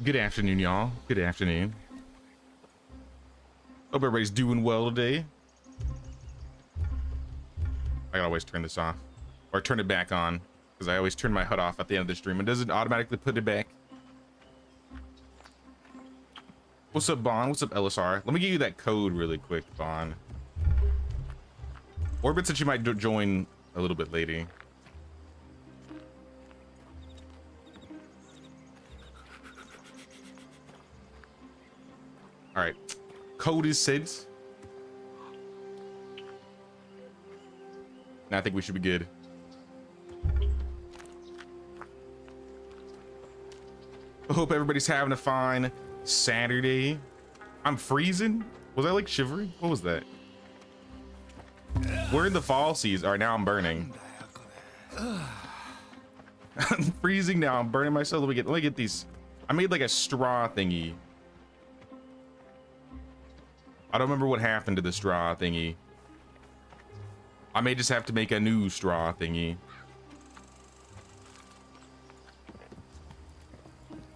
Good afternoon, y'all. Good afternoon. Hope everybody's doing well today. I gotta always turn this off. Or turn it back on. Because I always turn my HUD off at the end of the stream. It doesn't automatically put it back. What's up, Bond? What's up, LSR? Let me give you that code really quick, Bond. Orbit said you might join a little bit later. All right, code is sent. Now I think we should be good. I hope everybody's having a fine Saturday. I'm freezing. Was I like shivering? What was that? We're in the fall season. All right, now I'm burning. I'm freezing now. I'm burning myself. Let me get these. I made like a straw thingy. I don't remember what happened to the straw thingy. I may just have to make a new straw thingy.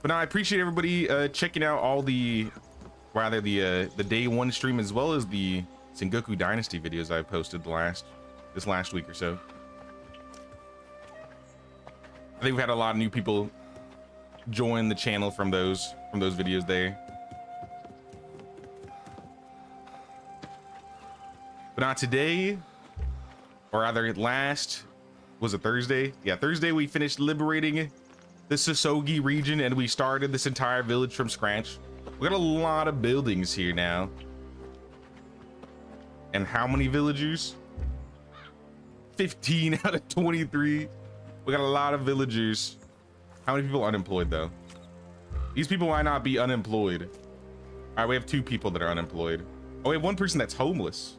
But no, I appreciate everybody checking out all the day one stream as well as the Sengoku Dynasty videos I posted this last week or so. I think we've had a lot of new people join the channel from those videos there. But not today, or rather was it Thursday? Yeah, Thursday we finished liberating the Sosogi region and we started this entire village from scratch. We got a lot of buildings here now. And how many villagers? 15 out of 23. We got a lot of villagers. How many people unemployed though? These people might not be unemployed. All right, we have 2 people that are unemployed. Oh, we have 1 person that's homeless.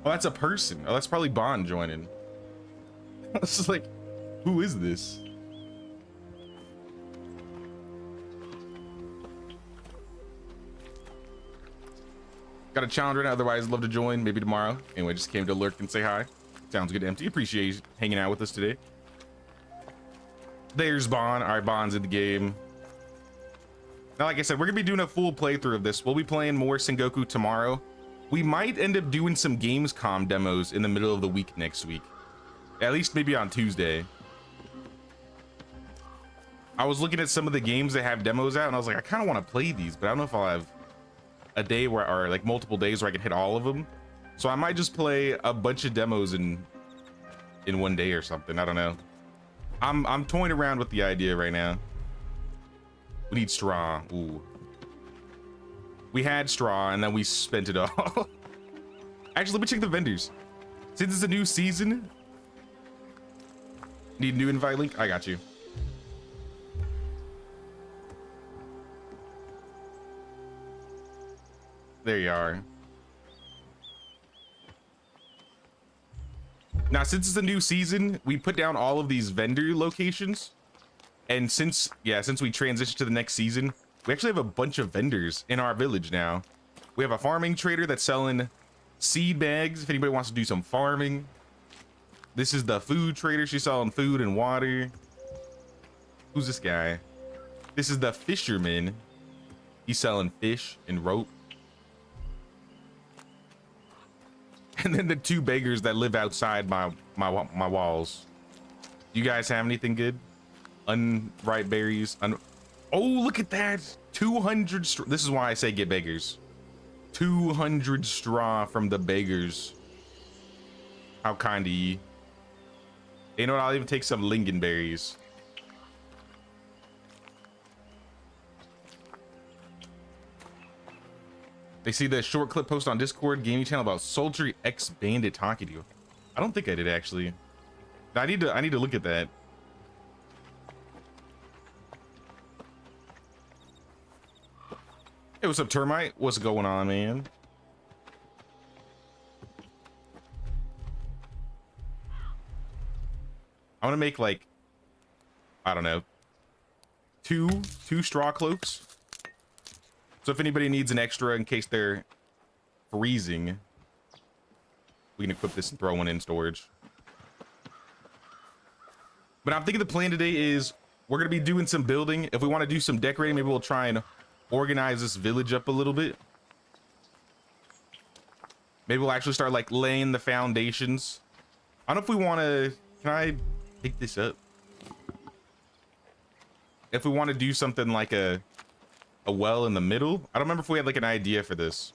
Oh, that's a person. Oh, that's probably Bond joining. It's just like, who is this? Got a challenge right now, otherwise love to join, maybe tomorrow. Anyway, just came to lurk and say hi. Sounds good, Empty. Appreciate you hanging out with us today. There's Bond. All right, Bond's in the game. Now, like I said, we're gonna be doing a full playthrough of this. We'll be playing more Sengoku tomorrow. We might end up doing some Gamescom demos in the middle of the week next week. At least maybe on Tuesday. I was looking at some of the games that have demos out and I was like, I kind of want to play these, but I don't know if I'll have a day where, or like multiple days where I can hit all of them. So I might just play a bunch of demos in one day or something. I don't know. I'm toying around with the idea right now. We need straw. Ooh. We had straw and then we spent it all. Actually, let me check the vendors. Since it's a new season, need a new invite link? I got you. There you are. Now, since it's a new season, we put down all of these vendor locations. And since we transitioned to the next season, we actually have a bunch of vendors in our village now. We have a farming trader that's selling seed bags if anybody wants to do some farming. This is the food trader. She's selling food and water. Who's this guy? This is the fisherman. He's selling fish and rope. And then the 2 beggars that live outside my walls. You guys have anything good? Unripe berries. Oh, look at that. 200 straw. This is why I say get beggars. 200 straw from the beggars. How kind of ye. You know what? I'll even take some lingonberries. They see the short clip post on Discord gaming channel about sultry X Bandit talking to you. I don't think I did actually. I need to look at that. Hey, what's up, Termite? What's going on, man? I want to make like, I don't know, two straw cloaks. So if anybody needs an extra in case they're freezing, we can equip this and throw one in storage. But I'm thinking the plan today is we're gonna be doing some building. If we want to do some decorating, maybe we'll try and organize this village up a little bit. Maybe we'll actually start like laying the foundations. I don't know if we want to, can I pick this up? If we want to do something like a well in the middle. I don't remember if we had like an idea for this.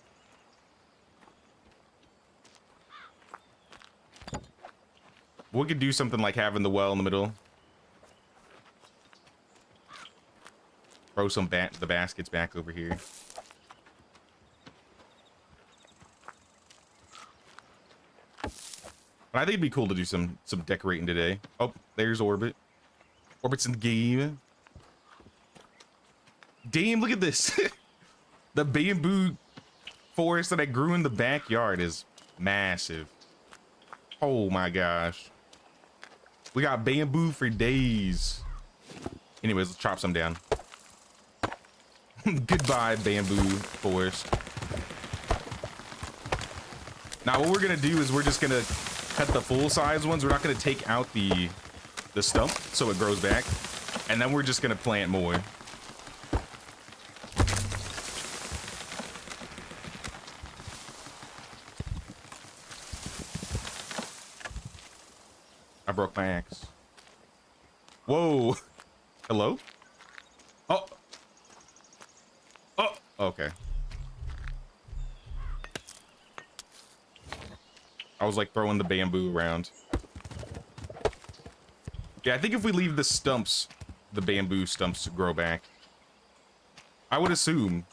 We could do something like having the well in the middle. Throw some the baskets back over here. But I think it'd be cool to do some decorating today. Oh, there's Orbit. Orbit's in the game. Damn, look at this. The bamboo forest that I grew in the backyard is massive. Oh my gosh. We got bamboo for days. Anyways, let's chop some down. Goodbye, bamboo forest. Now what we're gonna do is we're just gonna cut the full size ones. We're not gonna take out the stump so it grows back. And then we're just gonna plant more. I broke my axe. Whoa. Hello? Oh. Oh, okay. I was like throwing the bamboo around. Yeah, I think if we leave the stumps, the bamboo stumps to grow back. I would assume.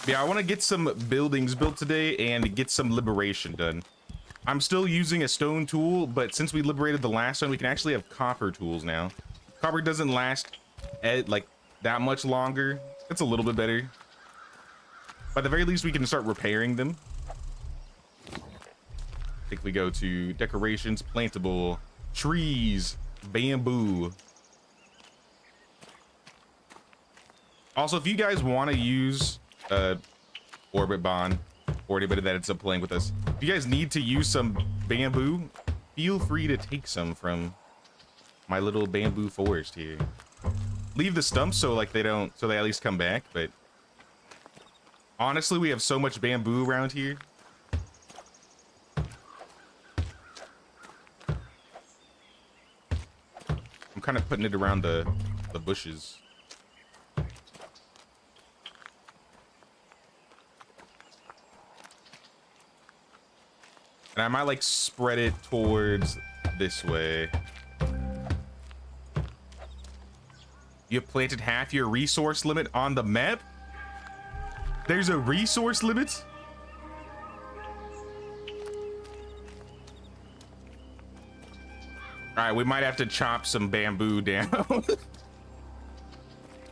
Yeah, I want to get some buildings built today and get some liberation done. I'm still using a stone tool, but since we liberated the last one, we can actually have copper tools now. Copper doesn't last like that much longer. It's a little bit better. But at the very least, we can start repairing them. I think we go to decorations, plantable, trees, bamboo. Also, if you guys want to use Orbit Bond, or anybody that ends up playing with us, if you guys need to use some bamboo, feel free to take some from my little bamboo forest here. Leave the stumps so like they don't, so they at least come back. But honestly, we have so much bamboo around here. I'm kind of putting it around the bushes. And I might like spread it towards this way. You have planted half your resource limit on the map? There's a resource limit? All right, we might have to chop some bamboo down.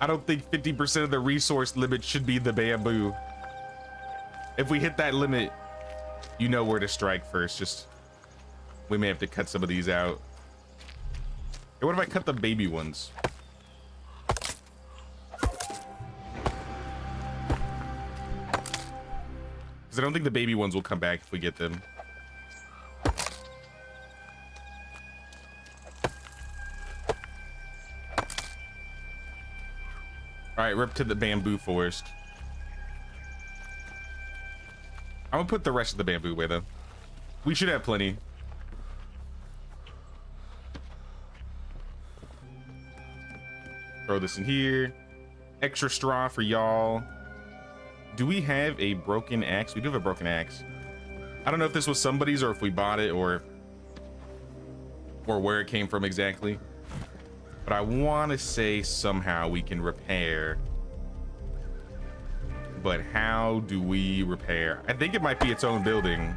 I don't think 50% of the resource limit should be the bamboo. If we hit that limit, you know where to strike first. Just, we may have to cut some of these out. Hey, what if I cut the baby ones? Because I don't think the baby ones will come back if we get them. All right, rip to the bamboo forest. I'm gonna put the rest of the bamboo away though. We should have plenty. Throw this in here. Extra straw for y'all. Do we have a broken axe? We do have a broken axe. I don't know if this was somebody's or if we bought it or where it came from exactly. But I want to say somehow we can repair. But how do we repair? I think it might be its own building.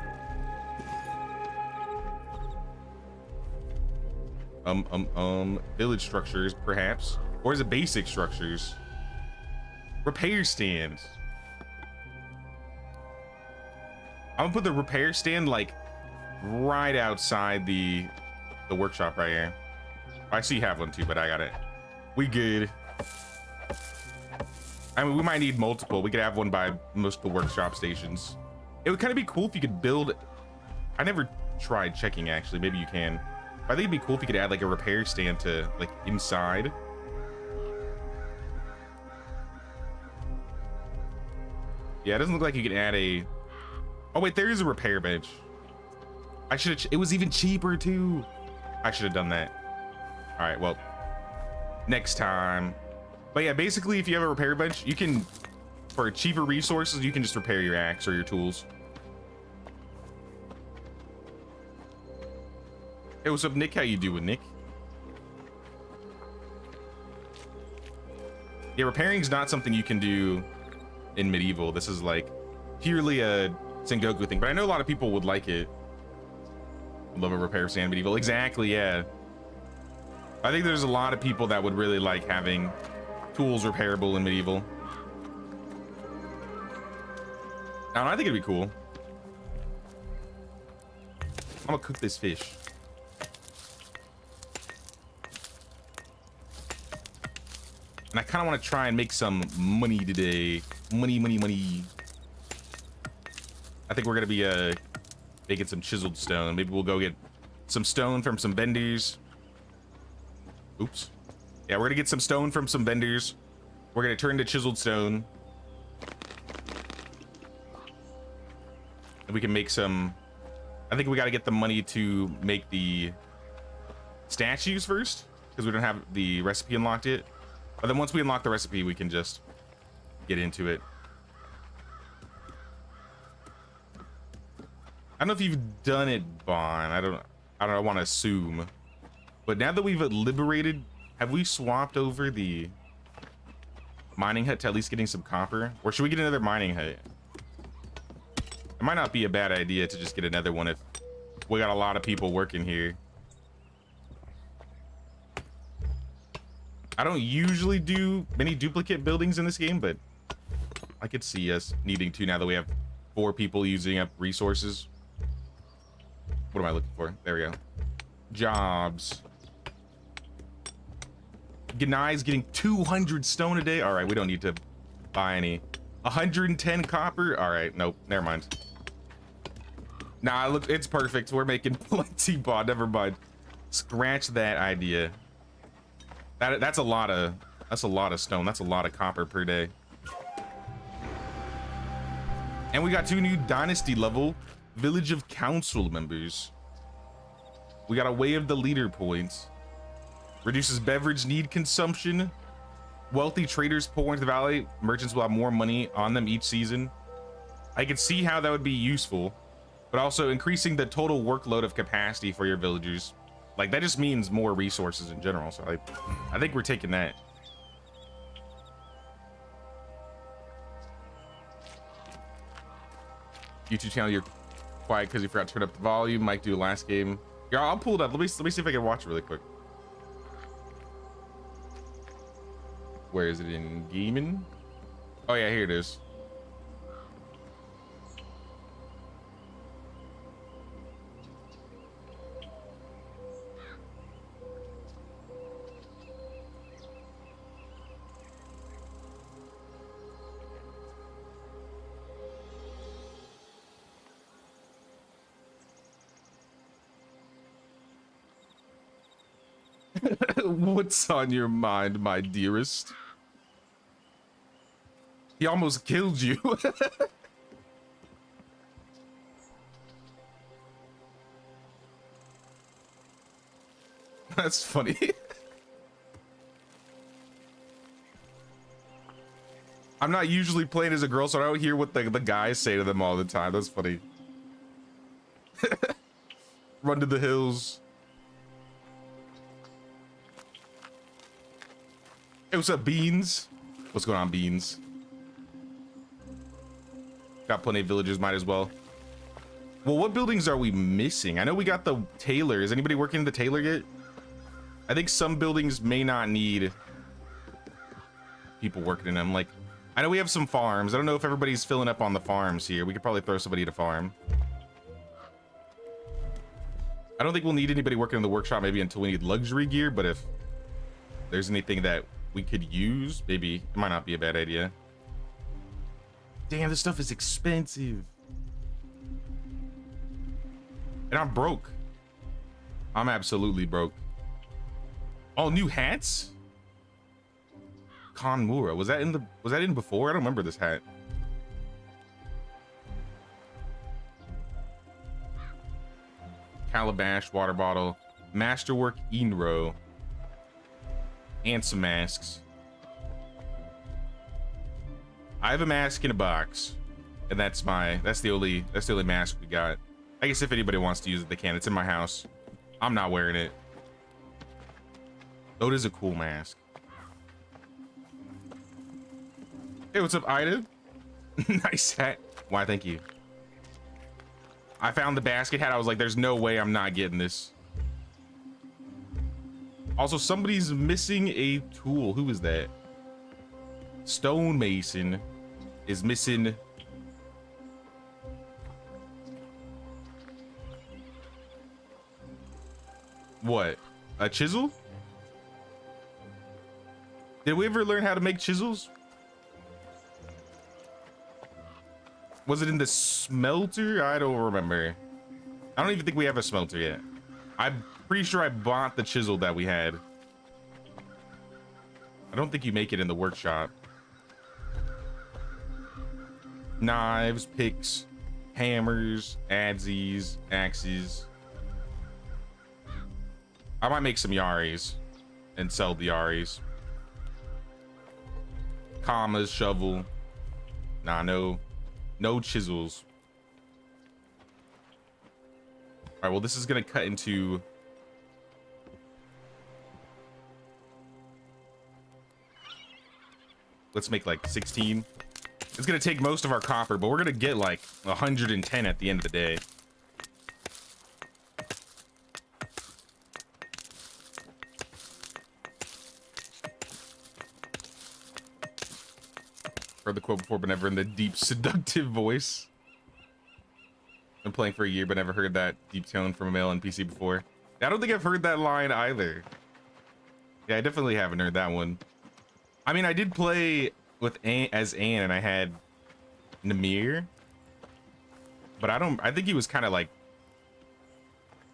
Village structures, perhaps. Or is it basic structures? Repair stands. I'm gonna put the repair stand like right outside the workshop right here. I see you have one too, but I got it. We good. I mean, we might need multiple. We could have one by most of the workshop stations. It would kind of be cool if you could build. I never tried checking actually. Maybe you can. I think it'd be cool if you could add like a repair stand to like inside. Yeah, it doesn't look like you can add a. Oh wait, there is a repair bench. I should. It was even cheaper too. I should have done that. All right, well, next time. But yeah, basically, if you have a repair bench, you can, for cheaper resources, you can just repair your axe or your tools. Hey, what's up, Nick? How you doing, Nick? Yeah, repairing's not something you can do in medieval. This is like purely a Sengoku thing, but I know a lot of people would like it. Love a repair stand medieval. Exactly, yeah. I think there's a lot of people that would really like having tools repairable in medieval. Now, I think it'd be cool. I'm gonna cook this fish. And I kind of want to try and make some money today. Money, money, money. I think we're gonna be making some chiseled stone. Maybe we'll go get some stone from some vendors. Oops. Yeah, we're gonna get some stone from some vendors. We're gonna turn to chiseled stone. And we can make some. I think we gotta get the money to make the statues first, because we don't have the recipe unlocked yet. But then once we unlock the recipe, we can just get into it. I don't know if you've done it, Bon. I don't want to assume. But now that we've liberated, have we swapped over the mining hut to at least getting some copper? Or should we get another mining hut? It might not be a bad idea to just get another one if we got a lot of people working here. I don't usually do many duplicate buildings in this game, but I could see us needing to now that we have 4 people using up resources. What am I looking for? There we go. Jobs. Ganai's getting 200 stone a day. All right, we don't need to buy any. 110 copper. All right, nope, never mind. Nah, look, it's perfect. We're making plenty, Bon. Never mind. Scratch that idea. That's a lot of stone. That's a lot of copper per day. And we got 2 new dynasty level village of council members. We got a way of the leader points. Reduces beverage need consumption. Wealthy traders pour into the valley. Merchants will have more money on them each season. I could see how that would be useful, but also increasing the total workload of capacity for your villagers. Like, that just means more resources in general. So I think we're taking that. YouTube channel, you're quiet because you forgot to turn up the volume. Might do last game. Yeah, I'll pull it up. Let me see if I can watch it really quick. Where is it in gaming? Oh yeah, here it is. What's on your mind, my dearest? He almost killed you. That's funny. I'm not usually playing as a girl, so I don't hear what the guys say to them all the time. That's funny. Run to the hills. Hey, what's up, Beans? What's going on, Beans? Got plenty of villagers, might as well. Well, what buildings are we missing? I know we got the tailor. Is anybody working the tailor yet? I think some buildings may not need people working in them. Like, I know we have some farms. I don't know if everybody's filling up on the farms here. We could probably throw somebody to farm. I don't think we'll need anybody working in the workshop maybe until we need luxury gear, but if there's anything that we could use, maybe it might not be a bad idea. Damn, this stuff is expensive. And I'm broke. I'm absolutely broke. Oh, new hats? Kanmura. Was that in before? I don't remember this hat. Calabash, water bottle, masterwork Inro, and some masks. I have a mask in a box, and that's the only mask we got. I guess if anybody wants to use it, they can. It's in my house. I'm not wearing it. Oh, it is a cool mask. Hey, what's up, Ida? Nice hat. Why, thank you. I found the basket hat. I was like, there's no way I'm not getting this. Also, somebody's missing a tool. Who is that? Stonemason is missing. What? A chisel? Did we ever learn how to make chisels? Was it in the smelter? I don't remember. I don't even think we have a smelter yet. I'm pretty sure I bought the chisel that we had. I don't think you make it in the workshop. Knives, picks, hammers, adsies, axes. I might make some yaris and sell the yaris. Commas, shovel. Nah, no chisels. All right, well, this is gonna cut into let's make like 16. It's gonna take most of our copper, but we're gonna get like 110 at the end of the day. Heard the quote before, but never in the deep, seductive voice. Been playing for a year, but never heard that deep tone from a male NPC before. Yeah, I don't think I've heard that line either. Yeah, I definitely haven't heard that one. I mean, I did play with as Anne, and I had Namir, but I think he was kind of like,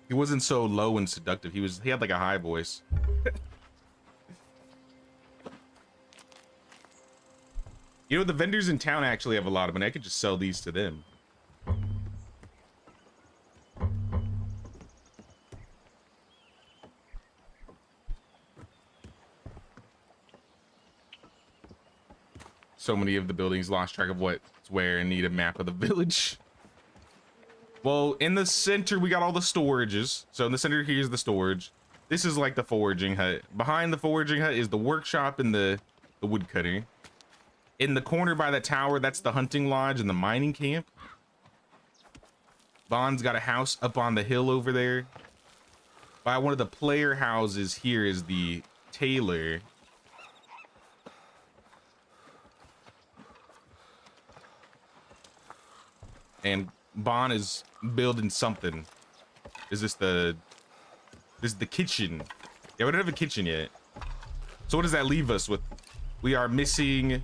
he wasn't so low and seductive. He had like a high voice. You know, the vendors in town actually have a lot of money. I could just sell these to them. So many of the buildings lost track of what's where and need a map of the village. Well, in the center, we got all the storages. So in the center, here's the storage. This is like the foraging hut. Behind the foraging hut is the workshop and the woodcutting. In the corner by the tower, that's the hunting lodge and the mining camp. Bond's got a house up on the hill over there. By one of the player houses here is the tailor. And Bond is building something. Is this the kitchen? Yeah, we don't have a kitchen yet. So what does that leave us with? We are missing.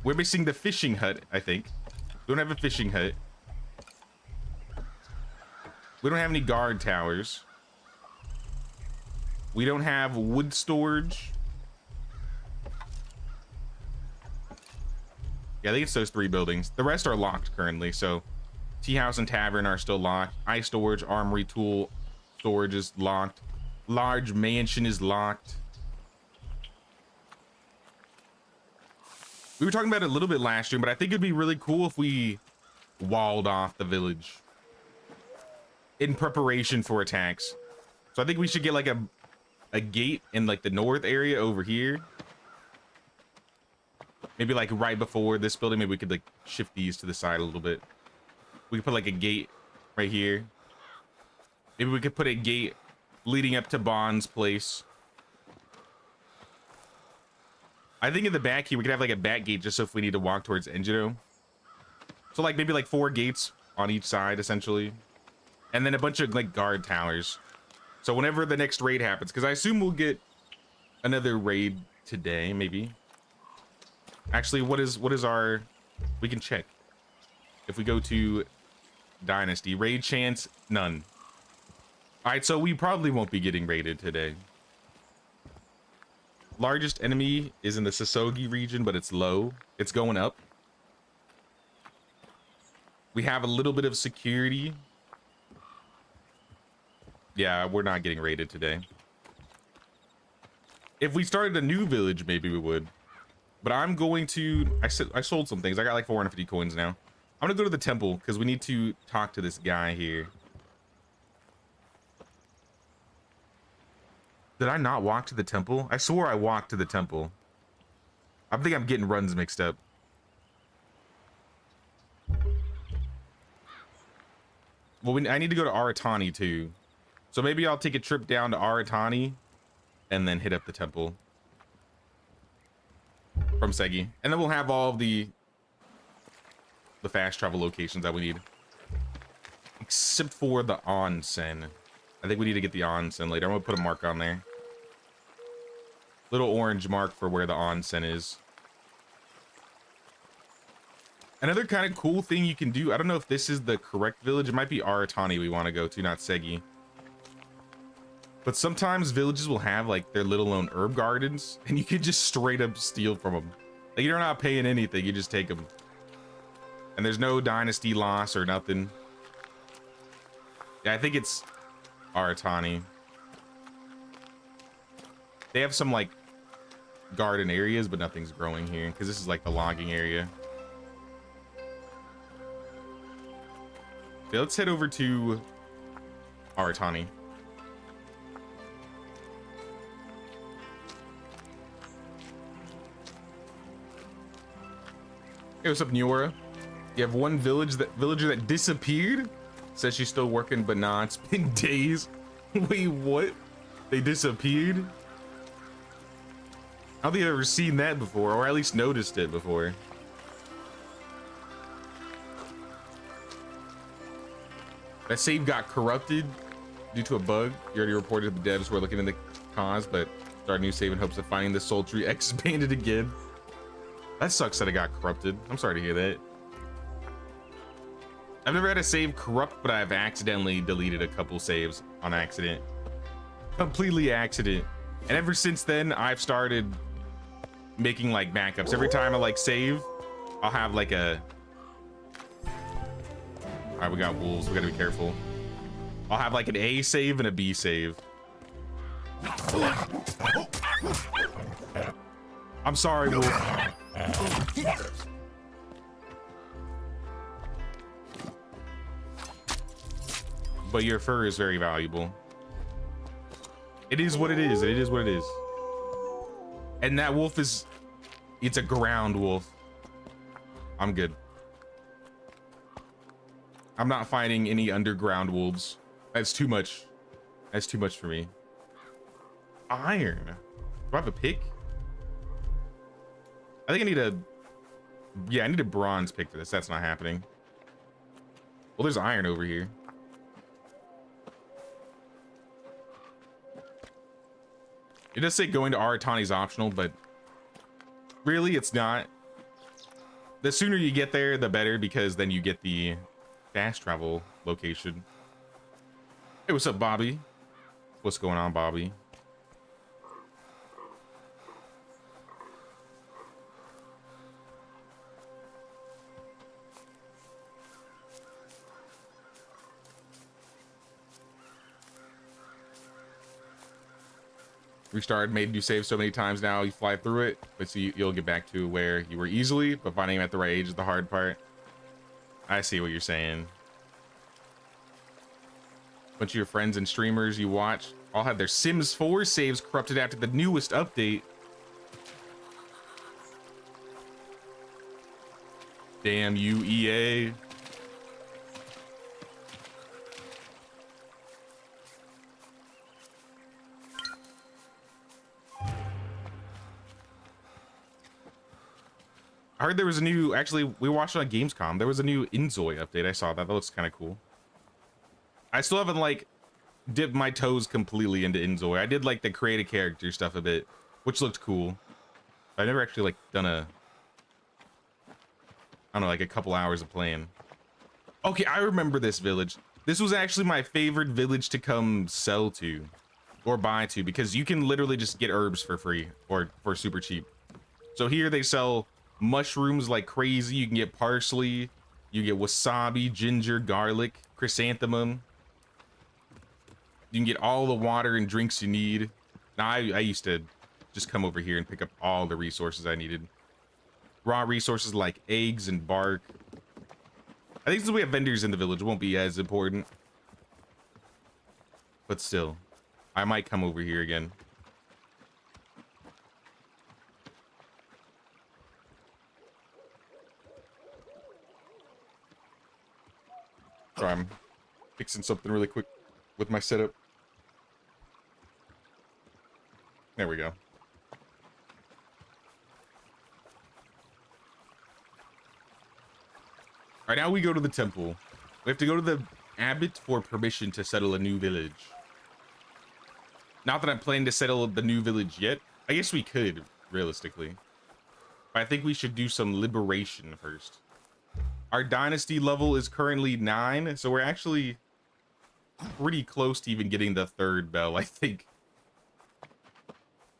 We're missing the fishing hut, I think. We don't have a fishing hut. We don't have any guard towers. We don't have wood storage. Yeah, I think it's those 3 buildings. The rest are locked currently, so tea house and tavern are still locked. Ice storage, armory, tool storage is locked. Large mansion is locked. We were talking about it a little bit last year, but I think it'd be really cool if we walled off the village in preparation for attacks. So I think we should get like a gate in like the north area over here. Maybe like right before this building, maybe we could like shift these to the side a little bit. We could put like a gate right here. Maybe we could put a gate leading up to Bond's place. I think in the back here, we could have like a back gate just so if we need to walk towards Engino. So like maybe like 4 gates on each side, essentially. And then a bunch of like guard towers. So whenever the next raid happens, because I assume we'll get another raid today, maybe. Actually, what is our, we can check. if we go to Dynasty, raid chance, none. All right, so we probably won't be getting raided today. Largest enemy is in the Sasogi region, but it's low. It's going up. We have a little bit of security. Yeah, we're not getting raided today. If we started a new village, maybe we would. But I'm going to... I sold some things. I got like 450 coins now. I'm gonna go to the temple because we need to talk to this guy here. Did I not walk to the temple? I swore I walked to the temple. I think I'm getting runs mixed up. Well, I need to go to Aratani too. So maybe I'll take a trip down to Aratani and then hit up the temple from Segi. And then we'll have all of the fast travel locations that we need. Except for the onsen. I think we need to get the onsen later. I'm gonna put a mark on there. Little orange mark for where the onsen is. Another kind of cool thing you can do, I don't know if this is the correct village. It might be Aratani we want to go to, not Segi. But sometimes villages will have like their little own herb gardens, and you can just straight up steal from them. Like, you're not paying anything, you just take them. And there's no dynasty loss or nothing. Yeah, I think it's Aratani. They have some like garden areas, but nothing's growing here because this is like the logging area. Okay, let's head over to Aratani. Hey, what's up, Neora? You have one villager that disappeared. Says she's still working, but nah, it's been days. Wait, what? They disappeared? I don't think I've ever seen that before, or at least noticed it before. That save got corrupted due to a bug. You already reported the devs were looking into the cause, but start a new save in hopes of finding the sultry expanded again. That sucks that it got corrupted. I'm sorry to hear that. I've never had a save corrupt, but I've accidentally deleted a couple saves on accident. Completely accident. And ever since then, I've started making like backups. Every time I like save, I'll have like a... All right, we got wolves. We gotta be careful. I'll have like an A save and a B save. I'm sorry, wolf. But your fur is very valuable. It is what it is. It is what it is. And that wolf is... It's a ground wolf. I'm good. I'm not fighting any underground wolves. That's too much. That's too much for me. Iron. Do I have a pick? I think I need a... Yeah, I need a bronze pick for this. That's not happening. Well, there's iron over here. It does say going to Aratani is optional, but really it's not. The sooner you get there, the better, because then you get the fast travel location. Hey, what's up, Bobby? What's going on, Bobby? Restarted, made you save so many times now you fly through it, but so you'll get back to where you were easily, but finding him at the right age is the hard part. I see what you're saying. A bunch of your friends and streamers you watch all had their Sims 4 saves corrupted after the newest update. Damn you, EA. I heard there was a new, actually, we watched it on Gamescom. There was a new Inzoi update. I saw that. That looks kind of cool. I still haven't, like, dipped my toes completely into Inzoi. I did, like, the create a character stuff a bit, which looked cool. I never actually, like, done a... I don't know, like, a couple hours of playing. Okay, I remember this village. This was actually my favorite village to come sell to or buy to, because you can literally just get herbs for free or for super cheap. So here they sell mushrooms like crazy. You can get parsley, you get wasabi, ginger, garlic, chrysanthemum. You can get all the water and drinks you need. Now I used to just come over here and pick up all the resources I needed. Raw resources like eggs and bark. I think since we have vendors in the village, it won't be as important. But still, I might come over here again. Sorry, I'm fixing something really quick with my setup. There we go. All right, now we go to the temple. We have to go to the abbot for permission to settle a new village. Not that I'm planning to settle the new village yet. I guess we could, realistically. But I think we should do some liberation first. Our dynasty level is currently 9, so we're actually pretty close to even getting the 3rd bell, I think.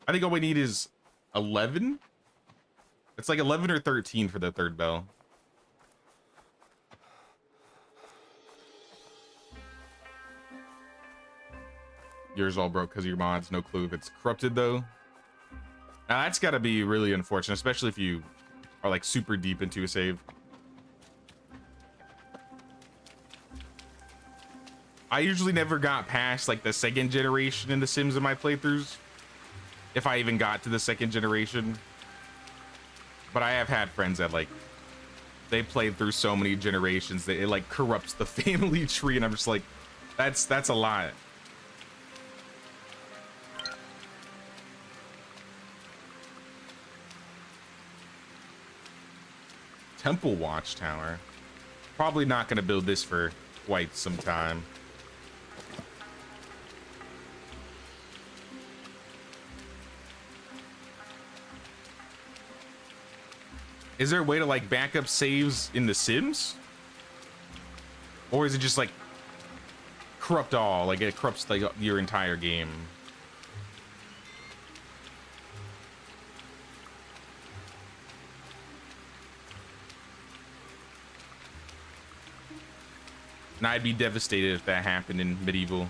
I think all we need is 11? It's like 11 or 13 for the 3rd bell. Yours all broke because of your mods. No clue if it's corrupted, though. Now, that's got to be really unfortunate, especially if you are, like, super deep into a save. I usually never got past, like, the 2nd generation in The Sims in my playthroughs. If I even got to the 2nd generation. But I have had friends that, like, they played through so many generations that it, like, corrupts the family tree, and I'm just like, that's a lot. Temple Watchtower. Probably not going to build this for quite some time. Is there a way to like back up saves in The Sims? Or is it just like corrupt all? Like it corrupts like your entire game? And I'd be devastated if that happened in medieval.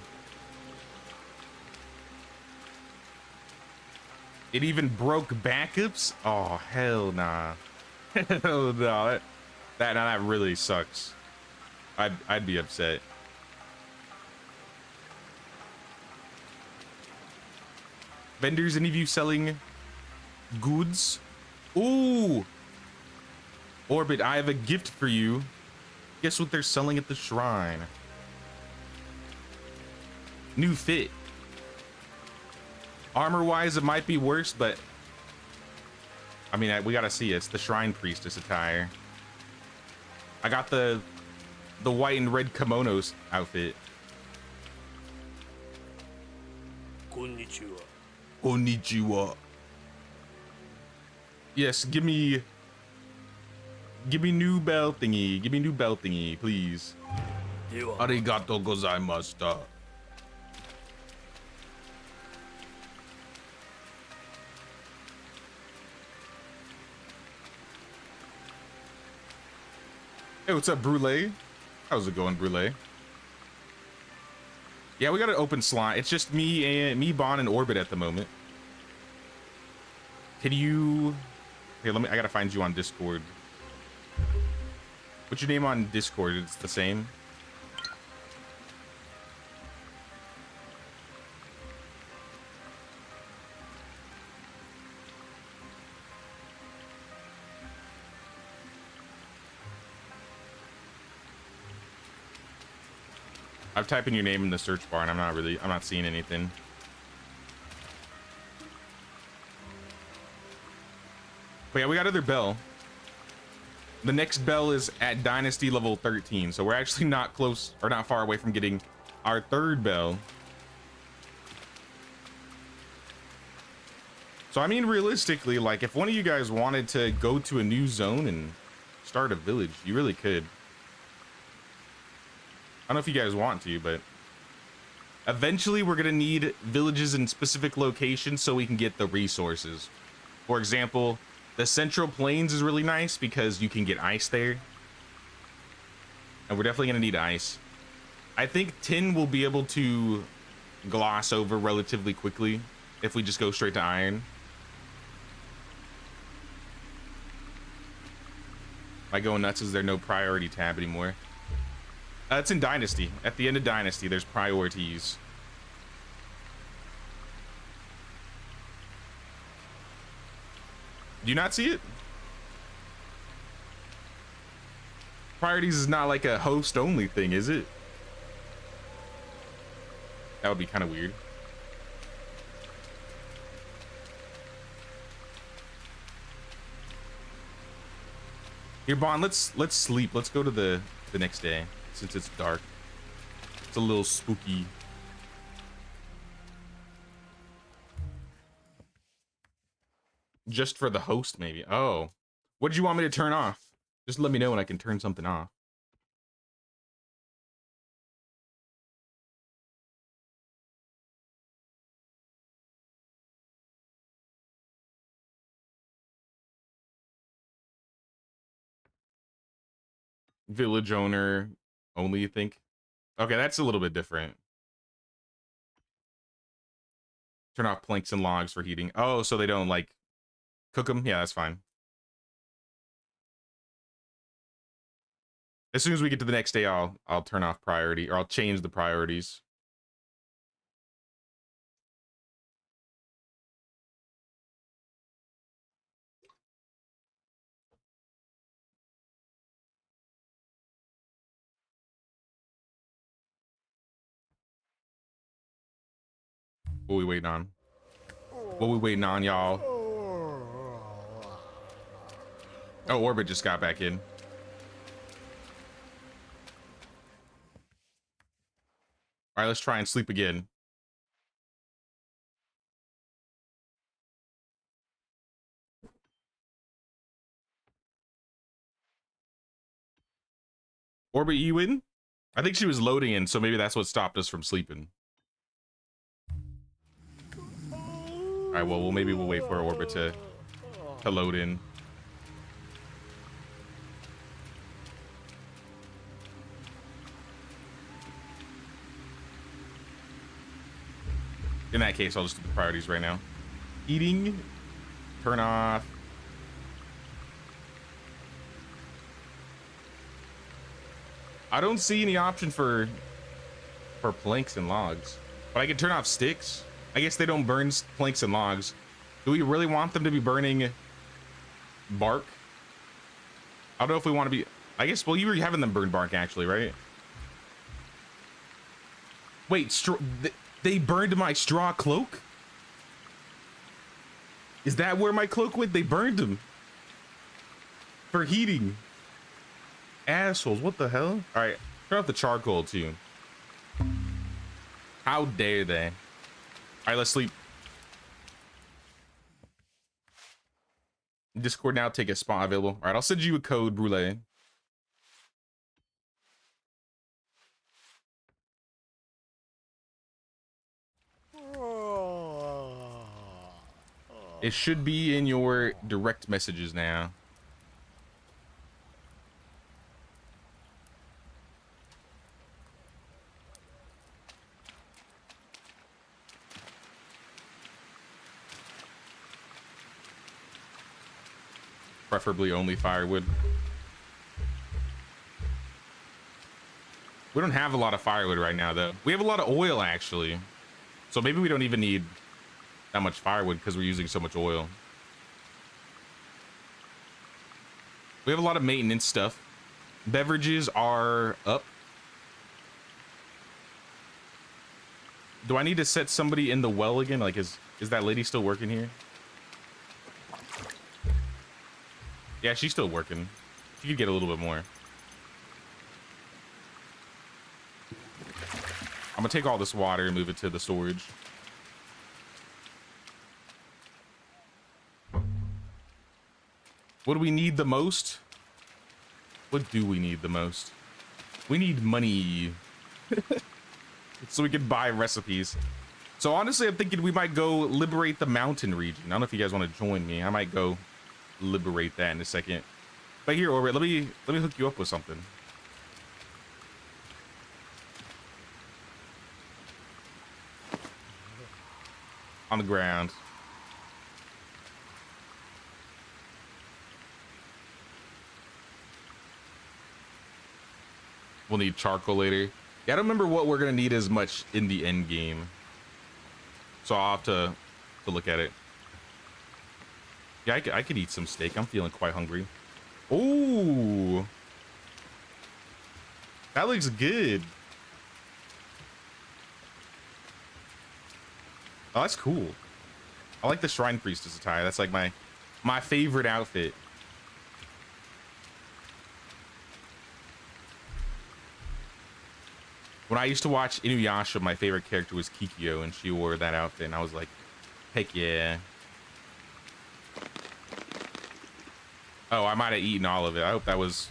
It even broke backups? Oh, hell nah. Hell no. That really sucks. I'd be upset. Vendors, any of you selling goods? Ooh! Orbit, I have a gift for you. Guess what they're selling at the shrine? New fit. Armor-wise, it might be worse, but I mean, we gotta see it. It's the Shrine Priestess attire. I got the white and red kimonos outfit. Konnichiwa. Konnichiwa. Yes, give me new bell thingy. Give me new bell thingy, please. Arigato gozaimashita. Hey, what's up, Brule? How's it going, Brule? Yeah, we got an open slot. It's just me, Bon, and Orbit at the moment. Can you... Hey, I gotta find you on Discord. What's your name on Discord? It's the same. I've typed in your name in the search bar and I'm not seeing anything. But yeah, we got another bell. The next bell is at Dynasty level 13. So we're actually not close or not far away from getting our 3rd bell. So I mean, realistically, like if one of you guys wanted to go to a new zone and start a village, you really could. I don't know if you guys want to, but eventually we're gonna need villages in specific locations so we can get the resources. For example, the Central Plains is really nice because you can get ice there. And we're definitely gonna need ice. I think tin will be able to gloss over relatively quickly if we just go straight to iron. Am I going nuts? Is there no priority tab anymore? It's in Dynasty. At the end of Dynasty, there's priorities. Do you not see it? Priorities is not like a host only thing, is it? That would be kind of weird. Here, Bond, let's sleep. Let's go to the next day since it's dark. It's a little spooky. Just for the host, maybe. Oh, what did you want me to turn off? Just let me know and I can turn something off. Village owner only, you think? Okay, that's a little bit different. Turn off planks and logs for heating. Oh, so they don't like cook them? Yeah, that's fine. As soon as we get to the next day, I'll turn off priority, or I'll change the priorities. What we waiting on? What we waiting on, y'all? Oh, Orbit just got back in. All right, let's try and sleep again. Orbit, you in? I think she was loading in, so maybe that's what stopped us from sleeping. All right, well, maybe we'll wait for Orbit to load in. In that case, I'll just do the priorities right now. Eating, turn off. I don't see any option for planks and logs, but I can turn off sticks. I guess they don't burn planks and logs. Do we really want them to be burning bark? I don't know if we want to be. I guess, well, you were having them burn bark actually, right? Wait, they burned my straw cloak? Is that where my cloak went? They burned them for heating. Assholes, what the hell? All right, turn off the charcoal too. How dare they? All right, let's sleep. Discord now, take a spot available. All right, I'll send you a code, Brule. It should be in your direct messages now. Preferably only firewood. We don't have a lot of firewood right now, though. We have a lot of oil, actually. So maybe we don't even need that much firewood because we're using so much oil. We have a lot of maintenance stuff. Beverages are up. Do I need to set somebody in the well again? Like, is that lady still working here? Yeah, she's still working. She could get a little bit more. I'm gonna take all this water and move it to the storage. What do we need the most? What do we need the most? We need money. so we can buy recipes. So honestly, I'm thinking we might go liberate the mountain region. I don't know if you guys want to join me. I might go liberate that in a second. But here, Orbit, let me hook you up with something. On the ground. We'll need charcoal later. Yeah, I don't remember what we're gonna need as much in the end game. So I'll have to look at it. Yeah, I could eat some steak. I'm feeling quite hungry. Ooh. That looks good. Oh, that's cool. I like the Shrine Priestess attire. That's like my favorite outfit. When I used to watch Inuyasha, my favorite character was Kikyo, and she wore that outfit, and I was like, heck yeah. Oh, I might have eaten all of it. I hope that was...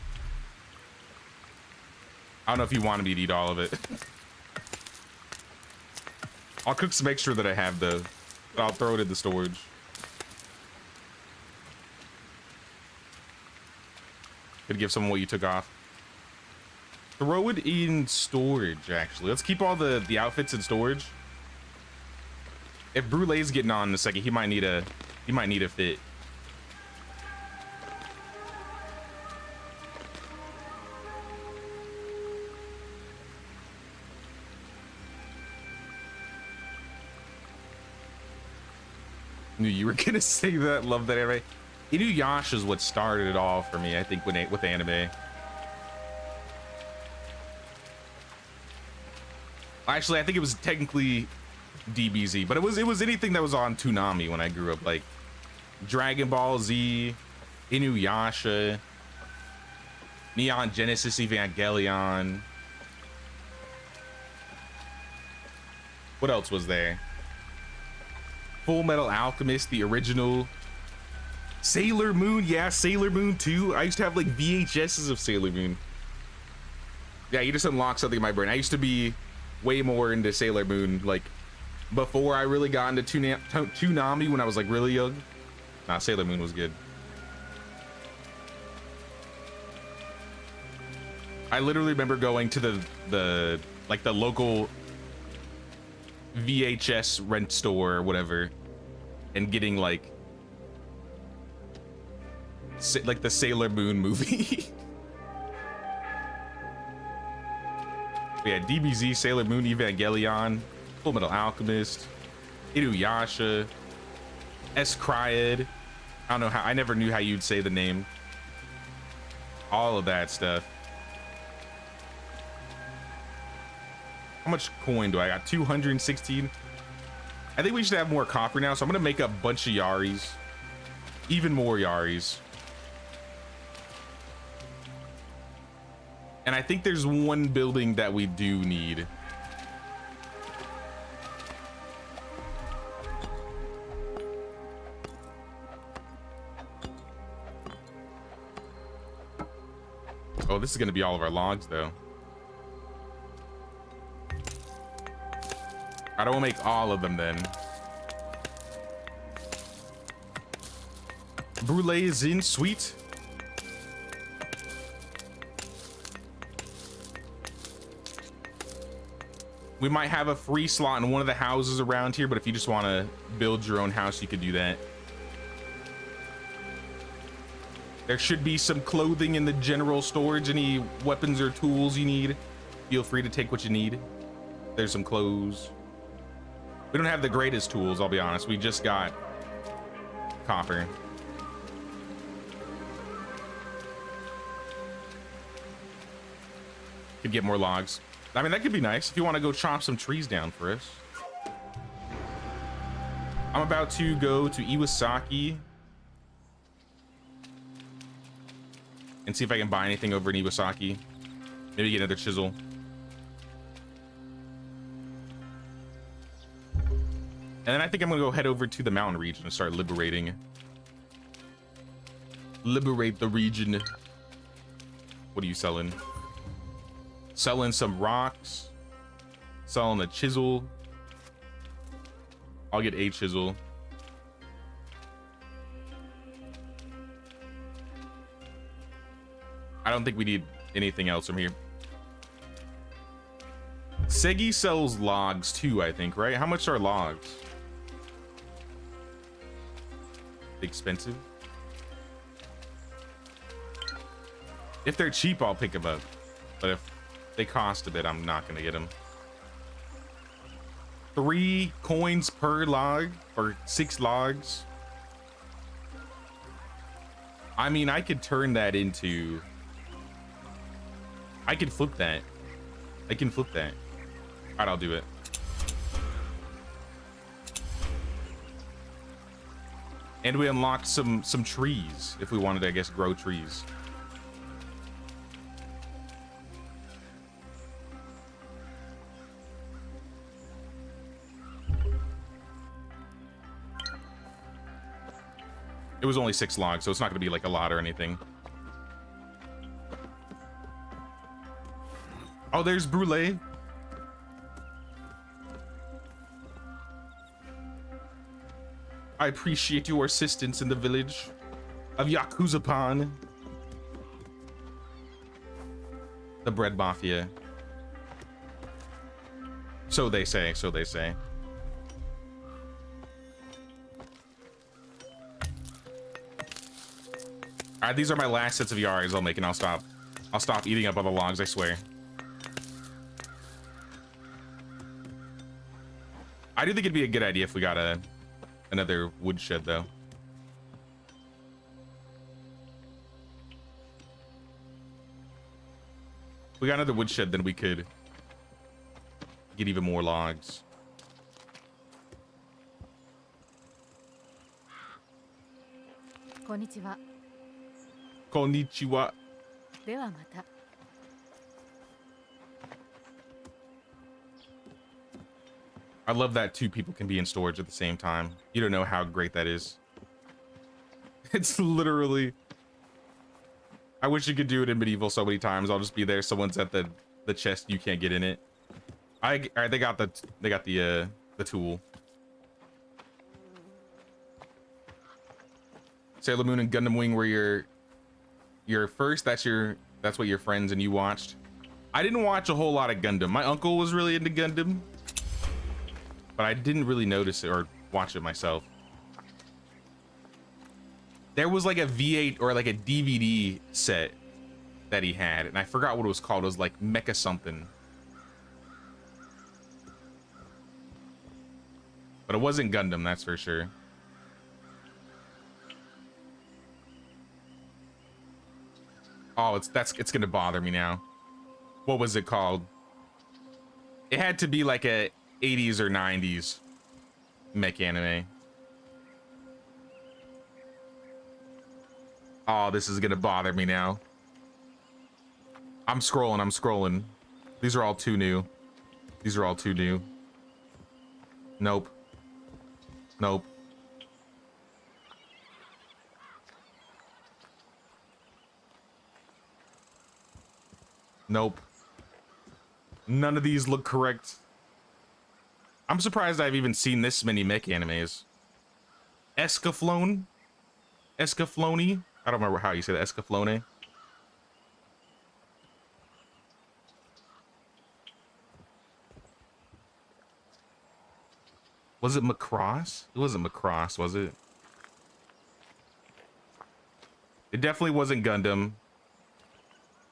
I don't know if you wanted me to eat all of it. I'll cook some extra that I have, though. I'll throw it in the storage. Could give someone what you took off. Throw it in storage, actually. Let's keep all the outfits in storage. If Brulee's getting on in a second, he might need a fit. Knew you were gonna say that. Love that anime. Inuyasha is what started it all for me, I think, with anime. Actually, I think it was technically DBZ, but it was anything that was on Toonami when I grew up, like Dragon Ball Z, Inuyasha, Neon Genesis Evangelion. What else was there? Full Metal Alchemist, the original. Sailor Moon, yeah, Sailor Moon 2. I used to have like VHSs of Sailor Moon. Yeah, you just unlocked something in my brain. I used to be way more into Sailor Moon, like before I really got into Toonami when I was like really young. Nah, Sailor Moon was good. I literally remember going to the local VHS rent store or whatever and getting like the Sailor Moon movie. Yeah, DBZ, Sailor Moon, Evangelion, Full Metal Alchemist, Inuyasha, S-Cryad. I don't know how, I never knew how you'd say the name. All of that stuff. How much coin do I got? 216. I think we should have more copper now, so I'm gonna make a bunch of Yaris. Even more Yaris. And I think there's one building that we do need. Oh, this is gonna be all of our logs, though. I don't make all of them then. Brulee is in, sweet. We might have a free slot in one of the houses around here, but if you just want to build your own house, you could do that. There should be some clothing in the general storage. Any weapons or tools you need, feel free to take what you need. There's some clothes. We don't have the greatest tools, I'll be honest. We just got copper. Could get more logs. I mean, that could be nice if you want to go chop some trees down for us. I'm about to go to Iwasaki and see if I can buy anything over in Iwasaki. Maybe get another chisel. And then I think I'm gonna go head over to the mountain region and start liberating. Liberate the region. What are you selling? Selling some rocks. Selling a chisel. I'll get a chisel. I don't think we need anything else from here. Segi sells logs too, I think, right? How much are logs? Expensive. If they're cheap, I'll pick them up. But if they cost a bit, I'm not gonna get them. 3 coins per log, or 6 logs. I mean, I could turn that into... I can flip that. I can flip that. All right, I'll do it. And we unlocked some trees if we wanted to, I guess, grow trees. It was only 6 logs, so it's not gonna be like a lot or anything. Oh, there's Brule. I appreciate your assistance in the village of Yakuzapan. The bread mafia. So they say, so they say. All right, these are my last sets of yards I'll make, and I'll stop eating up all the logs, I swear. I do think it'd be a good idea if we got another woodshed, though. If we got another woodshed, then we could get even more logs. Konnichiwa. Konnichiwa. ではまた。I love that 2 people can be in storage at the same time. You don't know how great that is. It's literally... I wish you could do it in medieval so many times. I'll just be there. Someone's at the chest. You can't get in it. All right, they got the tool. Sailor Moon and Gundam Wing were your first. That's what your friends and you watched. I didn't watch a whole lot of Gundam. My uncle was really into Gundam, but I didn't really notice it or watch it myself. There was like a V8 or like a DVD set that he had, and I forgot what it was called. It was like Mecha something. But it wasn't Gundam, that's for sure. Oh, it's gonna bother me now. What was it called? It had to be like a 80s or 90s mech anime. Oh, this is gonna bother me now. I'm scrolling. These are all too new. These are all too new. Nope. Nope. Nope. None of these look correct. I'm surprised I've even seen this many mech animes. Escaflowne? Escaflowne? I don't remember how you say that. Escaflowne? Was it Macross? It wasn't Macross, was it? It definitely wasn't Gundam.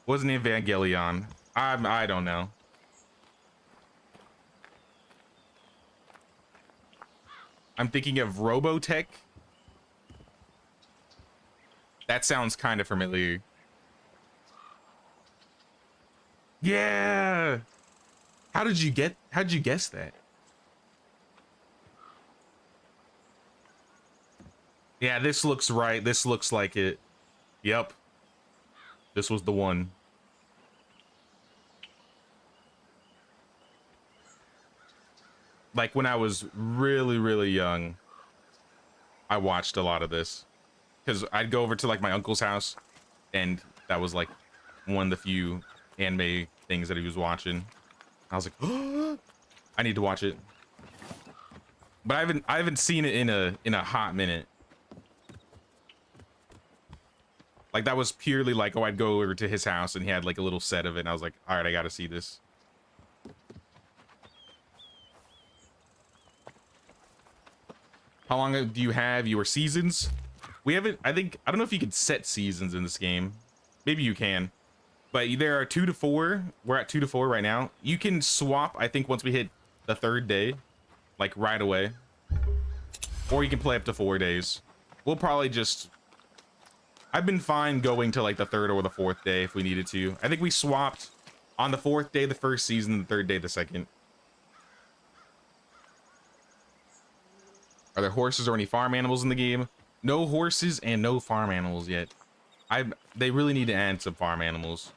Wasn't Evangelion. I don't know. I'm thinking of Robotech. That sounds kind of familiar. Yeah. How'd you guess that? Yeah, this looks right. This looks like it. Yep. This was the one. Like when I was really, really young, I watched a lot of this. Because I'd go over to like my uncle's house, and that was like one of the few anime things that he was watching. I was like, oh, I need to watch it. But I haven't seen it in a hot minute. Like that was purely like, oh, I'd go over to his house and he had like a little set of it and I was like, all right, I gotta see this. How long do you have your seasons? We haven't, I don't know if you can set seasons in this game. Maybe you can. But there are 2 to 4. We're at 2 to 4 right now. You can swap, I think, once we hit the 3rd day. Like right away. Or you can play up to 4 days. We'll probably just... I've been fine going to like the 3rd or the 4th day if we needed to. I think we swapped on the 4th day the 1st season, the 3rd day the 2nd. Are there horses or any farm animals in the game? No horses and no farm animals yet. They really need to add some farm animals.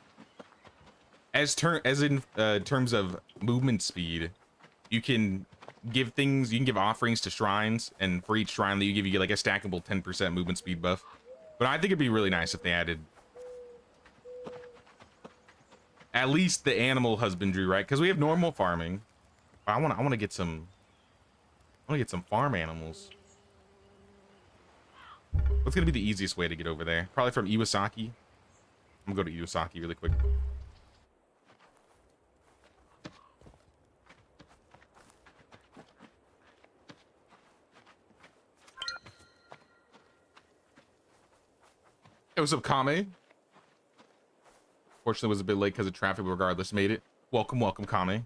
As in terms of movement speed, you can give things, you can give offerings to shrines, and for each shrine that you give, you get like a stackable 10% movement speed buff. But I think it'd be really nice if they added at least the animal husbandry, right? Because we have normal farming. I want to get some. I want to get some farm animals. What's gonna be the easiest way to get over there? Probably from Iwasaki. I'm gonna go to Iwasaki really quick. Hey, what's up, Kame? Fortunately, it was a bit late because of traffic, but regardless, made it. Welcome, welcome, Kame.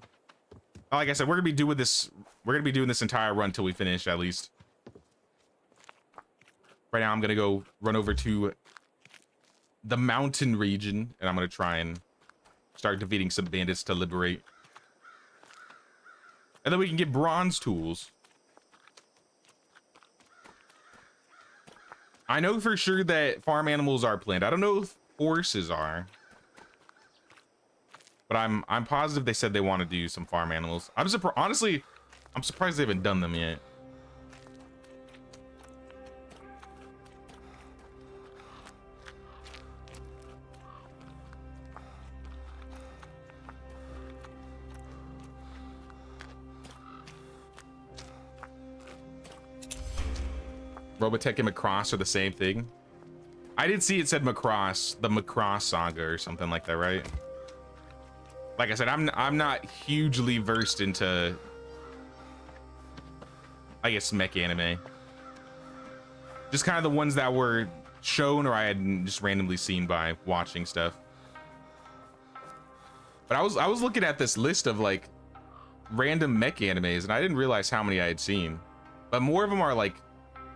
Like I said, we're gonna be doing this. We're gonna be doing this entire run till we finish, at least. Right now, I'm gonna go run over to the mountain region, and I'm gonna try and start defeating some bandits to liberate. And then we can get bronze tools. I know for sure that farm animals are planned. I don't know if horses are. But I'm positive they said they want to do some farm animals. I'm surprised, honestly, I'm surprised they haven't done them yet. Robotech and Macross are the same thing. I did see it said Macross, the Macross saga or something like that, right? Like I said, I'm not hugely versed into, I guess, mech anime. Just kind of the ones that were shown or I had just randomly seen by watching stuff. But I was looking at this list of like random mech animes and I didn't realize how many I had seen. But more of them are like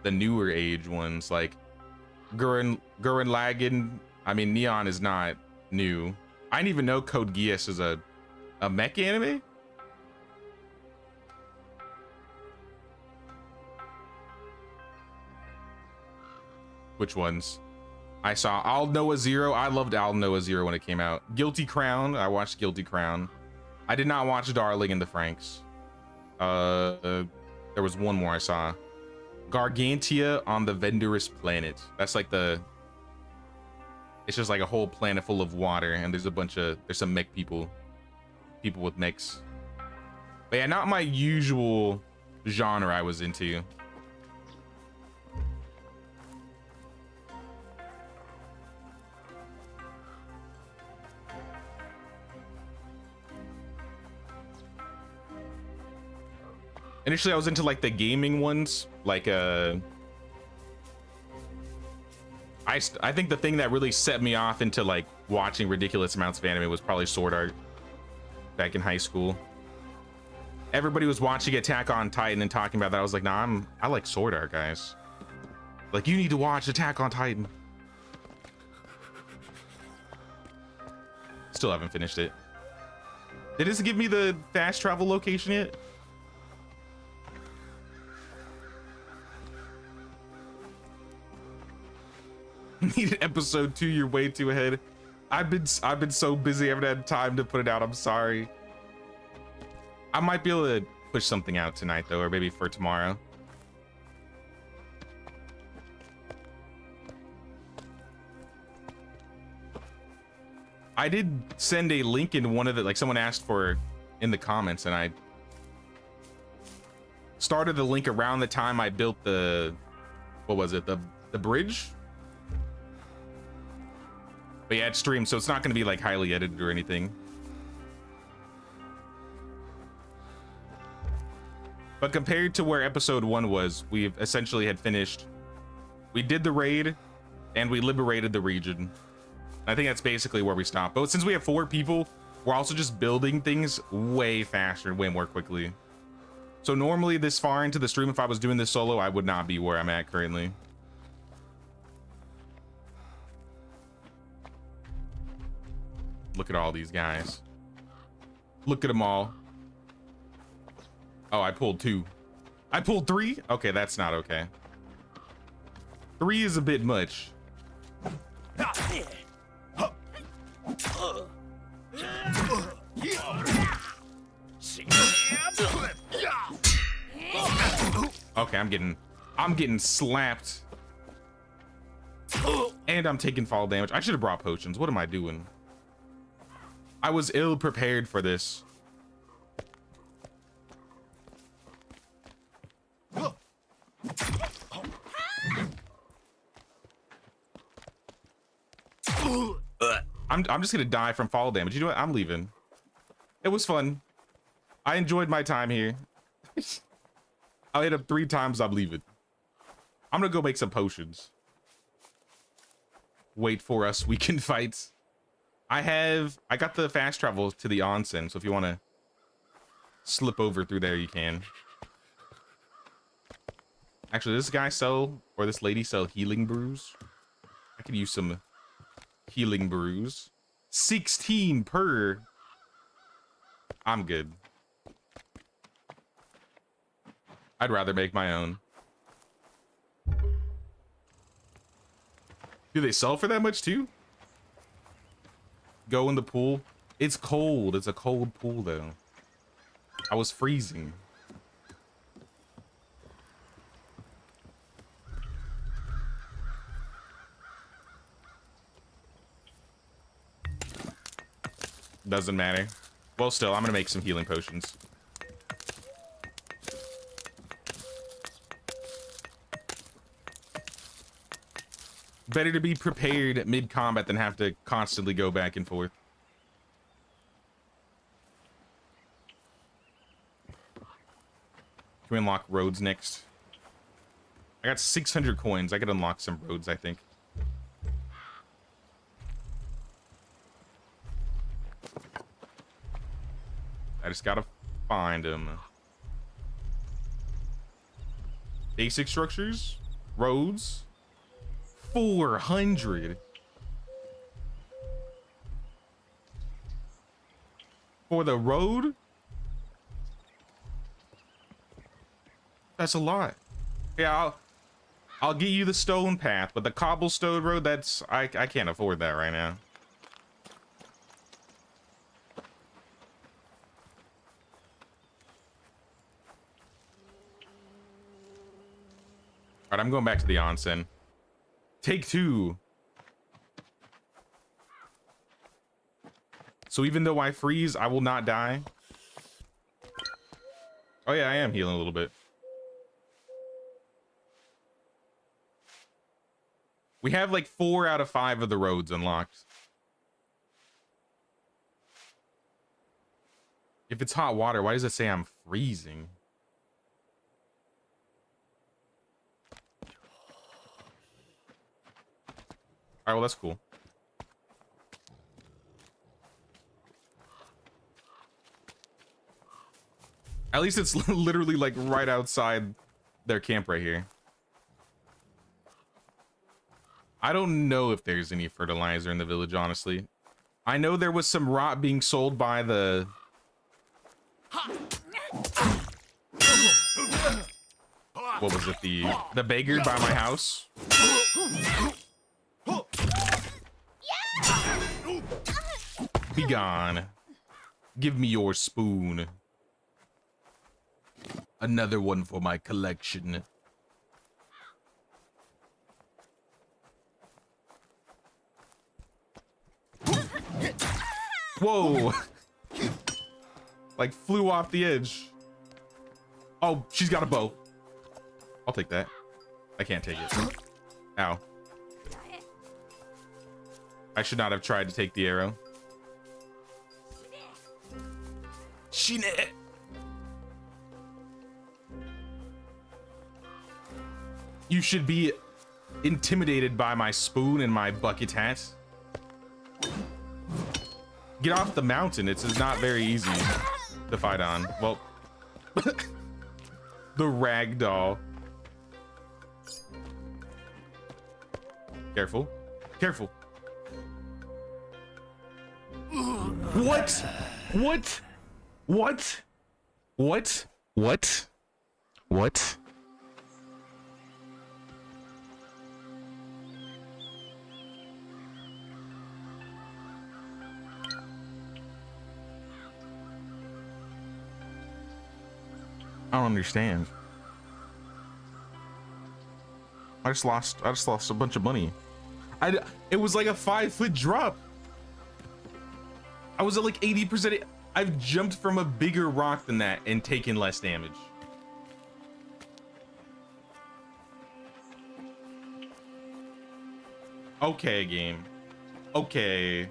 the newer age ones, like Gurren Lagann. I mean, Neon is not new. I didn't even know Code Geass is a mech anime. Which ones? I saw Al Noah Zero. I loved Al Noah Zero when it came out. Guilty Crown. I watched Guilty Crown. I did not watch Darling and the Franxx. There was one more I saw. Gargantia on the Vendorous Planet. That's like the... It's just like a whole planet full of water, and there's some mech people with mechs. But yeah, not my usual genre I was into. Initially, I was into like the gaming ones, like I think the thing that really set me off into like watching ridiculous amounts of anime was probably Sword Art back in high school. Everybody was watching Attack on Titan and talking about that. I was like, nah, I like Sword Art, guys. Like, you need to watch Attack on Titan. Still haven't finished it. Did this give me the fast travel location yet? Needed episode 2. You're way too ahead. I've been so busy, I haven't had time to put it out. I'm sorry. I might be able to push something out tonight though, or maybe for tomorrow. I did send a link in one of the, like someone asked for in the comments, and started the link around the time I built the, what was it, the bridge. But yeah, it's streamed, so it's not going to be like highly edited or anything. But compared to where episode 1 was, we've essentially had finished. We did the raid and we liberated the region. I think that's basically where we stopped. But since we have 4 people, we're also just building things way faster, way more quickly. So normally this far into the stream, if I was doing this solo, I would not be where I'm at currently. Look at all these guys. Look at them all. Oh, I pulled 2. I pulled 3? Okay, that's not okay. 3 is a bit much. Okay, I'm getting slapped. And I'm taking fall damage. I should have brought potions. What am I doing? I was ill prepared for this. I'm just gonna die from fall damage. You know what? I'm leaving. It was fun. I enjoyed my time here. I hit up 3 times. I'm leaving. I'm gonna go make some potions. Wait for us. We can fight. I got the fast travel to the onsen, so if you want to slip over through there, you can. Actually, this guy sell, or this lady sell healing brews. I could use some healing brews. 16 per. I'm good. I'd rather make my own. Do they sell for that much too? Go in the pool. It's cold. It's a cold pool though. I was freezing. Doesn't matter. Well, still, I'm gonna make some healing potions. Better to be prepared mid-combat than have to constantly go back and forth. Can we unlock roads next? I got 600 coins. I could unlock some roads, I think. I just gotta find them. Basic structures, roads, 400 for the road. That's a lot. Yeah, I'll get you the stone path, but the cobblestone road, that's I can't afford that right now. All right, I'm going back to the onsen. Take 2. So even though I freeze, I will not die. Oh yeah, I am healing a little bit. We have like 4 out of 5 of the roads unlocked. If it's hot water, why does it say I'm freezing? All right, well, that's cool. At least it's literally like right outside their camp right here. I don't know if there's any fertilizer in the village, honestly. I know there was some rot being sold by the... What was it? The beggar by my house? Be gone. Give me your spoon. Another one for my collection. Whoa. Like flew off the edge. Oh, she's got a bow. I'll take that. I can't take it. Ow. I should not have tried to take the arrow. Shine. You should be intimidated by my spoon and my bucket hat. Get off the mountain. It's not very easy to fight on. Well, the rag doll. Careful. Careful. What? What? What? What? What? What? I don't understand. I just lost a bunch of money. It was like a 5-foot drop. I was at like 80%. I've jumped from a bigger rock than that and taken less damage. Okay, game. Okay.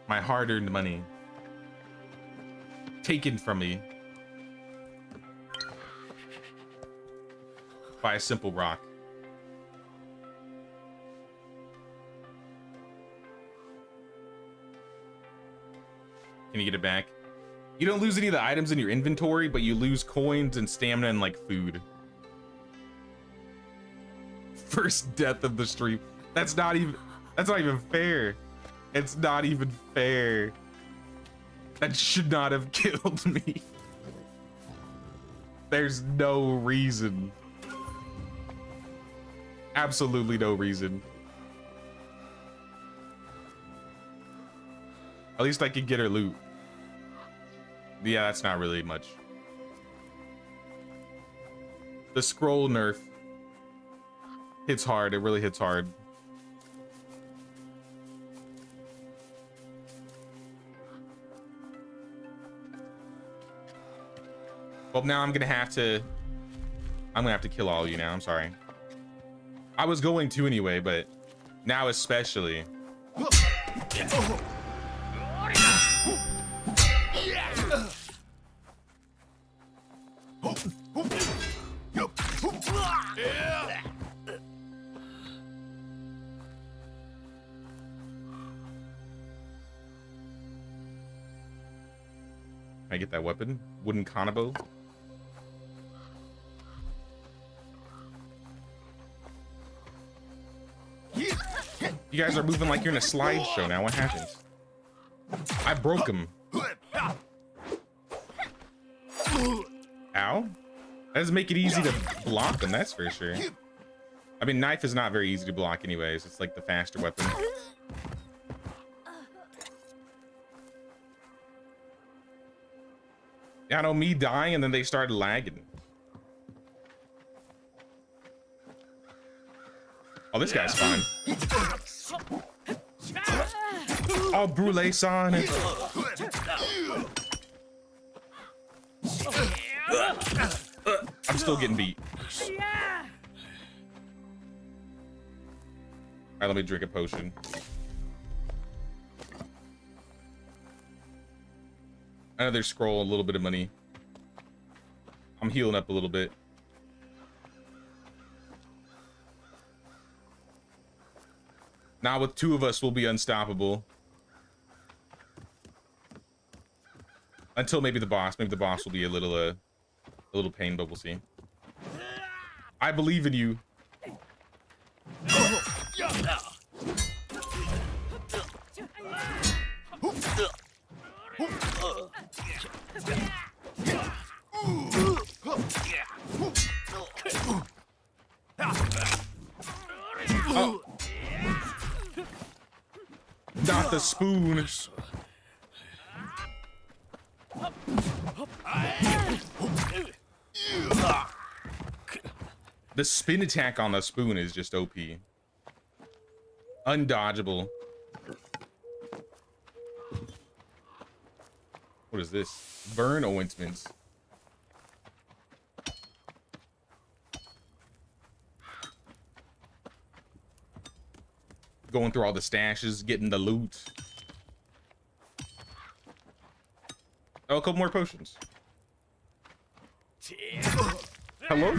My hard-earned money taken from me by a simple rock. Can you get it back? You don't lose any of the items in your inventory, but you lose coins and stamina and like food. First death of the stream. That's not even fair. It's not even fair. That should not have killed me. There's no reason. Absolutely no reason. At least I could get her loot. Yeah, that's not really much. The scroll nerf hits hard. It really hits hard. Well, now I'm gonna have to kill all of you now. I'm sorry. I was going to anyway, but now especially. Can I get that weapon? Wooden kanabo? You guys are moving like you're in a slideshow now. What happens? I broke him. Ow. That doesn't make it easy to block them, that's for sure. I mean, knife is not very easy to block anyways. It's like the faster weapon. Yeah, I know, me dying and then they started lagging. Oh, this guy's fine. Oh, Brule-san. I'm still getting beat. Alright, let me drink a potion. Another scroll, a little bit of money. I'm healing up a little bit. Now with two of us, we'll be unstoppable. Until maybe the boss. Maybe the boss will be a little pain, but we'll see. I believe in you. Oh. Not the spoon. The spin attack on the spoon is just OP. Undodgeable. What is this? Burn ointments. Going through all the stashes, getting the loot. Oh, a couple more potions. Hello?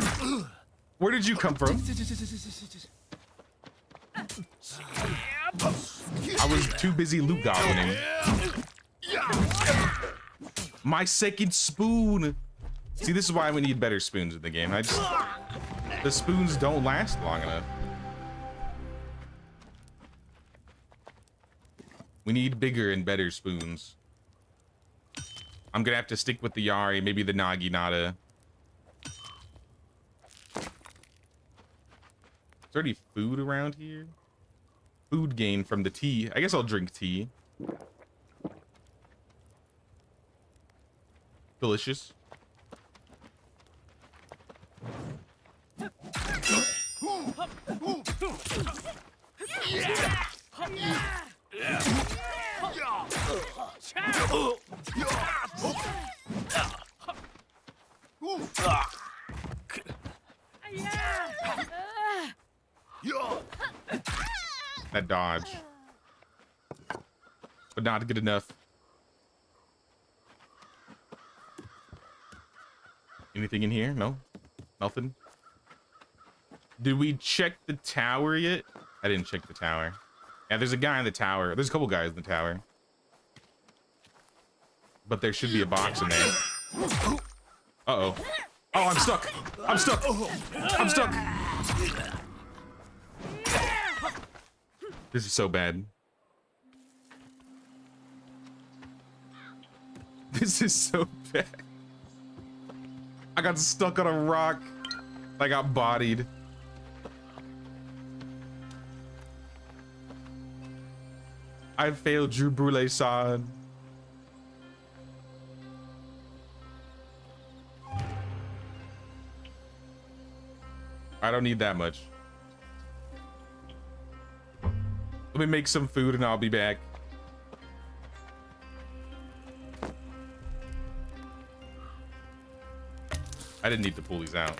Where did you come from? I was too busy loot gobbling. My second spoon. See, this is why we need better spoons in the game. The spoons don't last long enough. We need bigger and better spoons. I'm gonna have to stick with the Yari, maybe the Naginata. Is there any food around here? Food gain from the tea. I guess I'll drink tea. Delicious. That dodge. But not good enough. Anything in here? No? Nothing? Did we check the tower yet? I didn't check the tower. Yeah, there's a guy in the tower. There's a couple guys in the tower. But there should be a box in there. Uh-oh. Oh, I'm stuck. I'm stuck. I'm stuck. This is so bad. This is so bad. I got stuck on a rock. I got bodied. I failed Drew Brule-san. I don't need that much. Let me make some food and I'll be back. I didn't need to pull these out.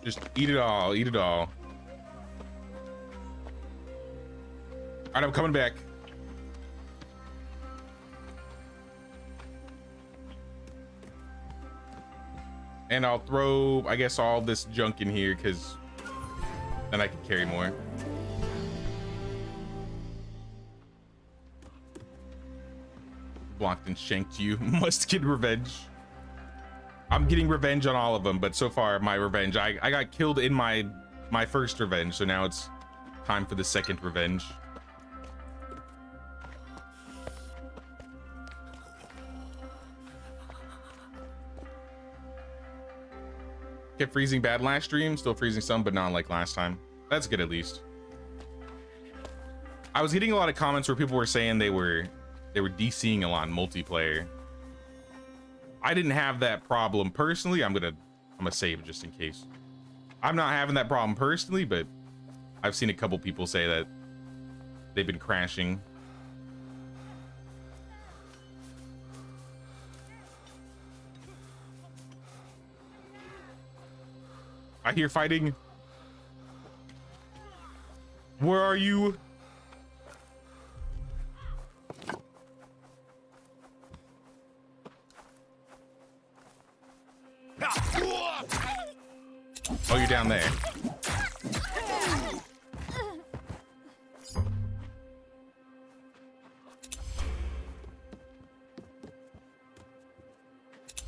Just eat it all, eat it all. All right, I'm coming back. And I'll throw, I guess, all this junk in here because then I can carry more. Blocked and shanked you. Must get revenge. I'm getting revenge on all of them, but so far my revenge, I got killed in my first revenge, so now it's time for the second revenge. Kept freezing bad last stream, still freezing some, but not like last time. That's good at least. I was getting a lot of comments where people were saying they were DCing a lot in multiplayer. I didn't have that problem personally. I'm gonna save just in case. I'm not having that problem personally, but I've seen a couple people say that they've been crashing. I hear fighting. Where are you? Oh, you're down there.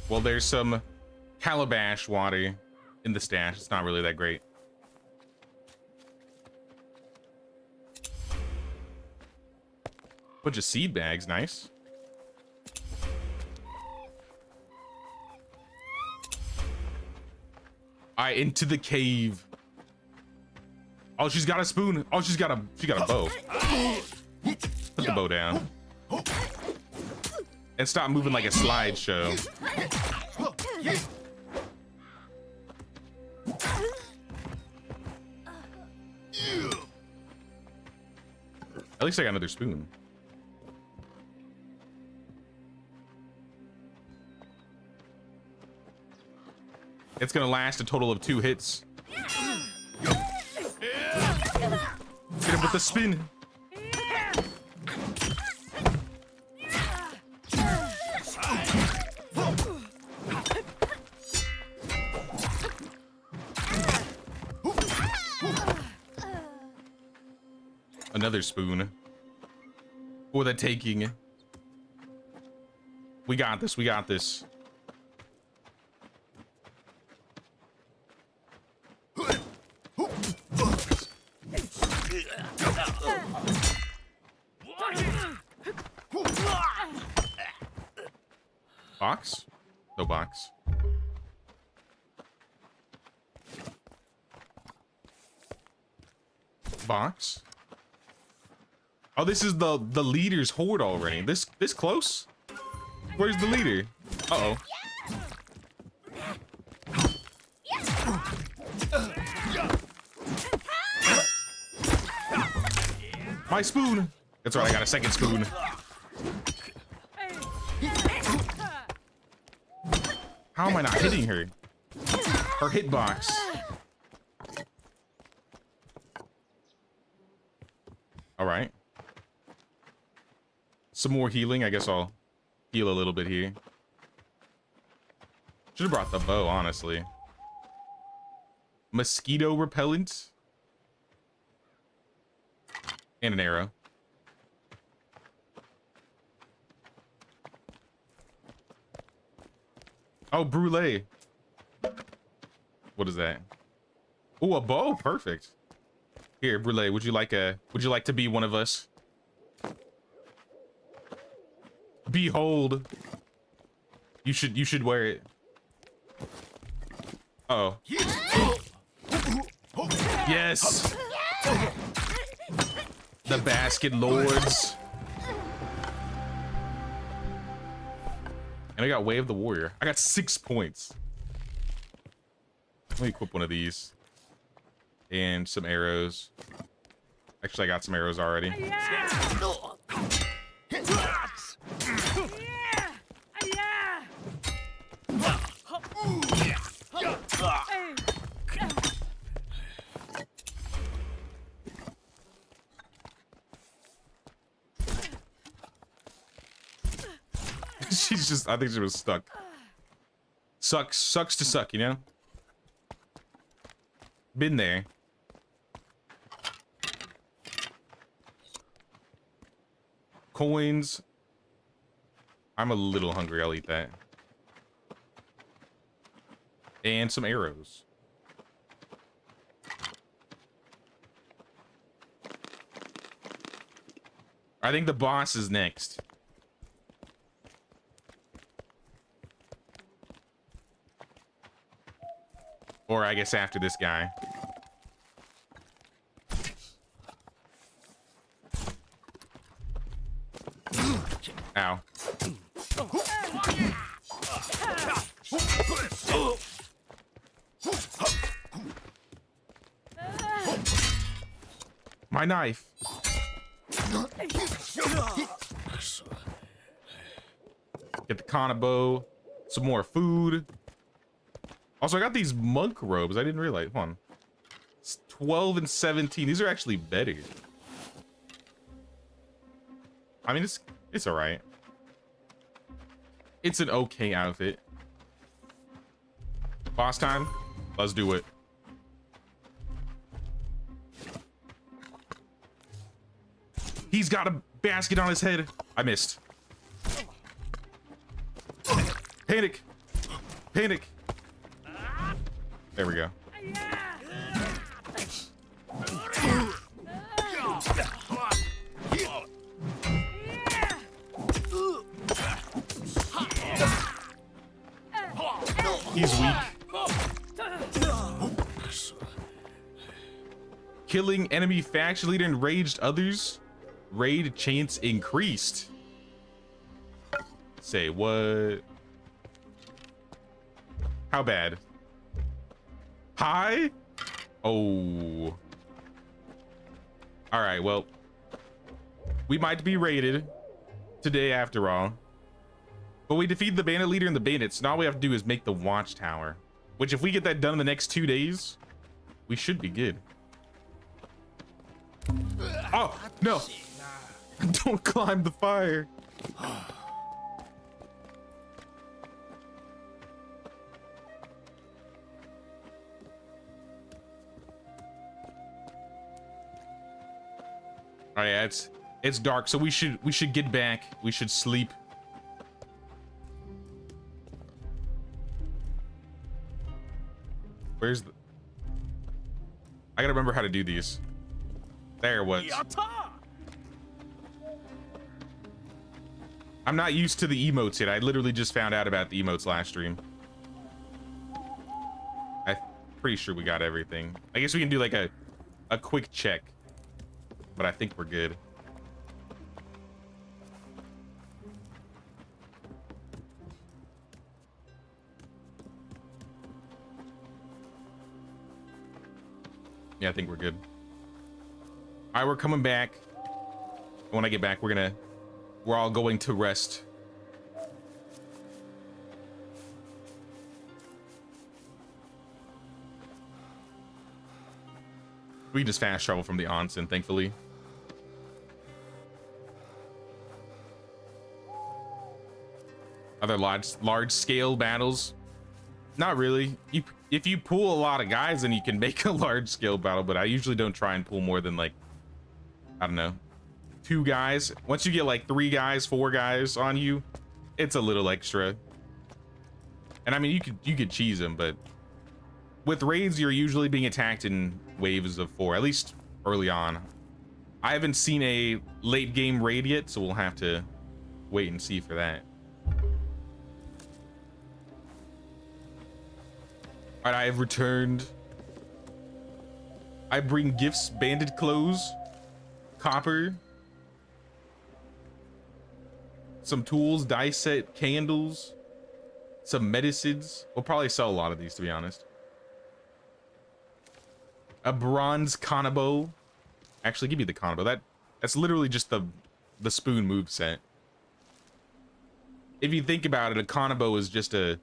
Well, there's some calabash water in the stash. It's not really that great. Bunch of seed bags, nice. right, into the cave. Oh, she's got a spoon. Oh, she got a bow. Put the bow down. And stop moving like a slideshow. At least I got another spoon. It's gonna last a total of 2 hits. Get him with the spin. Another spoon for the taking. We got this. We got this. Box? No box. Box? Oh, this is the leader's horde already. This close? Where's the leader? Uh-oh. My spoon. That's right, I got a second spoon. How am I not hitting her? Her hitbox. All right. Some more healing. I guess I'll heal a little bit here. Should have brought the bow, honestly. Mosquito repellent. And an arrow. Oh, brulee. What is that? Oh, a bow. Perfect. Here, brulee. Would you like to be one of us? Behold. You should wear it. Uh oh. Yes. The basket lords. And I got Way of the Warrior. I got 6 points. Let me equip one of these. And some arrows. Actually, I got some arrows already. She's just, I think she was stuck. Sucks to suck, you know? Been there. Coins. I'm a little hungry, I'll eat that. And some arrows. I think the boss is next. Or I guess after this guy. Ow. My knife. Get the Kanabo. Some more food. Also, I got these monk robes. I didn't realize. Hold on. It's 12 and 17. These are actually better. I mean, it's all right. It's an okay outfit. Boss time. Let's do it. He's got a basket on his head. I missed. Panic. Panic. There we go. He's weak. killing enemy faction leader and enraged others. Raid chance increased. Say what? How bad? High? Oh. All right, well, we might be raided today after all. But we defeat the bandit leader and the bandits. Now all we have to do is make the watchtower, which if we get that done in the next 2 days, we should be good. Oh, no. Don't climb the fire. Oh yeah, it's dark, so we should get back. We should sleep. Where's the... I gotta remember how to do these. There it was. I'm not used to the emotes yet. I literally just found out about the emotes last stream. I'm pretty sure we got everything. I guess we can do like a quick check, but I think we're good. Yeah, I think we're good. All right, we're coming back. When I get back, we're all going to rest. We can just fast travel from the onsen, thankfully. Other large scale battles? Not really. If you pull a lot of guys, then you can make a large scale battle, but I usually don't try and pull more than like, I don't know, 2 guys. Once you get like 3 guys, 4 guys on you, it's a little extra. And I mean, you could cheese them, but with raids, you're usually being attacked in waves of 4, at least early on. I haven't seen a late game raid yet, so we'll have to wait and see for that. All right, I have returned. I bring gifts, bandit clothes, copper, some tools, dice set, candles, some medicines. We'll probably sell a lot of these, to be honest. A bronze kanabo. Actually, give me the kanabo. That's literally just the spoon move set. If you think about it, a kanabo is just a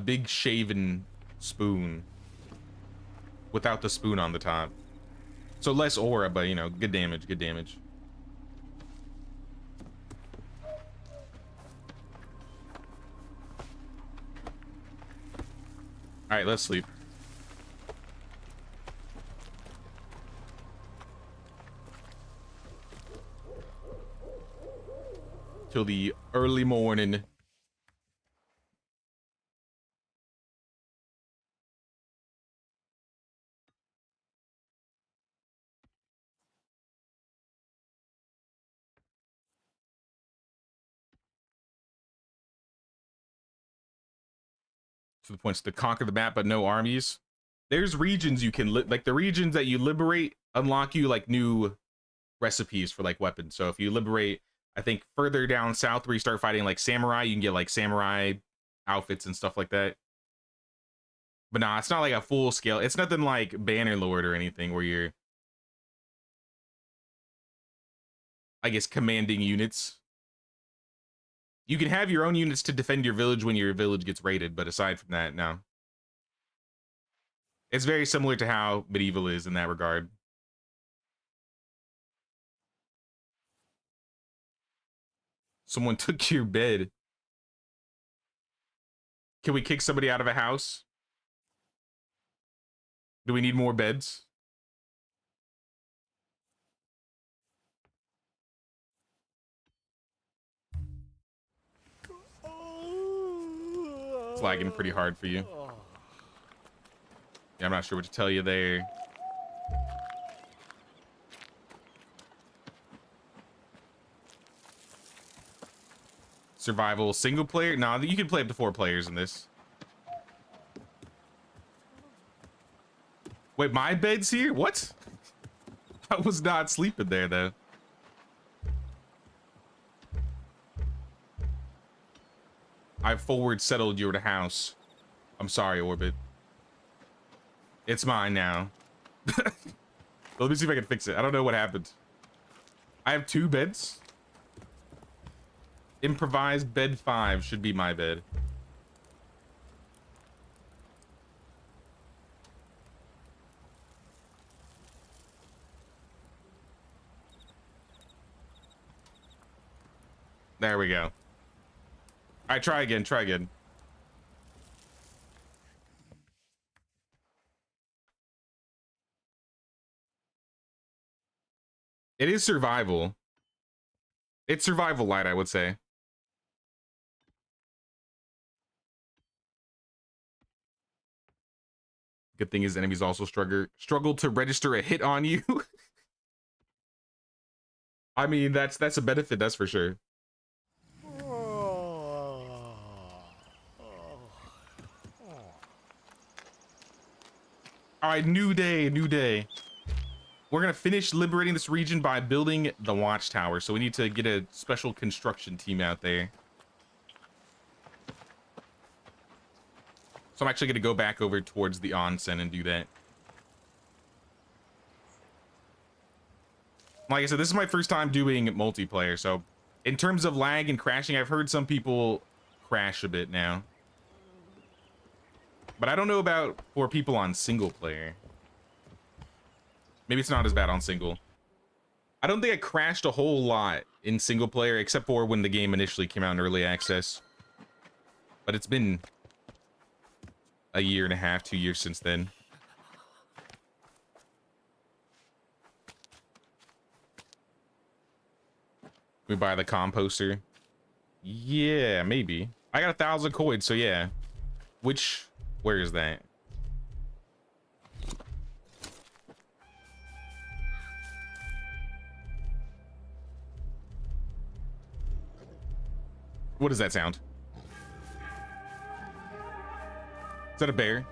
big shaven spoon without the spoon on the top. So less aura, but you know, good damage, good damage. All right, let's sleep. Till the early morning. To the points to conquer the map, but no armies. There's regions you can like the regions that you liberate unlock you like new recipes for like weapons. So if you liberate, I think further down south where you start fighting like samurai, you can get like samurai outfits and stuff like that. But nah, it's not like a full scale. It's nothing like Bannerlord or anything where you're, I guess, commanding units. You can have your own units to defend your village when your village gets raided, but aside from that, no. It's very similar to how medieval is in that regard. Someone took your bed. Can we kick somebody out of a house? Do we need more beds? It's lagging pretty hard for you. Yeah, I'm not sure what to tell you there. Survival single player? No, you can play up to 4 players in this. Wait, my bed's here? What? I was not sleeping there, though. I forward settled your house. I'm sorry, Orbit. It's mine now. Let me see if I can fix it. I don't know what happened. I have 2 beds. Improvised bed 5 should be my bed. There we go. All right, try again, try again. It is survival. It's survival light, I would say. Good thing is enemies also struggle to register a hit on you. I mean, that's a benefit, that's for sure. All right, new day, new day. We're gonna finish liberating this region by building the watchtower. So we need to get a special construction team out there. So I'm actually gonna go back over towards the onsen and do that. Like I said, this is my first time doing multiplayer. So in terms of lag and crashing, I've heard some people crash a bit now. But I don't know about for people on single player. Maybe it's not as bad on single. I don't think I crashed a whole lot in single player, except for when the game initially came out in early access. But it's been a year and a half, 2 years since then. We buy the composter. Yeah, maybe. I got 1,000 coins, so yeah. Where is that? What does that sound? Is that a bear?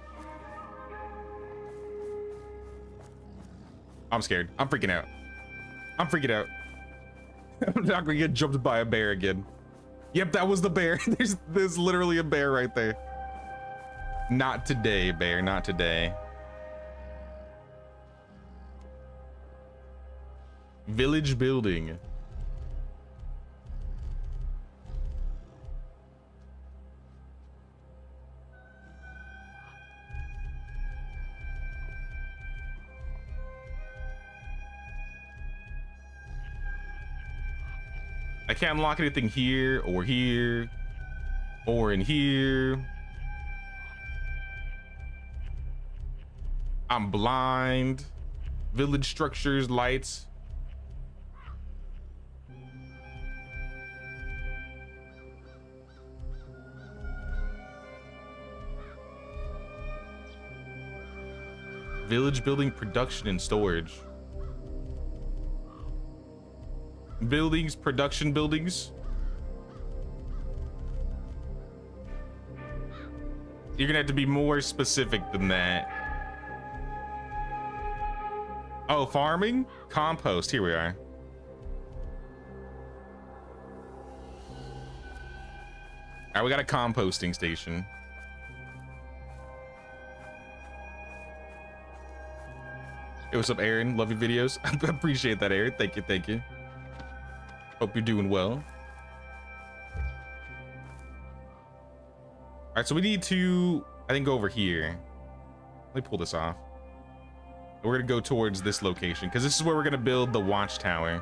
I'm scared. I'm freaking out. I'm freaking out. I'm not gonna get jumped by a bear again. Yep, that was the bear. There's literally a bear right there. Not today, bear. Not today. Village building. I can't unlock anything here or here or in here. I'm blind. Village structures, lights. Village building, production and storage. Buildings, production buildings. You're gonna have to be more specific than that. Oh, farming? Compost, here we are. All right, we got a composting station. Hey, what's up, Aaron? Love your videos. I appreciate that, Aaron. Thank you, thank you. Hope you're doing well. All right, so we need to, I think, go over here. Let me pull this off. We're gonna go towards this location because this is where we're gonna build the watchtower.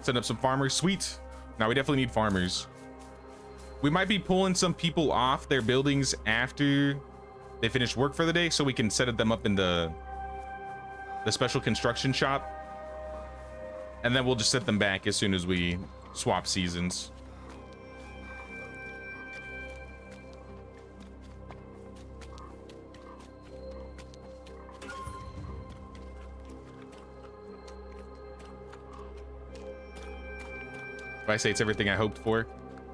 Send up some farmers. Sweet. Now we definitely need farmers. We might be pulling some people off their buildings after they finish work for the day, so we can set them up in the special construction shop, and then we'll just set them back as soon as we swap seasons. If I say it's everything I hoped for.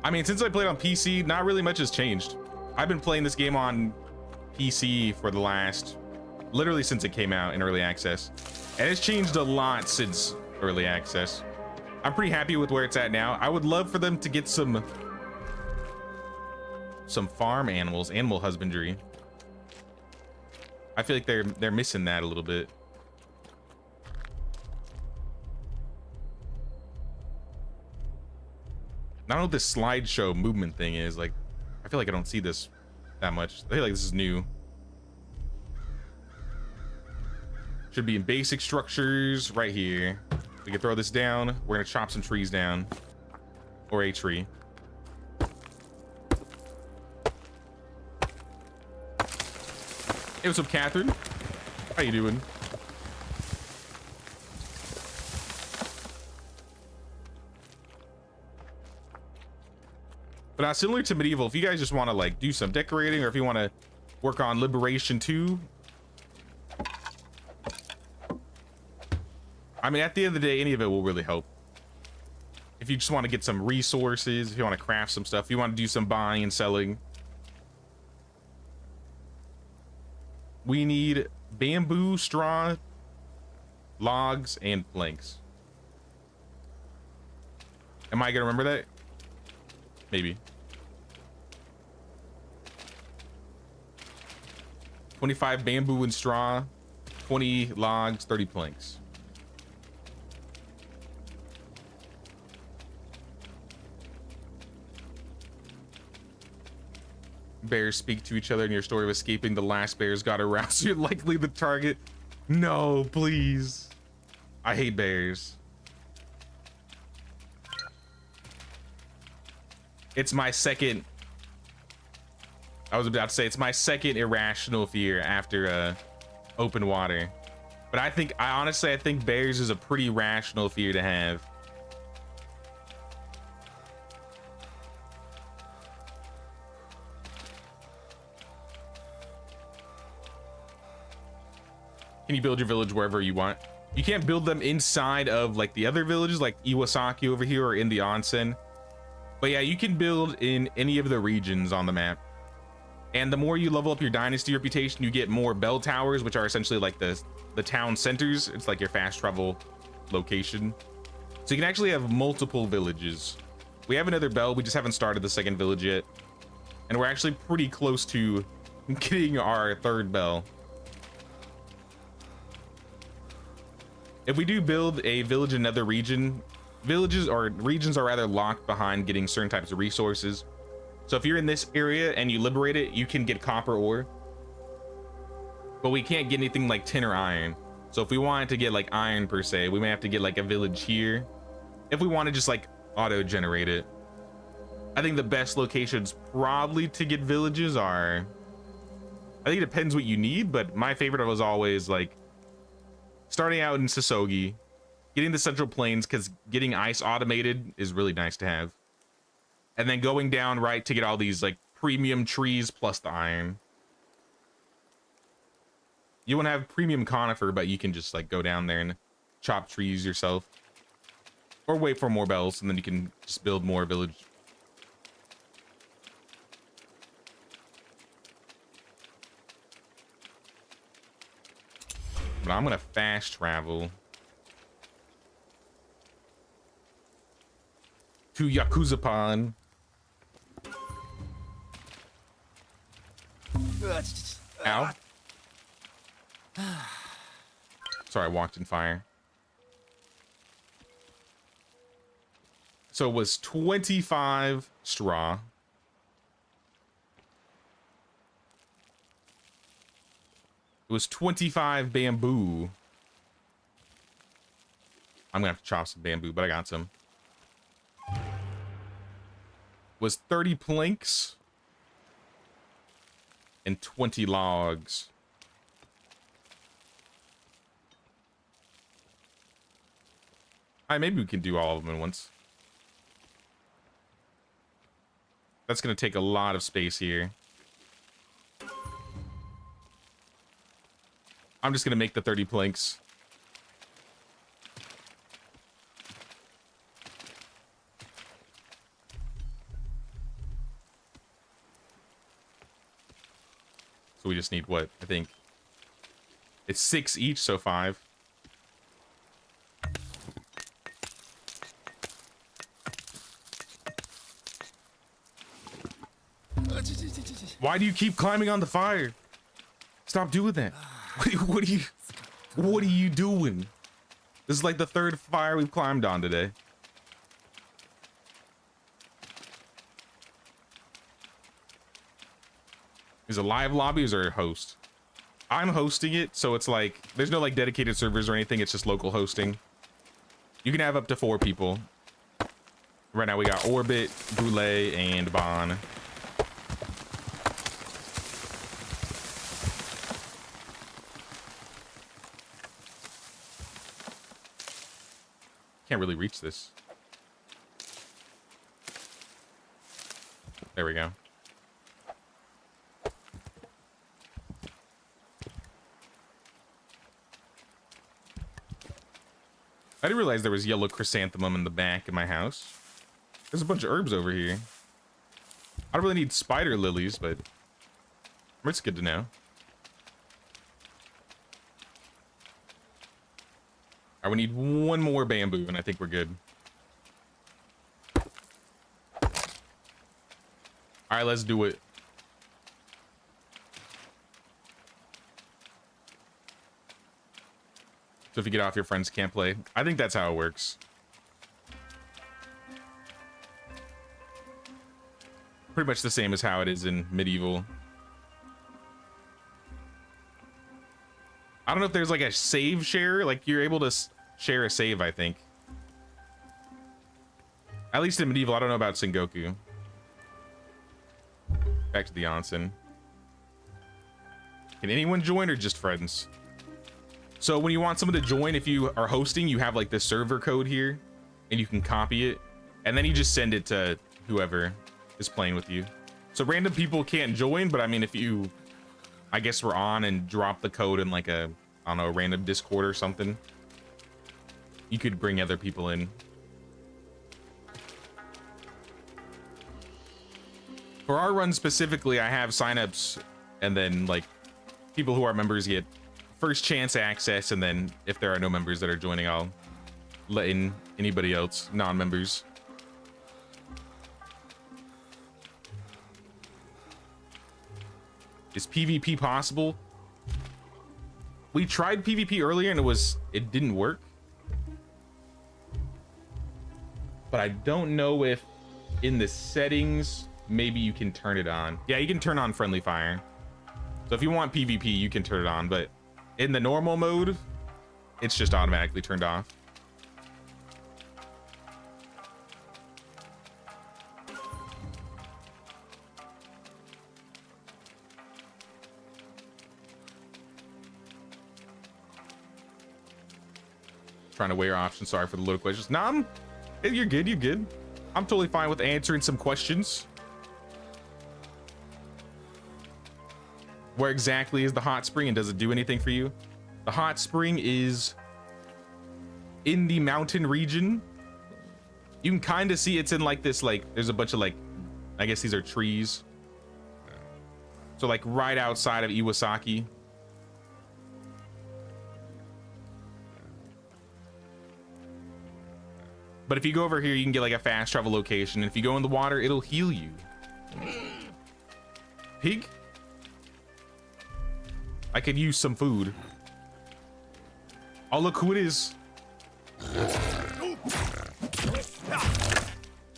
I mean, since I played on PC, not really much has changed. I've been playing this game on PC for the last, literally since it came out in early access. And it's changed a lot since early access. I'm pretty happy with where it's at now. I would love for them to get some farm animals, animal husbandry. I feel like they're missing that a little bit. I don't know what this slideshow movement thing is. Like, I feel like I don't see this that much. I feel like this is new. Should be in basic structures right here. We can throw this down. We're gonna chop some trees down. Or a tree. Hey, what's up, Catherine? How you doing? But similar to medieval, if you guys just want to like do some decorating, or if you want to work on liberation too, I mean, at the end of the day, any of it will really help. If you just want to get some resources, if you want to craft some stuff, if you want to do some buying and selling. We need bamboo, straw, logs, and planks. Am I gonna remember that? Maybe. 25 bamboo and straw, 20 logs, 30 planks. Bears speak to each other in your story of escaping the last bears got around, so you're likely the target. No, please. I hate bears. It's my second, I was about to say, it's my second irrational fear after open water. But honestly, I think bears is a pretty rational fear to have. Can you build your village wherever you want? You can't build them inside of like the other villages, like Iwasaki over here, or in the onsen. But yeah, you can build in any of the regions on the map. And the more you level up your dynasty reputation, you get more bell towers, which are essentially like the town centers. It's like your fast travel location. So you can actually have multiple villages. We have another bell, we just haven't started the second village yet. And we're actually pretty close to getting our third bell. If we do build a village in another region, villages or regions are rather locked behind getting certain types of resources. So if you're in this area and you liberate it, you can get copper ore, but we can't get anything like tin or iron. So if we wanted to get like iron per se, we may have to get like a village here. If we want to just like auto generate it. I think the best locations probably to get villages are, I think it depends what you need, but my favorite was always like starting out in Sasogi, getting the Central Plains, because getting ice automated is really nice to have. And then going down right to get all these like premium trees plus the iron. You won't have premium conifer, but you can just like go down there and chop trees yourself. Or wait for more bells, and then you can just build more village. But I'm gonna fast travel to Yakuzapan. Ow. Sorry, I walked in fire. So it was 25 straw. It was 25 bamboo. I'm gonna have to chop some bamboo, but I got some. It was 30 planks and 20 logs. All right, maybe we can do all of them at once. That's gonna take a lot of space here. I'm just gonna make the 30 planks. So we just need what? I think it's 6 each, so 5. Why do you keep climbing on the fire? Stop doing that. What are you doing? This is like the 3rd fire we've climbed on today. Is it live lobbies or host? I'm hosting it, so it's like there's no like dedicated servers or anything. It's just local hosting. You can have up to 4 people. Right now we got Orbit, Boulay, and Bon. Can't really reach this. There we go. I didn't realize there was yellow chrysanthemum in the back of my house. There's a bunch of herbs over here. I don't really need spider lilies, but it's good to know. All right, we need 1 more bamboo, and I think we're good. All right, let's do it. So if you get off, your friends can't play. I think that's how it works. Pretty much the same as how it is in medieval. I don't know if there's like a save share. Like you're able to share a save, I think. At least in medieval. I don't know about Sengoku. Back to the onsen. Can anyone join or just friends? So when you want someone to join, if you are hosting, you have like the server code here and you can copy it and then you just send it to whoever is playing with you. So random people can't join, but I mean, if you, I guess we're on and drop the code in like a, I don't know, a random Discord or something, you could bring other people in. For our run specifically, I have signups and then like people who are members get first chance access, and then if there are no members that are joining, I'll let in anybody else, non-members. Is PvP possible? We tried PvP earlier and it didn't work. But I don't know if in the settings, maybe you can turn it on. Yeah, you can turn on friendly fire. So if you want PvP, you can turn it on, but in the normal mode, it's just automatically turned off. Trying to weigh your options. Sorry for the loaded questions. Nah, you're good. You're good. I'm totally fine with answering some questions. Where exactly is the hot spring and does it do anything for you? The hot spring is in the mountain region. You can kind of see it's in like this, like there's a bunch of like, I guess these are trees. So like right outside of Iwasaki. But if you go over here, you can get like a fast travel location. And if you go in the water, it'll heal you. Pig? I could use some food. Oh, look who it is.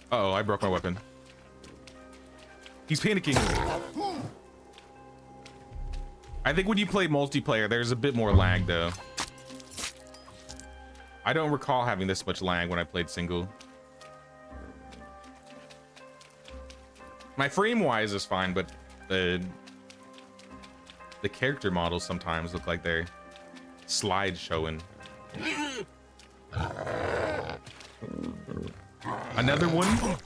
Uh-oh, I broke my weapon. He's panicking. I think when you play multiplayer, there's a bit more lag, though. I don't recall having this much lag when I played single. My frame-wise is fine, but the character models sometimes look like they're slide showing. Another one.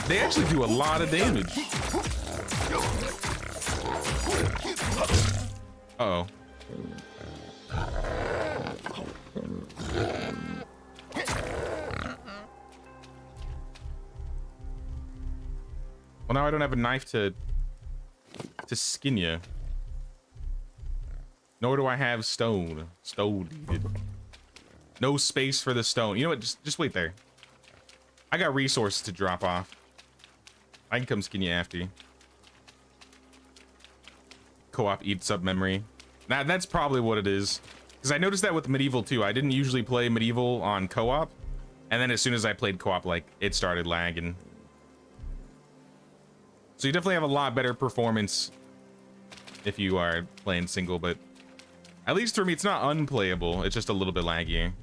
They actually do a lot of damage. Uh-oh. Well, now I don't have a knife to to skin you. Nor do I have stone. Stone needed. No space for the stone. You know what? Just wait there. I got resources to drop off. I can come skin you after you. Co-op eats up memory. That's probably what it is. Because I noticed that with Medieval too. I didn't usually play Medieval on co-op. And then as soon as I played co-op, like, it started lagging. So you definitely have a lot better performance if you are playing single, but at least for me, it's not unplayable. It's just a little bit laggy.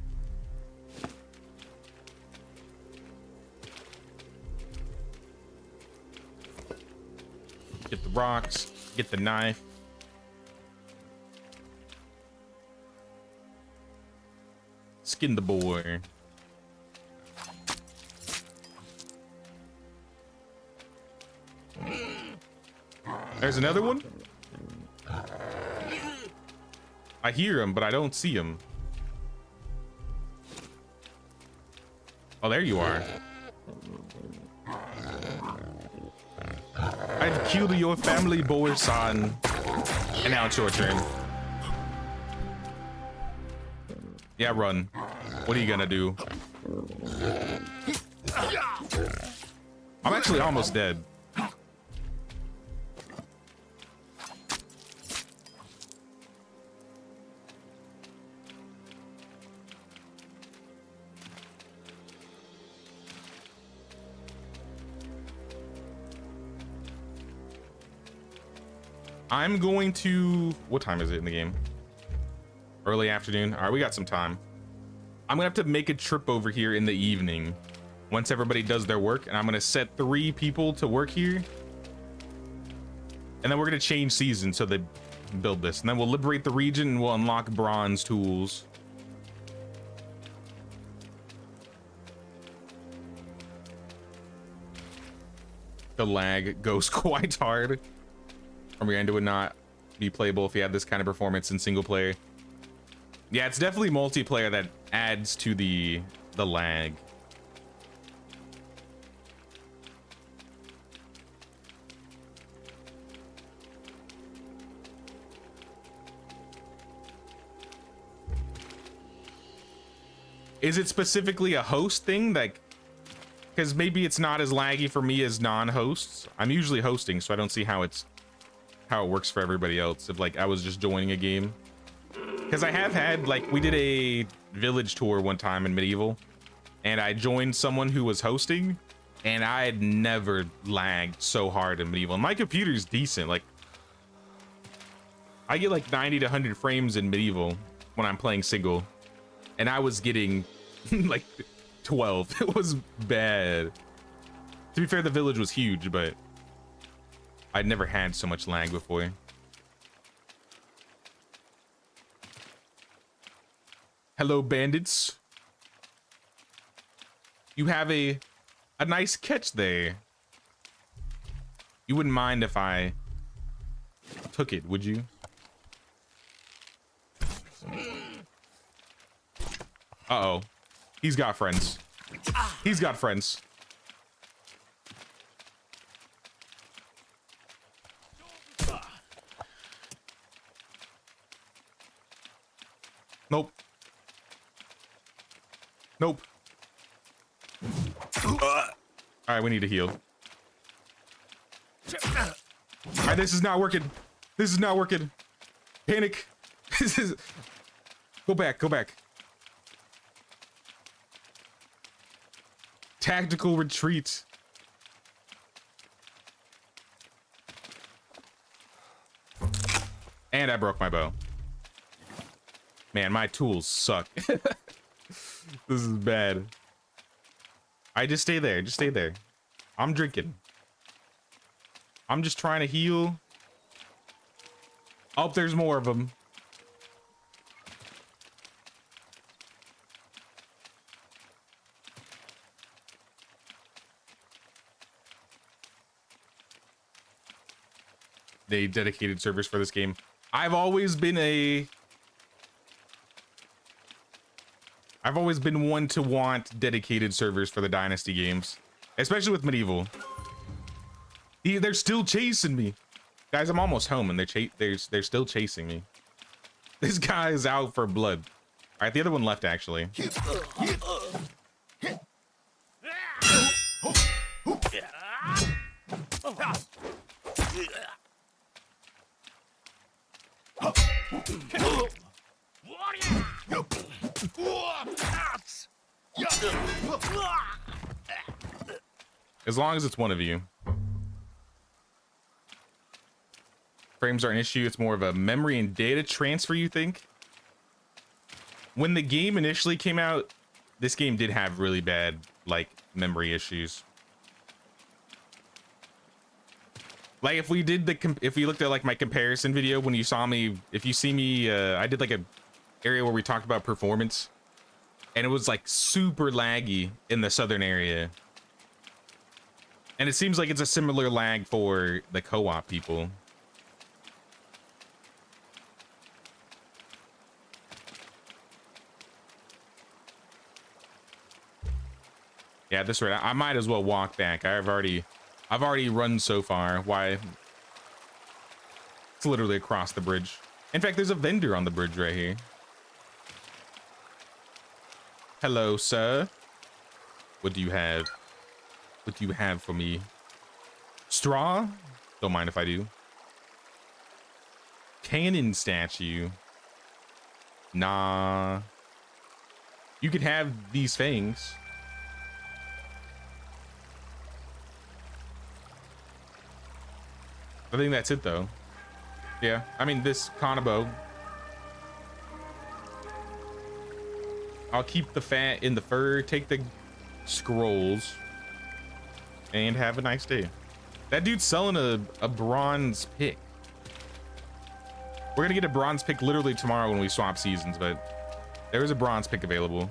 Get the rocks, get the knife. Skin the boy. There's another one. I hear him, but I don't see him. Oh, there you are. I've killed your family, boy, son. And now it's your turn. Yeah, run. What are you gonna do? I'm actually almost dead. I'm going to... What time is it in the game? Early afternoon. All right, we got some time. I'm gonna have to make a trip over here in the evening once everybody does their work, and I'm gonna set 3 people to work here, and then we're gonna change seasons so they build this, and then we'll liberate the region and we'll unlock bronze tools. The lag goes quite hard. Miranda would not be playable if he had this kind of performance in single player. Yeah, it's definitely multiplayer that adds to the lag. Is it specifically a host thing? Like, because maybe it's not as laggy for me as non-hosts. I'm usually hosting, so I don't see how it works for everybody else if like I was just joining a game. Because I have had, like, we did a village tour one time in Medieval, and I joined someone who was hosting, and I had never lagged so hard in Medieval. And my computer's decent. Like, I get like 90 to 100 frames in Medieval when I'm playing single, and I was getting like 12. It was bad. To be fair, the village was huge, but I'd never had so much lag before. Hello, bandits. You have a nice catch there. You wouldn't mind if I took it, would you? Uh-oh. He's got friends. He's got friends. Nope. Nope. All right, we need to heal. All right, this is not working. This is not working. Panic. This is... Go back, go back. Tactical retreat. And I broke my bow. Man, my tools suck. This is bad. I just stay there. Just stay there. I'm drinking. I'm just trying to heal. Oh, there's more of them. They dedicated servers for this game. I've always been one to want dedicated servers for the Dynasty games, especially with Medieval. They're still chasing me. Guys, I'm almost home and they're still chasing me. This guy is out for blood. All right, the other one left actually. As long as it's one of you. Frames are an issue. It's more of a memory and data transfer, you think? When the game initially came out, this game did have really bad, like, memory issues. Like, if we did if we looked at, like, my comparison video, when you saw me, if you see me, I did, like, a area where we talked about performance. And it was, like, super laggy in the southern area. And it seems like it's a similar lag for the co-op people. Yeah, this right. I might as well walk back. I've already run so far. Why? It's literally across the bridge. In fact, there's a vendor on the bridge right here. Hello, sir. What do you have? What do you have for me? Straw? Don't mind if I do. Cannon statue. Nah. You could have these things. I think that's it though. Yeah, I mean this Kanabo. I'll keep the fat in the fur, take the scrolls, and have a nice day. That dude's selling a bronze pick. We're gonna get a bronze pick literally tomorrow when we swap seasons, but there is a bronze pick available.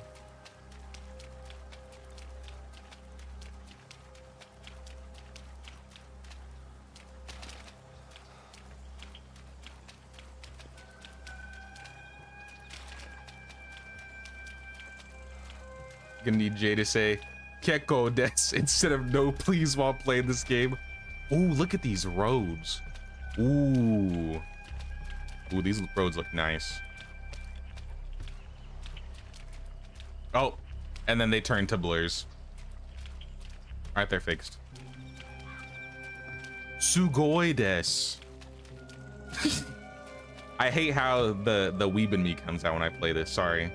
Gonna need Jay to say Keko des instead of no please while playing this game. Ooh, look at these roads. Ooh, these roads look nice. Oh, and then they turn to blurs. All right, they're fixed. Sugoi des. I hate how the weeb in me comes out when I play this. Sorry.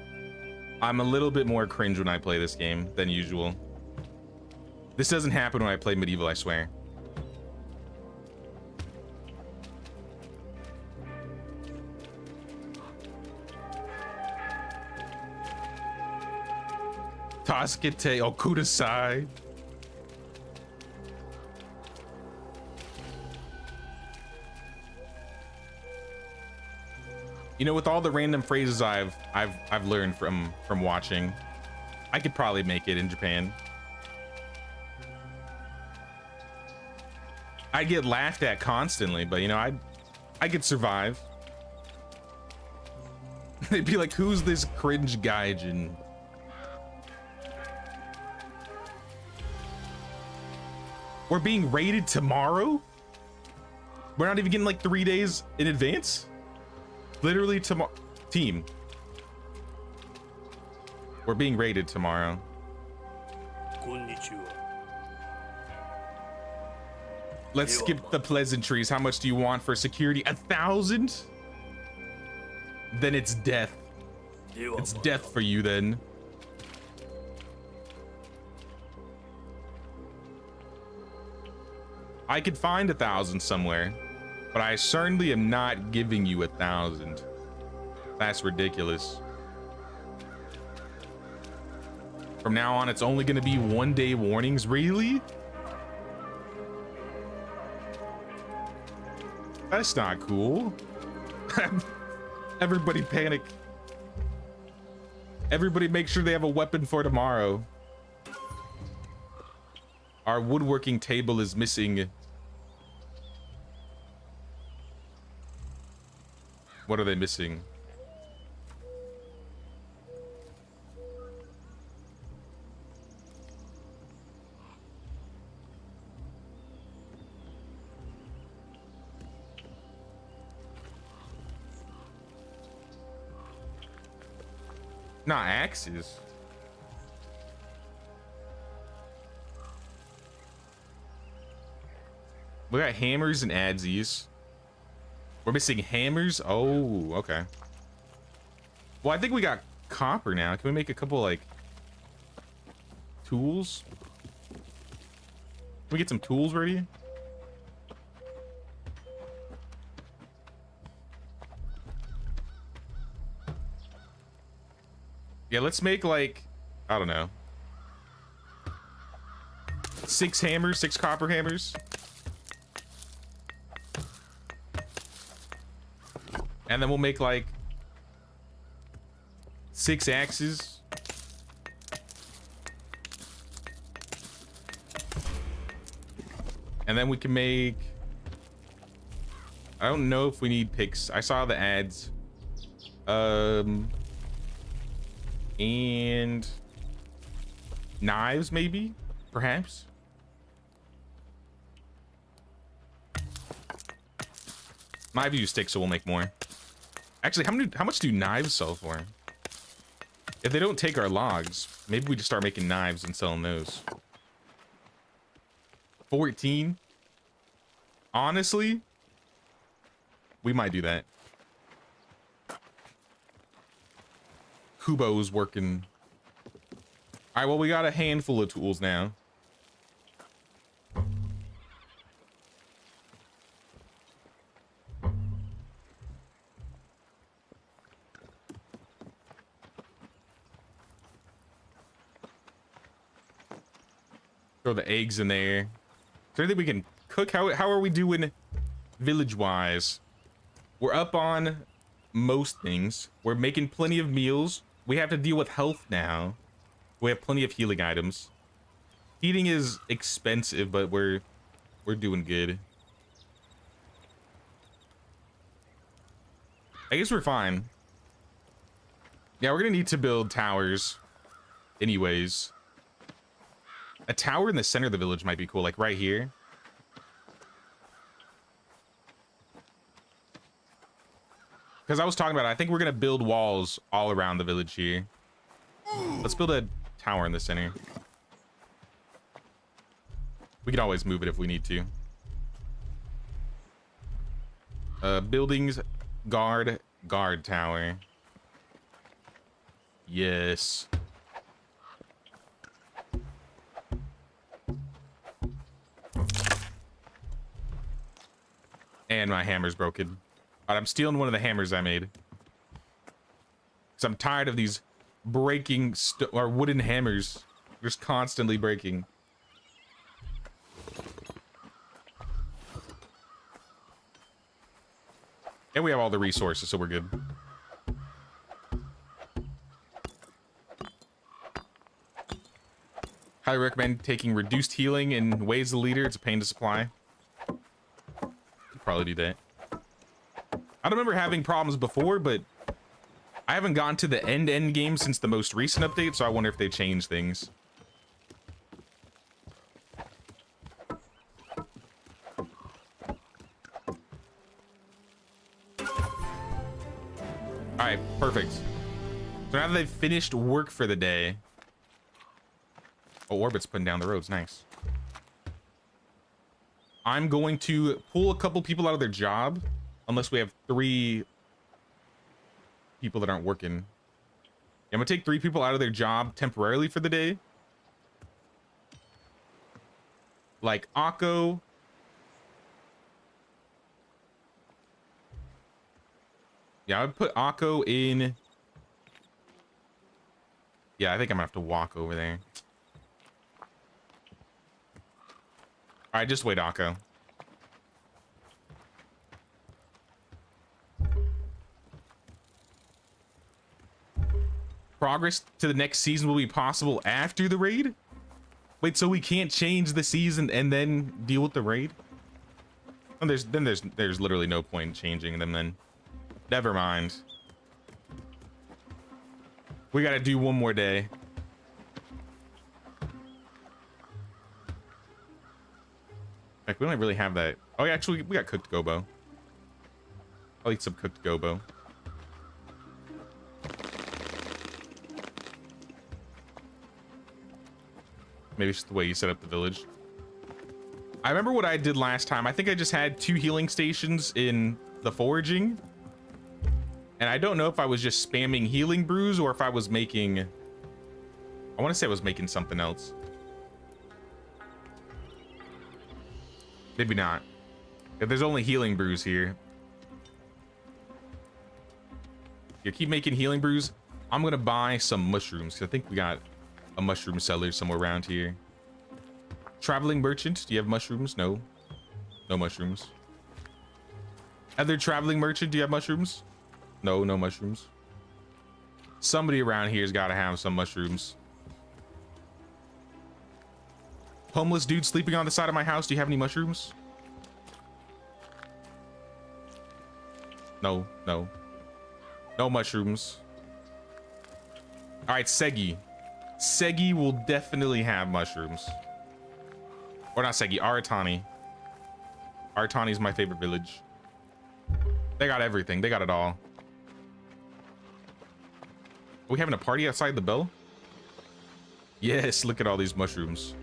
I'm a little bit more cringe when I play this game than usual. This doesn't happen when I play Medieval, I swear. Tasukete okudasai. You know, with all the random phrases I've learned from watching, I could probably make it in Japan. I get laughed at constantly, but you know, I could survive. They'd be like, "Who's this cringe gaijin?" We're being raided tomorrow? We're not even getting like 3 days in advance? Literally tomorrow. Team. We're being raided tomorrow. Konnichiwa. Let's skip the pleasantries. How much do you want for security? 1,000? Then it's death. It's death for you then. I could find 1,000 somewhere, but I certainly am not giving you 1,000. That's ridiculous. From now on, it's only gonna be 1 day warnings. Really? That's not cool. Everybody panic. Everybody make sure they have a weapon for tomorrow. Our woodworking table is missing. What are they missing? Not axes. We got hammers and adsies. We're missing hammers. Oh, okay. Well, I think we got copper now. Can we make a couple like tools? Can we get some tools ready? Yeah, let's make like, I don't know, 6 hammers, 6 copper hammers. And then we'll make like 6 axes. And then we can make, I don't know if we need picks. I saw the ads. And knives, maybe, perhaps. My view sticks, so we'll make more. Actually, how much do knives sell for? If they don't take our logs, maybe we just start making knives and selling those. 14. Honestly, we might do that. Kubo's working. All right, well, we got a handful of tools now. Throw the eggs in there. Is there anything we can cook? How are we doing village-wise? We're up on most things. We're making plenty of meals. We have to deal with health now. We have plenty of healing items. Eating is expensive, but we're doing good. I guess we're fine. Yeah, we're gonna need to build towers anyways. A tower in the center of the village might be cool, like right here. Because I was talking about, I think we're gonna build walls all around the village here. Let's build a tower in the center. We could always move it if we need to. Buildings, guard tower. Yes. And my hammer's broken. But I'm stealing one of the hammers I made. Because I'm tired of these breaking or wooden hammers. Just constantly breaking. And we have all the resources, so we're good. Highly recommend taking reduced healing in Ways the Leader. It's a pain to supply. Could probably do that. I don't remember having problems before, but I haven't gotten to the end game since the most recent update, so I wonder if they changed things. Alright, perfect. So now that they've finished work for the day. Oh, Orbit's putting down the roads, nice. I'm going to pull a couple people out of their job. Unless we have 3 people that aren't working. Yeah, I'm gonna take 3 people out of their job temporarily for the day. Like Akko. Yeah, I would put Akko in. Yeah, I think I'm gonna have to walk over there. All right, just wait, Akko. Progress to the next season will be possible after the raid? Wait, so we can't change the season and then deal with the raid? And there's literally no point in changing them then. Never mind. We gotta do one more day. Like, we don't really have that. Oh, yeah, actually, we got cooked gobo. I'll eat some cooked gobo. Maybe it's just the way you set up the village. I remember what I did last time. I think I just had 2 healing stations in the foraging. And I don't know if I was just spamming healing brews or if I was making... I want to say I was making something else. Maybe not. If there's only healing brews here. You keep making healing brews. I'm going to buy some mushrooms, 'cause I think we got a mushroom seller somewhere around here. Traveling merchant, do you have mushrooms? No. No mushrooms. Other traveling merchant, do you have mushrooms? No, no mushrooms. Somebody around here's got to have some mushrooms. Homeless dude sleeping on the side of my house, do you have any mushrooms? No, no. No mushrooms. All right, Segi. Segi will definitely have mushrooms. Or not Segi, Aratani. Aratani's my favorite village. They got everything. They got it all. Are we having a party outside the bell? Yes, look at all these mushrooms.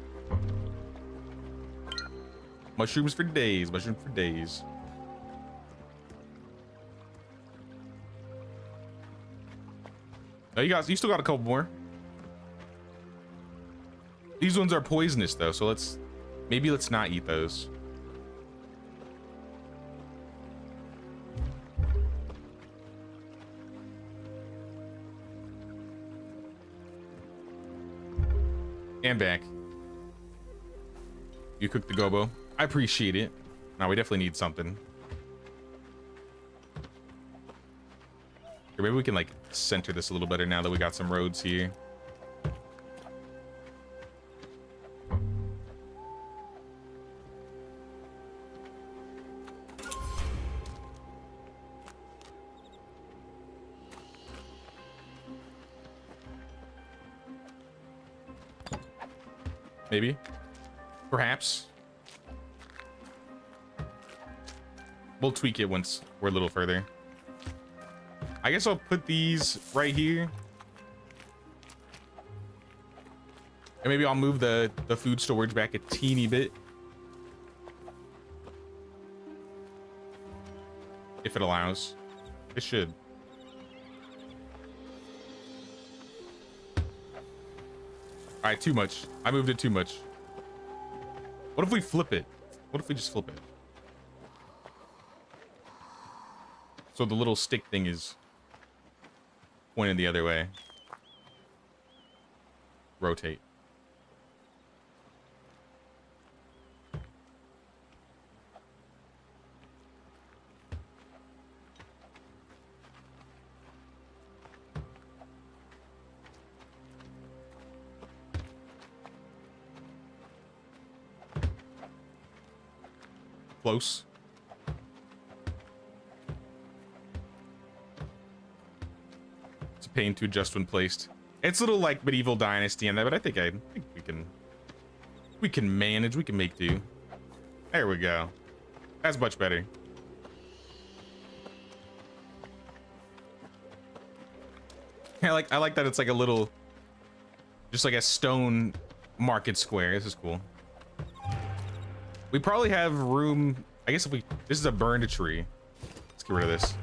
Mushrooms for days. Mushrooms for days. No, you still got a couple more. These ones are poisonous though, so maybe let's not eat those. And back. You cooked the gobo. I appreciate it. Now we definitely need something. Or maybe we can like center this a little better now that we got some roads here. Maybe. Perhaps. We'll tweak it once we're a little further. I guess I'll put these right here. And maybe I'll move the food storage back a teeny bit. If it allows. It should. All right, too much. I moved it too much. What if we flip it? What if we just flip it? So the little stick thing is pointed the other way. Rotate. Close. It's a pain to adjust when placed. It's a little like medieval dynasty in that, but I think we can manage. We can make do. There we go. That's much better. I like that it's like a little, just like a stone market square. This is cool. We probably have room. I guess if this is a burned tree. Let's get rid of this.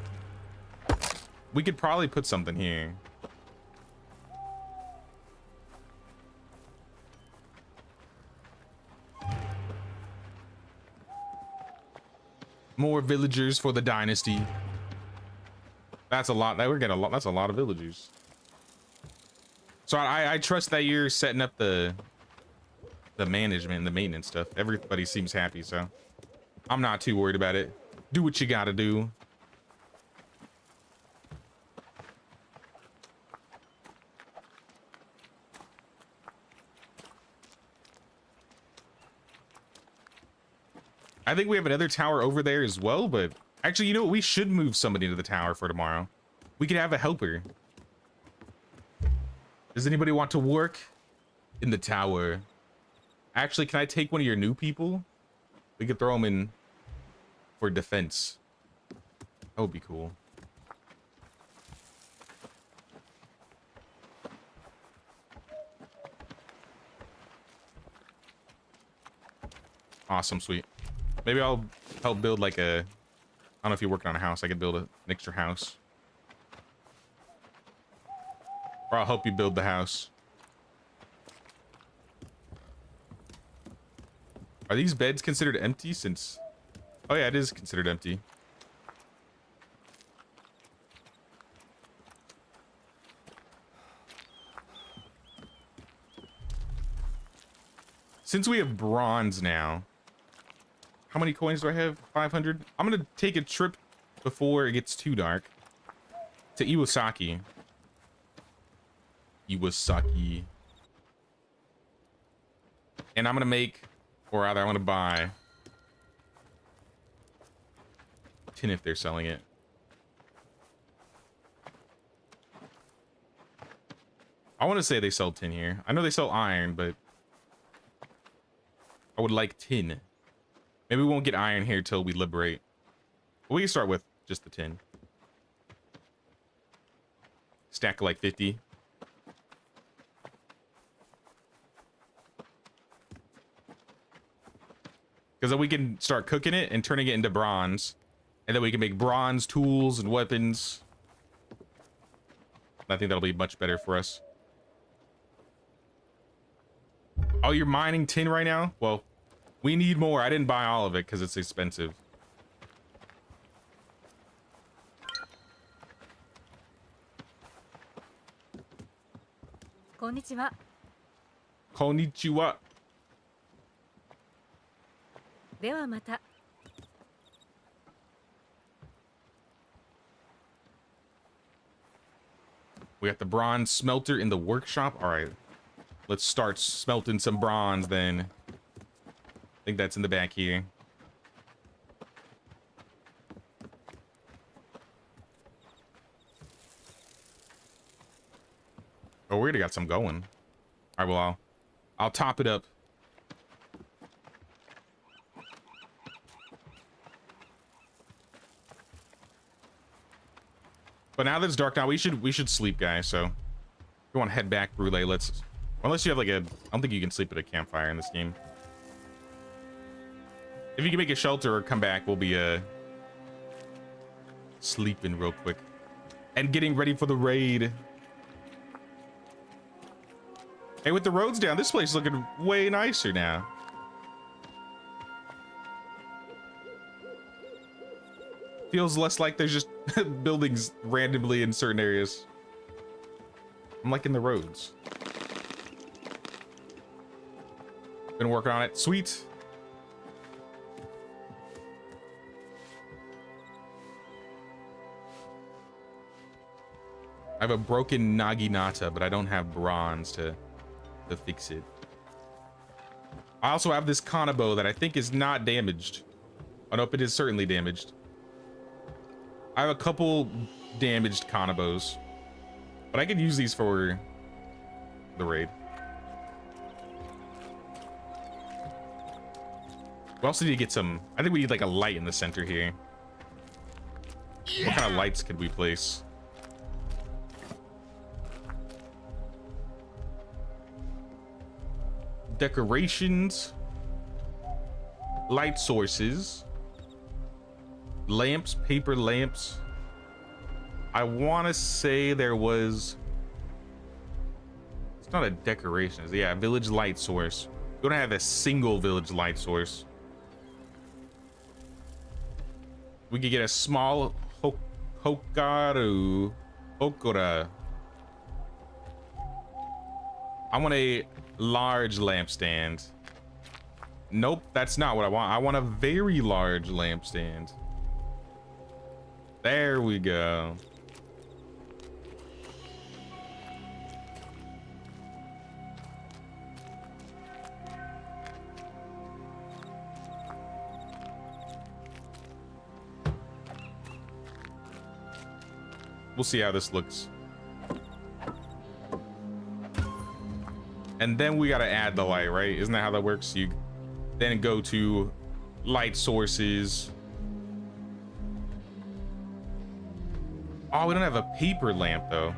We could probably put something here. More villagers for the dynasty. That's a lot. We're getting a lot. That's a lot of villagers. So I trust that you're setting up the management and the maintenance stuff. Everybody seems happy, so I'm not too worried about it. Do what you gotta do. I think we have another tower over there as well, but actually, you know what? We should move somebody to the tower for tomorrow. We could have a helper. Does anybody want to work in the tower? Actually, can I take one of your new people? We could throw them in for defense. That would be cool. Awesome, sweet. Maybe I'll help build like a... I don't know if you're working on a house. I could build an extra house. Or I'll help you build the house. Are these beds considered empty since... Oh yeah, it is considered empty. Since we have bronze now, how many coins do I have? 500? I'm gonna take a trip before it gets too dark to Iwasaki. Iwasaki. And I'm gonna make, or rather, I'm gonna buy tin if they're selling it. I want to say they sell tin here. I know they sell iron, but I would like tin. Maybe we won't get iron here till we liberate. But we can start with just the tin. Stack of like 50. Because then we can start cooking it and turning it into bronze. And then we can make bronze tools and weapons. I think that'll be much better for us. Oh, you're mining tin right now? Well, we need more. I didn't buy all of it because it's expensive. Konnichiwa. Konnichiwa. ではまた。 We got the bronze smelter in the workshop. All right, let's start smelting some bronze then. I think that's in the back here. Oh, we already got some going. All right, well, I'll top it up. But now that it's dark now, we should sleep, guys. So if you want to head back, Brule, let's... Unless you have like a... I don't think you can sleep at a campfire in this game. If you can make a shelter or come back, we'll be sleeping real quick. And getting ready for the raid. Hey, with the roads down, this place is looking way nicer now. Feels less like there's just buildings randomly in certain areas. I'm liking the roads. Been working on it. Sweet. I have a broken Naginata, but I don't have bronze to fix it. I also have this Kanabo that I think is not damaged. Oh, nope, it is certainly damaged. I have a couple damaged Kanabos, but I could use these for the raid. We also need to get some... I think we need like a light in the center here. Yeah. What kind of lights could we place? Decorations. Light sources. Lamps, paper lamps. I want to say there was... It's not a decoration. Yeah, village light source. We don't have a single village light source. We could get a small Hokora. I want a large lampstand. Nope, that's not what I want. I want a very large lampstand. There we go. We'll see how this looks. And then we gotta add the light, right? Isn't that how that works? You then go to light sources. Oh, we don't have a paper lamp though.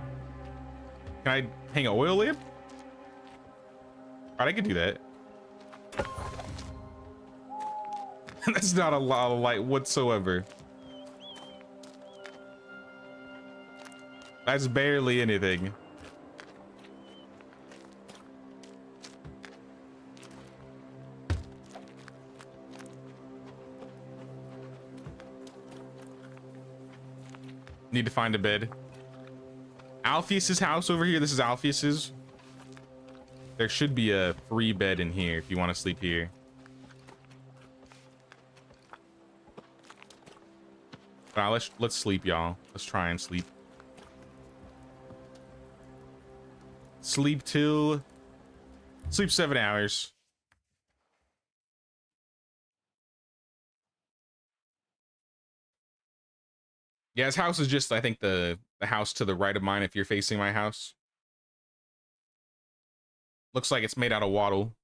Can I hang an oil lamp? All right, I could do that. That's not a lot of light whatsoever. That's barely anything. Need to find a bed. Alpheus's house over here. This is Alpheus's. There should be a free bed in here if you want to sleep here. All right, let's sleep, y'all. Let's try and sleep. Sleep 7 hours. Yeah, his house is just, I think, the house to the right of mine if you're facing my house. Looks like it's made out of wattle.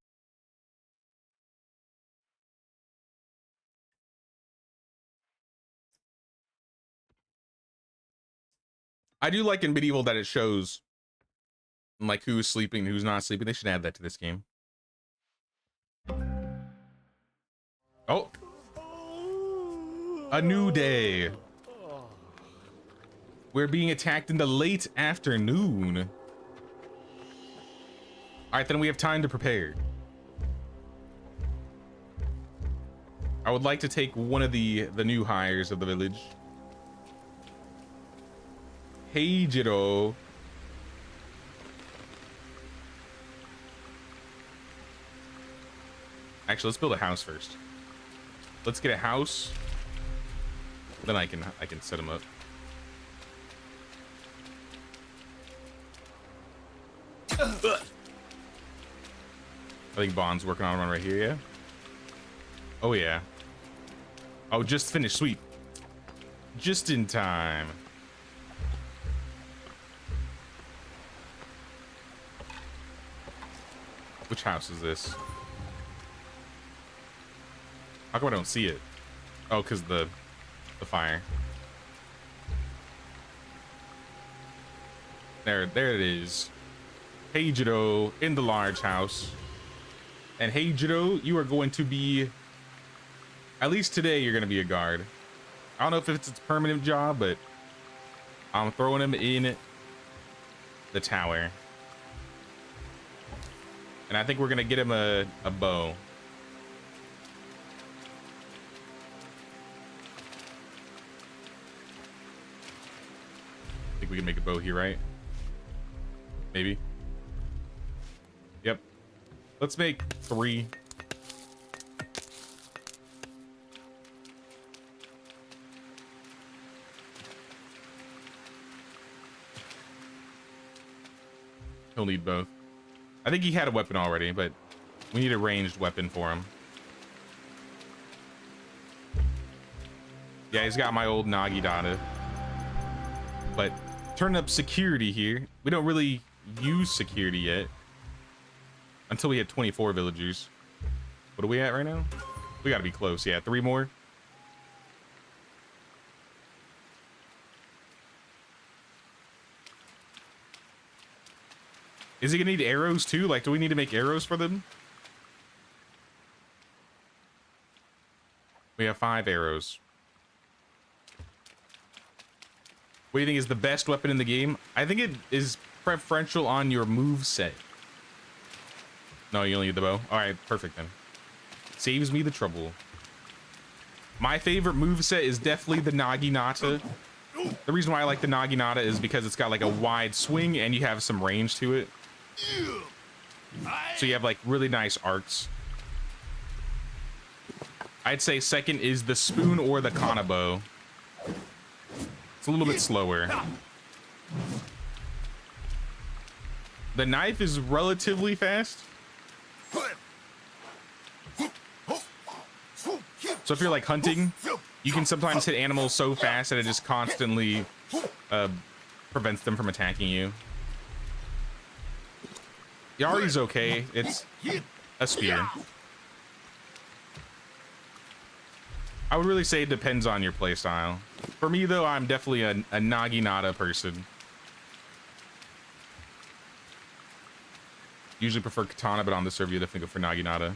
I do like in medieval that it shows like who's sleeping and who's not sleeping. They should add that to this game. Oh, a new day. We're being attacked in the late afternoon. All right, then we have time to prepare. I would like to take one of the new hires of the village. Hey, Jiro. Actually, let's build a house first. Let's get a house. Then I can set him up. I think Bond's working on one right here, yeah? Oh, yeah. Oh, just finished. Sweet. Just in time. Which house is this? How come I don't see it? Oh, because the fire. There it is. Hey, Jiro, in the large house. And hey, Jiro, you are going to be, at least today, you're going to be a guard. I don't know if it's a permanent job, but I'm throwing him in the tower. And I think we're going to get him a bow. I think we can make a bow here, right? Maybe. Yep. Let's make 3. He'll need both. I think he had a weapon already, but we need a ranged weapon for him. Yeah, he's got my old Nagidata. But turn up security here. We don't really use security yet. Until we hit 24 villagers. What are we at right now? We gotta be close. Yeah, 3 more. Is he gonna need arrows too? Like, do we need to make arrows for them? We have 5 arrows. What do you think is the best weapon in the game? I think it is preferential on your move set. No, you only need the bow. All right, perfect then. Saves me the trouble. My favorite move set is definitely the Naginata. The reason why I like the Naginata is because it's got like a wide swing and you have some range to it. So you have like really nice arcs. I'd say second is the spoon or the Kanabo. It's a little bit slower. The knife is relatively fast. So if you're like hunting, you can sometimes hit animals so fast that it just constantly prevents them from attacking you. Yari's okay. It's a spear. I would really say it depends on your playstyle. For me, though, I'm definitely a Naginata person. Usually prefer Katana, but on this server, you definitely go for Naginata.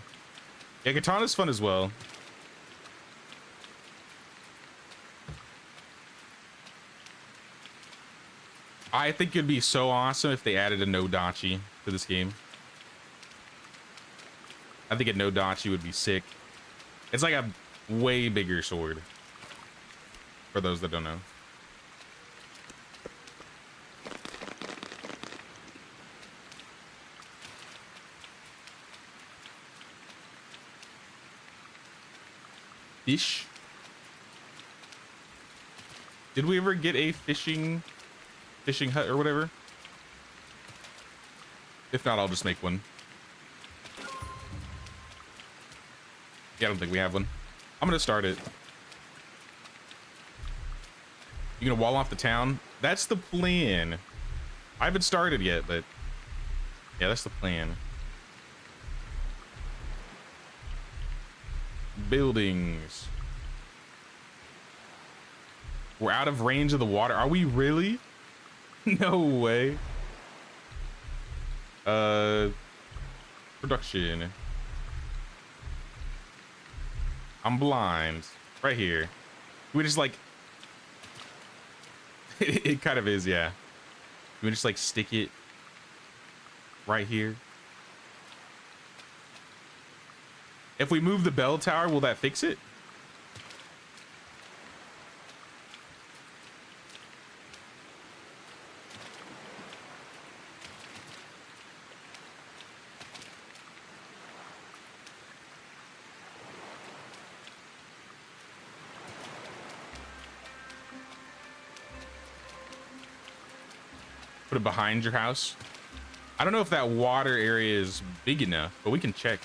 Yeah, Katana's fun as well. I think it'd be so awesome if they added a no dachi to this game. I think a no dachi would be sick. It's like a way bigger sword. For those that don't know. Fish. Did we ever get a fishing hut or whatever? If not, I'll just make one. Yeah, I don't think we have one. I'm gonna start it. You gonna wall off the town? That's the plan. I haven't started yet, but yeah, that's the plan. Buildings. We're out of range of the water. Are we really? No way. Production. I'm blind. Right here. We just like it kind of is, yeah. We just like stick it right here. If we move the bell tower, will that fix it? Put it behind your house. I don't know if that water area is big enough, but we can check.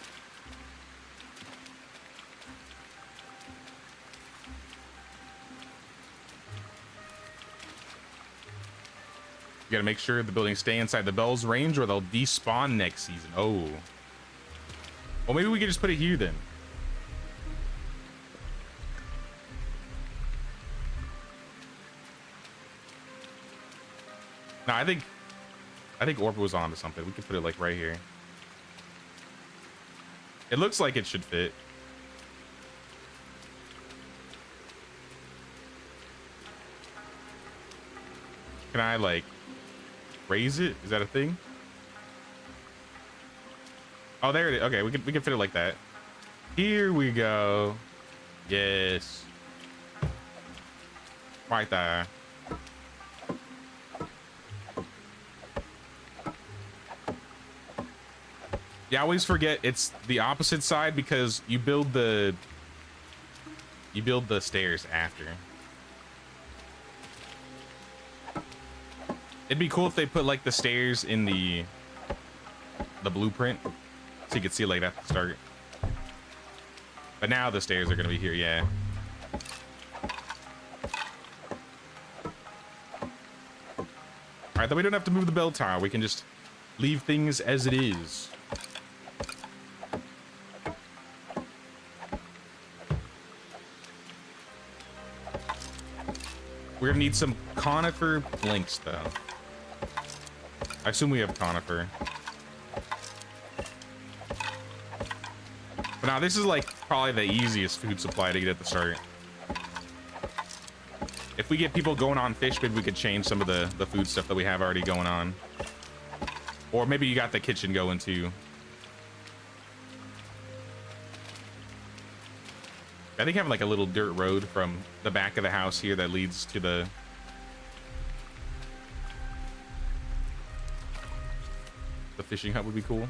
You gotta make sure the buildings stay inside the bell's range or they'll despawn next season. Oh. Well, maybe we could just put it here then. No, I think Orpa was on to something. We could put it like right here. It looks like it should fit. Can I like raise it? Is that a thing? Oh, there it is. Okay, we can fit it like that. Here we go. Yes. Right there. Yeah, I always forget it's the opposite side because you build the stairs after. It'd be cool if they put like the stairs in the blueprint so you could see like at the start. But now the stairs are gonna be here, yeah. Alright, then we don't have to move the bell tower. We can just leave things as it is. We're gonna need some conifer planks though. I assume we have conifer. But now this is like probably the easiest food supply to get at the start. If we get people going on fish, maybe we could change some of the food stuff that we have already going on. Or maybe you got the kitchen going too. I think having like a little dirt road from the back of the house here that leads to the fishing hut would be cool.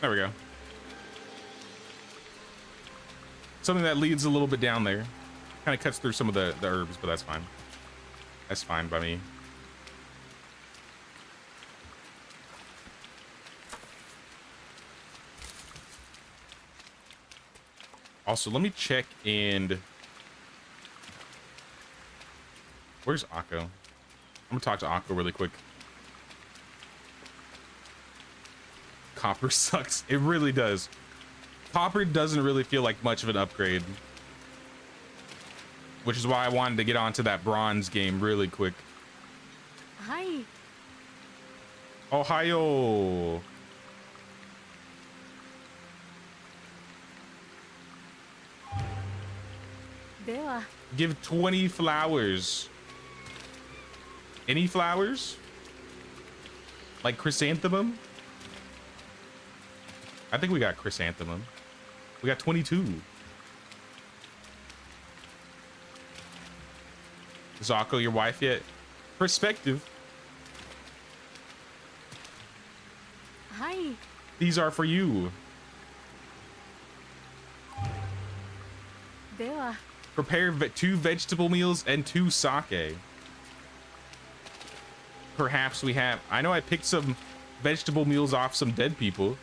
There we go. Something that leads a little bit down there. Kind of cuts through some of the herbs, but that's fine. That's fine by me. Also, let me check and... Where's Akko? I'm gonna talk to Akko really quick. Copper sucks. It really does. Copper doesn't really feel like much of an upgrade. Which is why I wanted to get onto that bronze game really quick. Hi. Ohio. Dewa. Give 20 flowers. Any flowers? Like chrysanthemum? I think we got chrysanthemum. We got 22. Is Akko your wife yet? Perspective. Hi. These are for you. Dewa. Prepare 2 vegetable meals and 2 sake. Perhaps we have... I know I picked some vegetable meals off some dead people,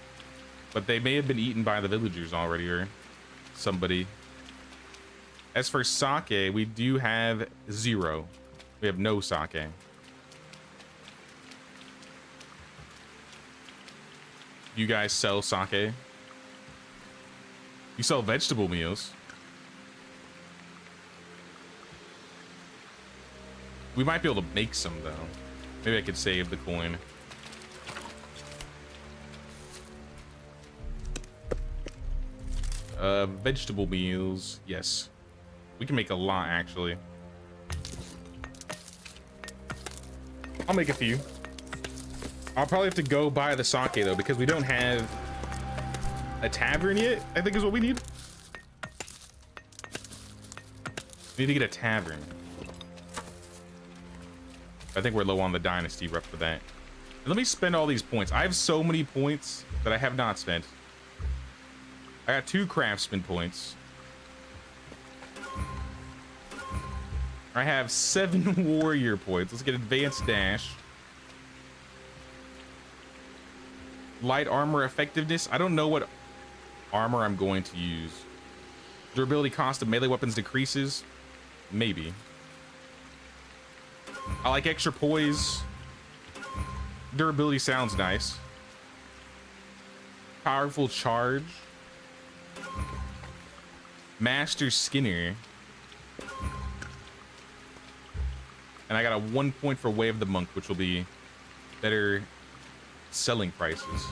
but they may have been eaten by the villagers already or somebody. As for sake, we do have 0. We have no sake. You guys sell sake? You sell vegetable meals? We might be able to make some though. Maybe I could save the coin. Vegetable meals. Yes. We can make a lot actually. I'll make a few. I'll probably have to go buy the sake though because we don't have a tavern yet, I think is what we need. We need to get a tavern. I think we're low on the dynasty rep for that. And let me spend all these points. I have so many points that I have not spent. I got 2 craftsman points. I have 7 warrior points. Let's get advanced dash. Light armor effectiveness. I don't know what armor I'm going to use. Durability cost of melee weapons decreases. Maybe. I like extra poise. Durability sounds nice. Powerful charge. Master Skinner. And I got a 1 point for Way of the Monk, which will be better selling prices.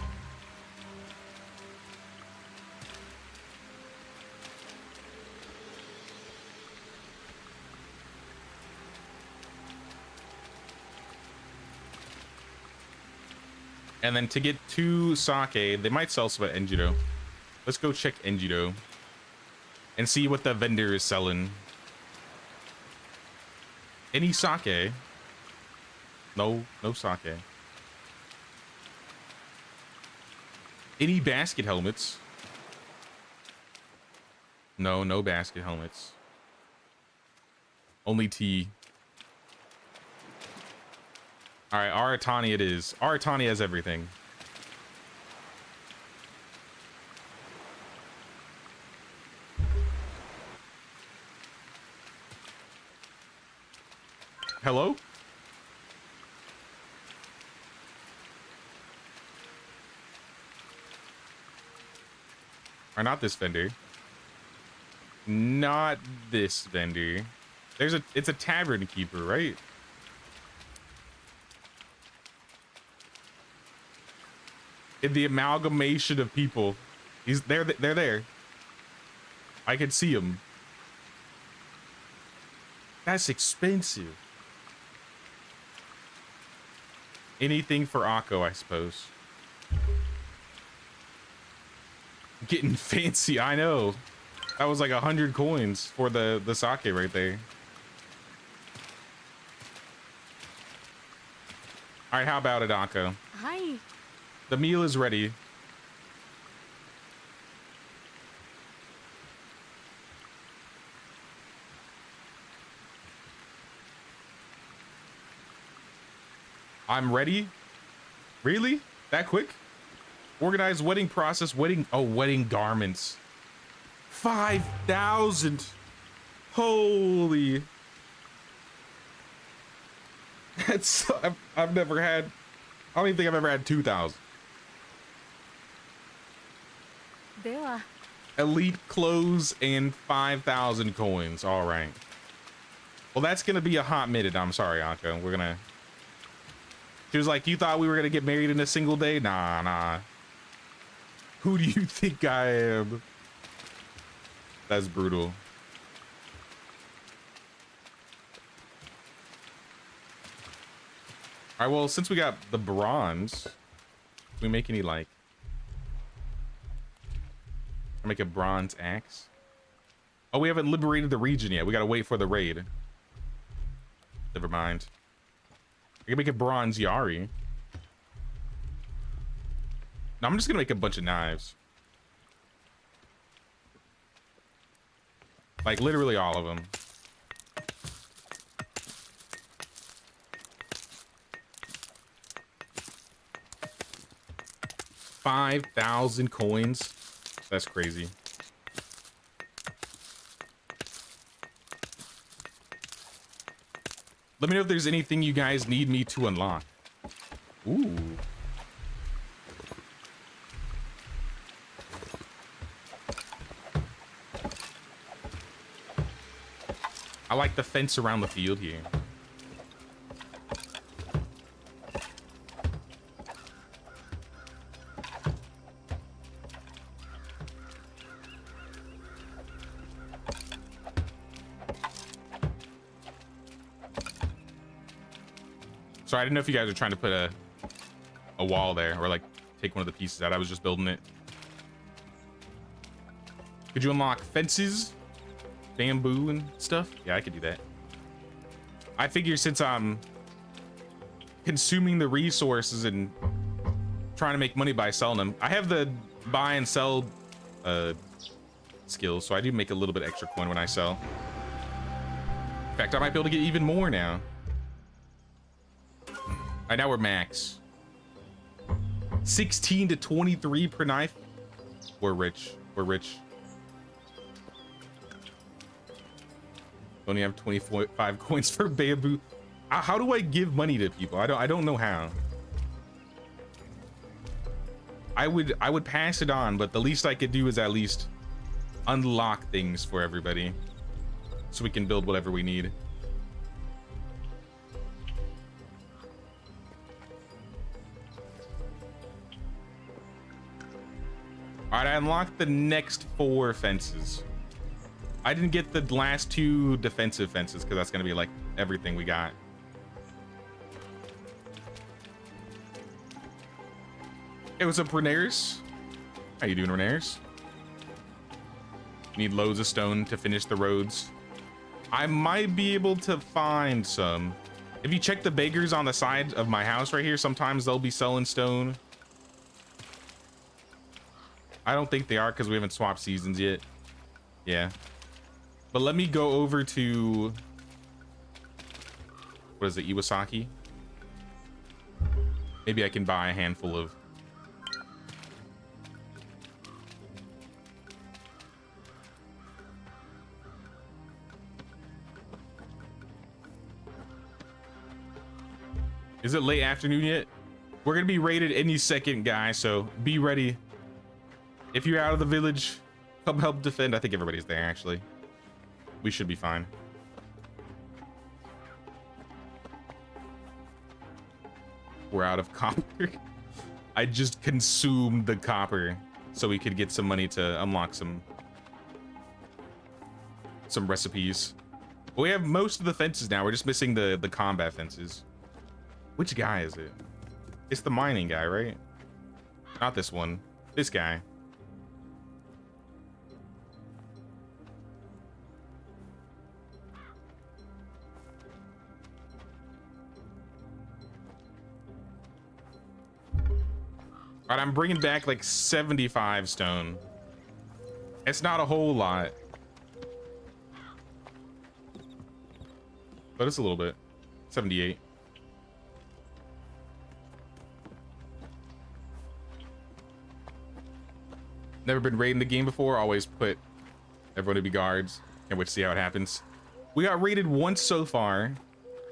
And then to get 2 sake, they might sell some at Enjido. Let's go check Enjido and see what the vendor is selling. Any sake? No sake. Any basket helmets? No basket helmets. Only tea. All right, Aratani it is. Aratani has everything. Hello? Or not this vendor. Not this vendor. It's a tavern keeper, right? In the amalgamation of people. They're there. I can see them. That's expensive. Anything for Akko, I suppose. Getting fancy, I know. That was like 100 coins for the sake right there. All right, how about it, Akko? Hi. The meal is ready. I'm ready. Really? That quick? Organized wedding process, wedding garments. 5,000. Holy. That's, I've never had, I don't even think I've ever had 2,000. では Elite clothes and 5,000 coins. All right. Well, that's gonna be a hot minute. I'm sorry, Anka. We're gonna. She was like, "You thought we were gonna get married in a single day? Nah, nah. Who do you think I am?" That's brutal. All right. Well, since we got the bronze, can we make any like? Make a bronze axe. Oh, we haven't liberated the region yet. We gotta wait for the raid. Never mind. I can make a bronze Yari. No, I'm just gonna make a bunch of knives. Like literally all of them. $5,000 coins. That's crazy. Let me know if there's anything you guys need me to unlock. Ooh. I like the fence around the field here. Sorry, I didn't know if you guys were trying to put a wall there or like take one of the pieces out. I was just building it. Could you unlock fences, bamboo and stuff? Yeah, I could do that. I figure since I'm consuming the resources and trying to make money by selling them, I have the buy and sell skills, so I do make a little bit extra coin when I sell. In fact, I might be able to get even more now. All right, now we're max. 16 to 23 per knife. We're rich. We're rich. Only have 25 coins for bamboo. How do I give money to people? I don't know how. I would pass it on, but the least I could do is at least unlock things for everybody so we can build whatever we need. All right, I unlocked the next 4 fences. I didn't get the last 2 defensive fences because that's gonna be like everything we got. Hey, what's up, Renares? How you doing, Renares? Need loads of stone to finish the roads. I might be able to find some. If you check the bakers on the side of my house right here, sometimes they'll be selling stone. I don't think they are because we haven't swapped seasons yet. Yeah. But let me go over to, what is it, Iwasaki? Maybe I can buy a handful of. Is it late afternoon yet? We're gonna be raided any second, guys, so be ready. If you're out of the village, come help defend. I think everybody's there, actually. We should be fine. We're out of copper. I just consumed the copper so we could get some money to unlock some recipes. Well, we have most of the fences now. We're just missing the combat fences. Which guy is it? It's the mining guy, right? Not this one. This guy. All right, I'm bringing back like 75 stone. It's not a whole lot, but it's a little bit. 78. Never been raiding the game before. Always put everyone to be guards. Can't wait to see how it happens. We got raided once so far.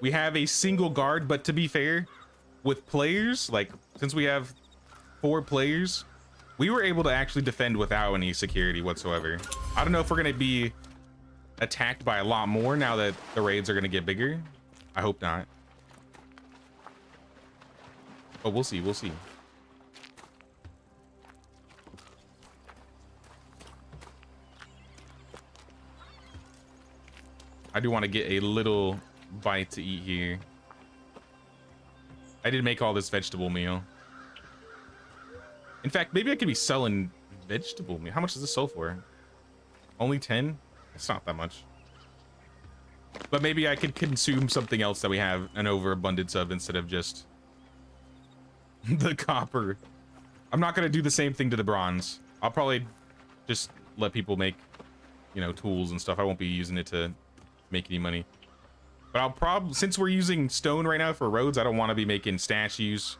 We have a single guard, but to be fair, with players, like since we have 4 players, we were able to actually defend without any security whatsoever. I don't know if we're gonna be attacked by a lot more now that the raids are gonna get bigger. I hope not. But we'll see, we'll see. I do want to get a little bite to eat here. I did make all this vegetable meal. In fact, maybe I could be selling vegetable meal. How much does this sell for? Only 10? It's not that much. But maybe I could consume something else that we have an overabundance of instead of just the copper. I'm not going to do the same thing to the bronze. I'll probably just let people make, you know, tools and stuff. I won't be using it to make any money. But I'll probably, since we're using stone right now for roads, I don't want to be making statues.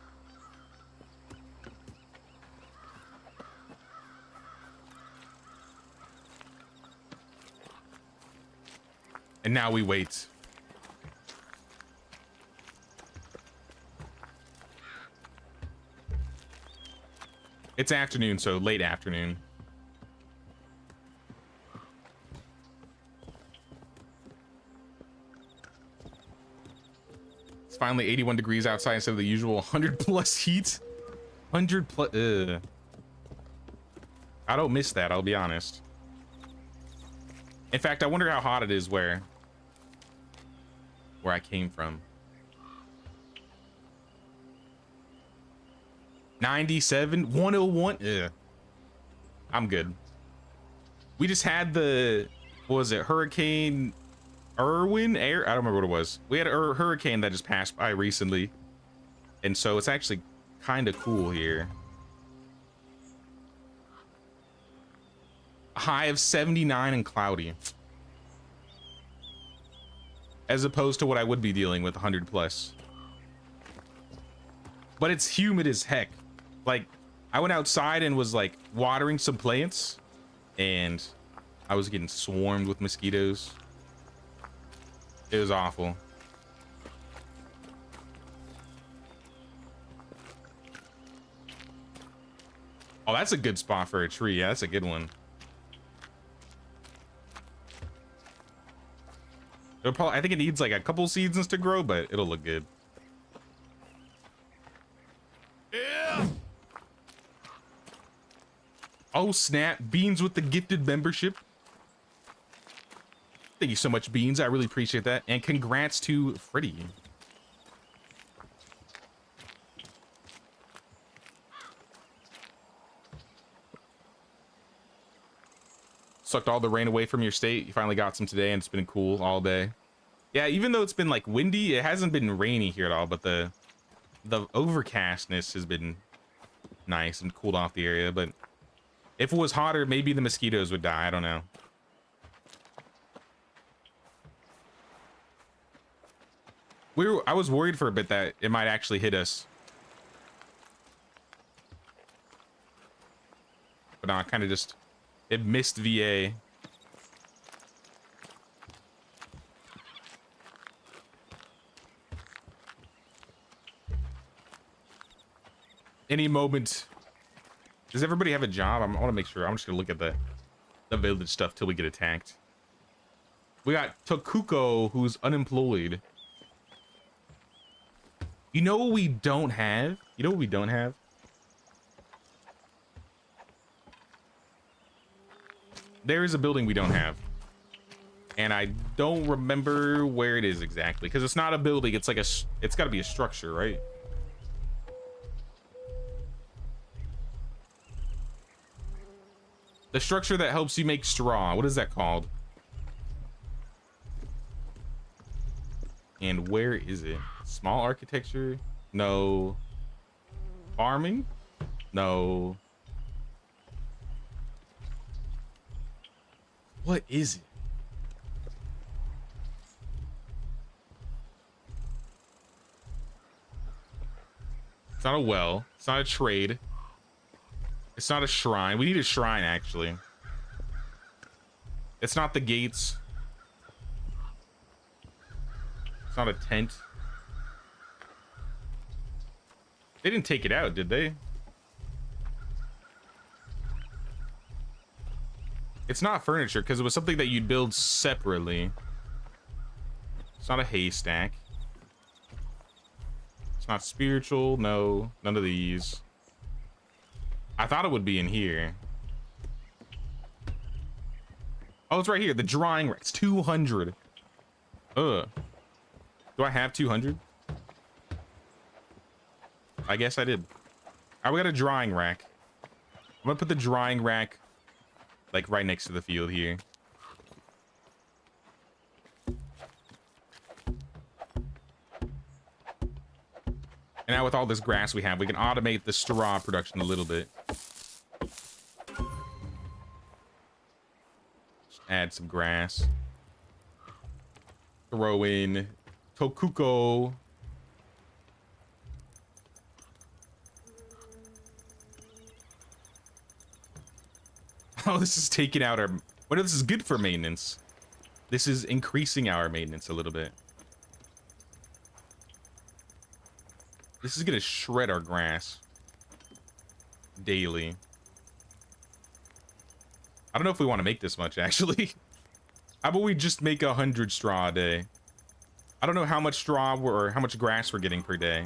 And now we wait. It's afternoon, so late afternoon. It's finally 81 degrees outside instead of the usual 100 plus heat. 100 plus. I don't miss that, I'll be honest. In fact, I wonder how hot it is where I came from. 97, 101. Ugh. I'm good. We just had the, what was it, Hurricane Irwin? I don't remember what it was. We had a hurricane that just passed by recently. And so it's actually kind of cool here. A high of 79 and cloudy. As opposed to what I would be dealing with 100 plus. But it's humid as heck. Like, I went outside and was like watering some plants and I was getting swarmed with mosquitoes. It was awful. Oh, that's a good spot for a tree. Yeah, that's a good one. It'll probably, I think it needs like a couple seasons to grow, but it'll look good. Yeah. Oh snap, Beans with the gifted membership. Thank you so much, Beans. I really appreciate that. And congrats to Freddy. Sucked all the rain away from your state. You finally got some today and it's been cool all day. Yeah, even though it's been like windy, it hasn't been rainy here at all, but the overcastness has been nice and cooled off the area. But if it was hotter, maybe the mosquitoes would die. I don't know. I was worried for a bit that it might actually hit us. But no, kind of just, it missed VA. Any moment. Does everybody have a job? I want to make sure. I'm just gonna look at the village stuff till we get attacked. We got Tokuko, who's unemployed. You know what we don't have? You know what we don't have? There is a building we don't have. And I don't remember where it is exactly. Because it's not a building. It's like a, it's got to be a structure, right? The structure that helps you make straw. What is that called? And where is it? Small architecture? No. Farming? No. What is it? It's not a well. It's not a trade. It's not a shrine. We need a shrine, actually. It's not the gates. It's not a tent. They didn't take it out, did they? It's not furniture because it was something that you'd build separately. It's not a haystack. It's not spiritual. No, none of these. I thought it would be in here. Oh, it's right here. The drawing rack. It's 200. Do I have 200? I guess I did. All right, we got a drawing rack. I'm gonna put the drawing rack like right next to the field here. And now with all this grass we have, we can automate the straw production a little bit. Just add some grass. Throw in Tokuko. Oh, this is taking out our... Well, this is good for maintenance. This is increasing our maintenance a little bit. This is gonna shred our grass daily. I don't know if we want to make this much, actually. How about we just make 100 straw a day? I don't know how much straw or how much grass we're getting per day.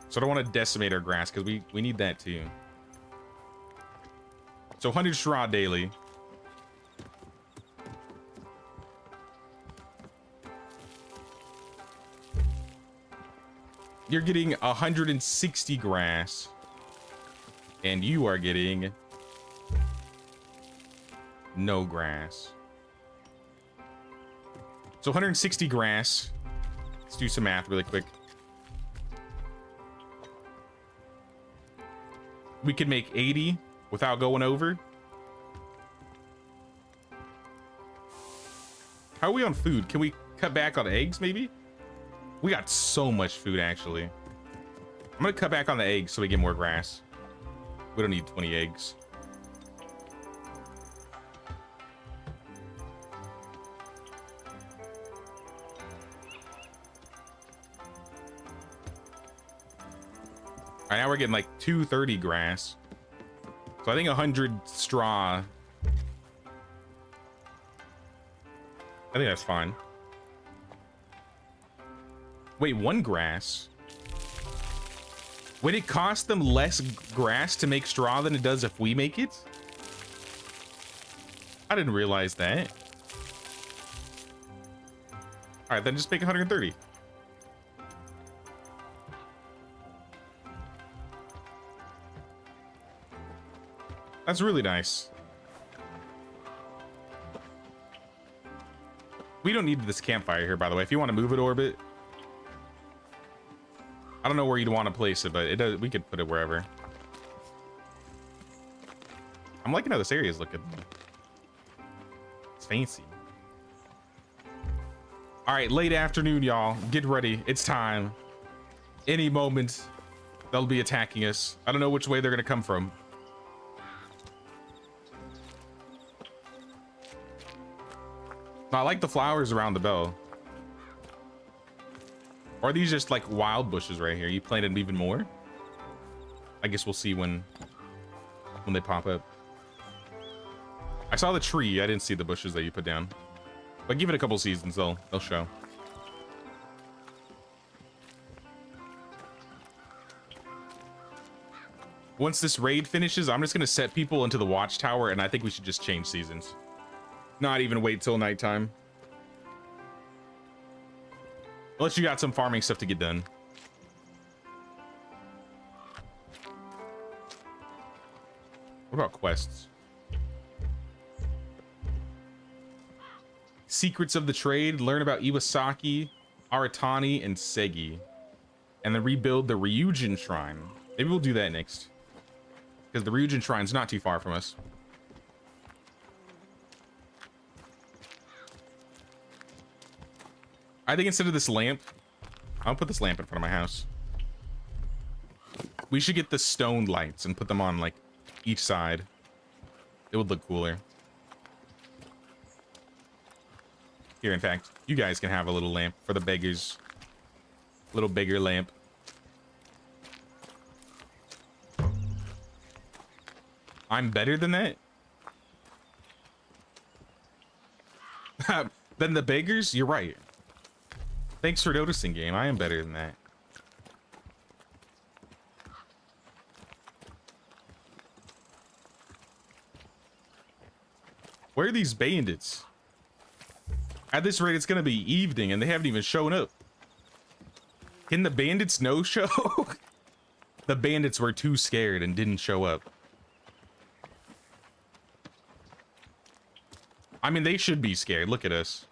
So I don't want to decimate our grass because we need that too. So 100 straw daily. You're getting 160 grass. And you are getting no grass. So 160 grass. Let's do some math really quick. We can make 80 without going over. How are we on food? Can we cut back on eggs maybe? We got so much food actually. I'm gonna cut back on the eggs so we get more grass. We don't need 20 eggs. All right, now we're getting like 230 grass. So I think 100 straw. I think that's fine. Wait, one grass? Would it cost them less grass to make straw than it does if we make it? I didn't realize that. All right, then just make 130. That's really nice. We don't need this campfire here, by the way. If you want to move it, Orbit. I don't know where you'd want to place it, but it does. We could put it wherever. I'm liking how this area is looking. It's fancy. All right, late afternoon, y'all. Get ready. It's time. Any moment, they'll be attacking us. I don't know which way they're gonna come from. I like the flowers around the bell. Or are these just like wild bushes right here? You planted even more? I guess we'll see when they pop up. I saw the tree. I didn't see the bushes that you put down. But give it a couple seasons, they'll show. Once this raid finishes, I'm just gonna set people into the watchtower, and I think we should just change seasons. Not even wait till nighttime. Unless you got some farming stuff to get done. What about quests? Secrets of the trade. Learn about Iwasaki, Aratani, and Segi. And then rebuild the Ryujin Shrine. Maybe we'll do that next. Because the Ryujin Shrine's not too far from us. I think instead of this lamp, I'll put this lamp in front of my house. We should get the stone lights and put them on like each side. It would look cooler. Here, in fact, you guys can have a little lamp for the beggars. Little beggar lamp. I'm better than that? Than the beggars? You're right. Thanks for noticing, game. I am better than that. Where are these bandits? At this rate, it's gonna be evening and they haven't even shown up. Can the bandits no show? The bandits were too scared and didn't show up. I mean, they should be scared. Look at us.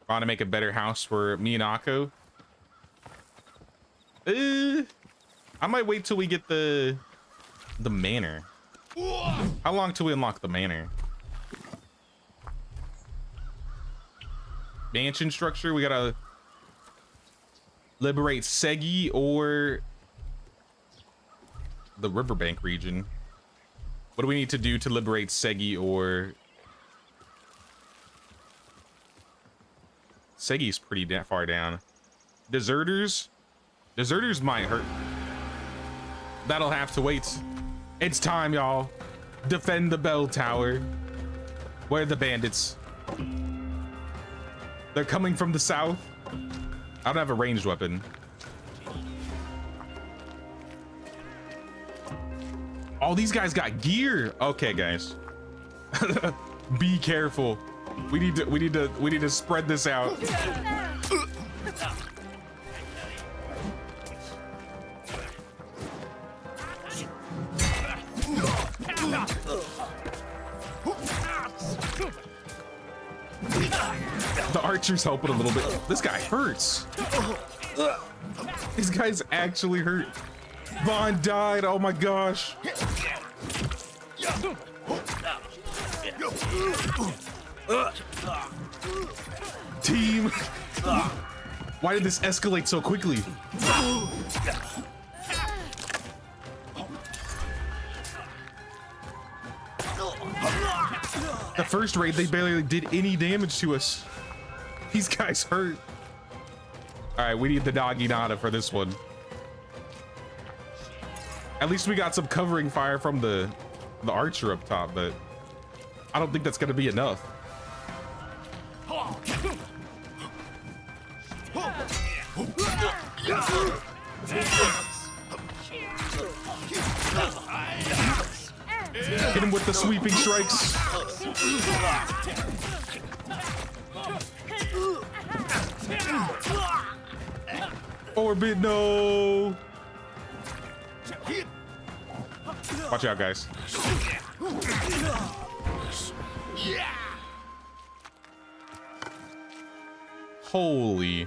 Want to make a better house for me and Akko? I might wait till we get the manor. How long till we unlock the manor? Mansion structure. We gotta liberate Segi or the riverbank region. What do we need to do to liberate Segi or... Segi's pretty far down. Deserters? Deserters might hurt. That'll have to wait. It's time, y'all. Defend the bell tower. Where are the bandits? They're coming from the south. I don't have a ranged weapon. Oh, these guys got gear. Okay, guys. Be careful. We need to spread this out. The archer's helping a little bit. This guy hurts. These guys actually hurt. Vaughn died. Oh my gosh. Team. Why did this escalate so quickly? The first raid, they barely did any damage to us. These guys hurt. All right, we need the doggy nada for this one. At least we got some covering fire from the archer up top, but I don't think that's gonna be enough. Hit him with the sweeping strikes. Orbit, no. Watch out, guys. Holy.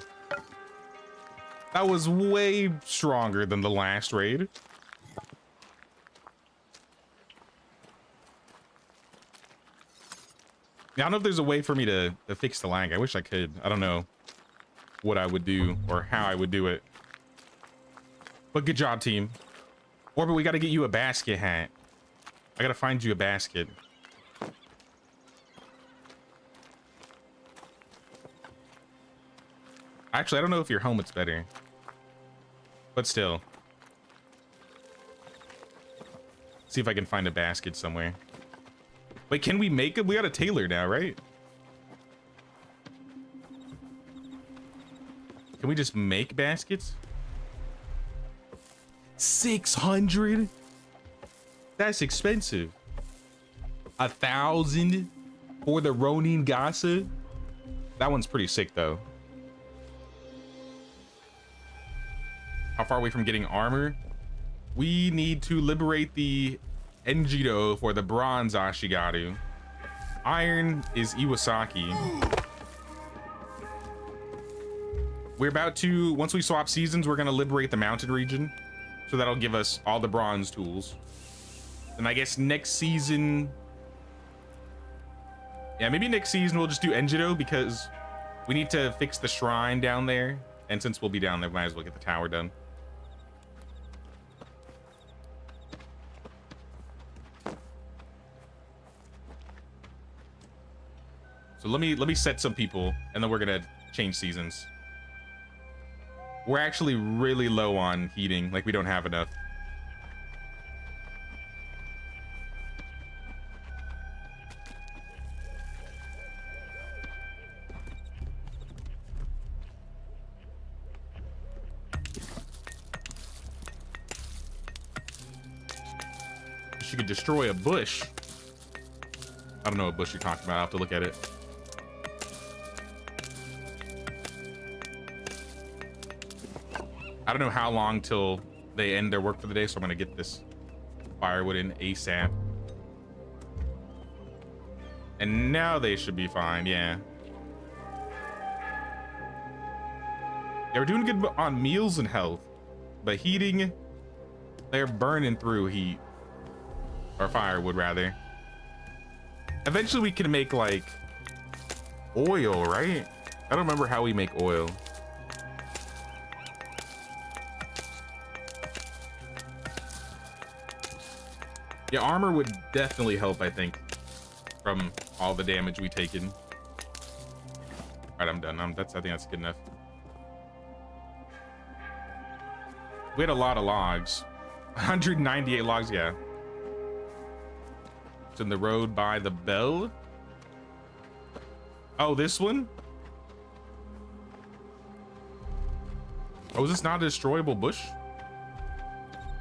That was way stronger than the last raid. I don't know if there's a way for me to fix the lag. I wish I could. I don't know what I would do or how I would do it. But good job, team. Orbit, we got to get you a basket hat. I got to find you a basket. Actually, I don't know if your helmet's better. But still. See if I can find a basket somewhere. Wait, can we make it? We got a tailor now, right? Can we just make baskets? 600? That's expensive. 1,000 for the Ronin Gasa? That one's pretty sick, though. How far away from getting armor? We need to liberate the Enjido for the bronze Ashigaru. Iron is Iwasaki. We're about to, once we swap seasons, we're gonna liberate the mountain region. So that'll give us all the bronze tools. And I guess next season, yeah, maybe next season we'll just do Enjido because we need to fix the shrine down there And since we'll be down there, might as well get the tower done. So let me set some people, and then we're gonna change seasons. We're actually really low on heating, like we don't have enough. She could destroy a bush. I don't know what bush you're talking about. I'll have to look at it. I don't know how long till they end their work for the day, so I'm gonna get this firewood in ASAP. And now they should be fine, yeah. Yeah, we're doing good on meals and health, but heating, they're burning through heat. Or firewood, rather. Eventually we can make, like, oil, right? I don't remember how we make oil. Yeah, armor would definitely help, I think, from all the damage we taken. All right, I'm done. I think that's good enough. We had a lot of logs. 198 logs, yeah. It's in the road by the bell. Oh, this one? Oh, is this not a destroyable bush?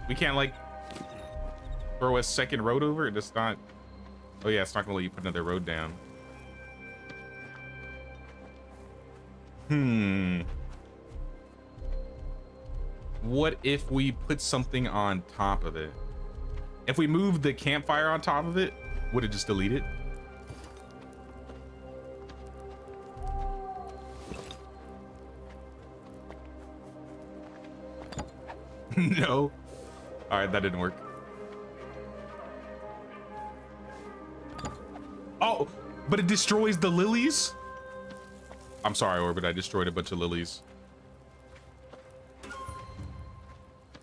We can't, like, throw a second road over it? It's not. Oh yeah, it's not gonna let you put another road down. What if we put something on top of it? If we move the campfire on top of it, would it just delete it? No. All right, that didn't work. Oh, but it destroys the lilies? I'm sorry, Orbit, I destroyed a bunch of lilies.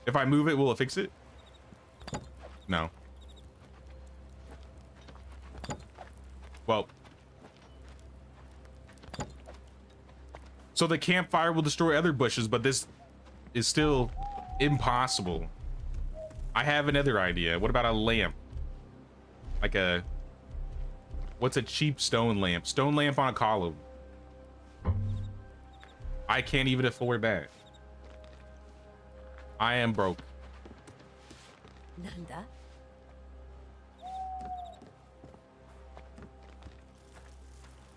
If I move it, will it fix it? No. Well. So the campfire will destroy other bushes, but this is still impossible. I have another idea. What about a lamp? Like a... What's a cheap stone lamp? Stone lamp on a column. I can't even afford that. I am broke. Nanda?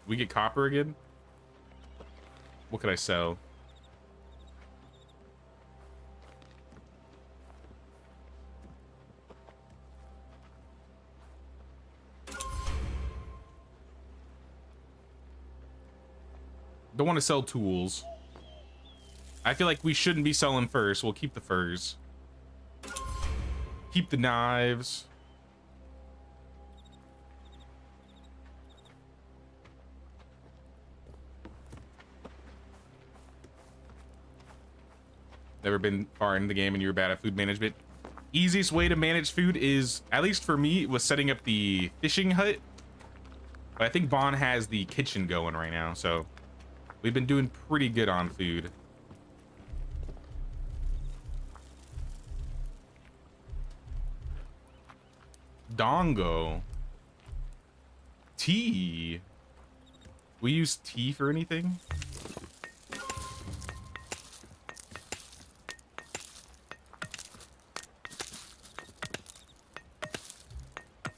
We get copper again? What could I sell? Don't want to sell tools. I feel like we shouldn't be selling furs. We'll keep the furs. Keep the knives. Never been far in the game and you're bad at food management. Easiest way to manage food is, at least for me, was setting up the fishing hut. But I think Vaughn has the kitchen going right now, so we've been doing pretty good on food. Dongo. Tea. We use tea for anything?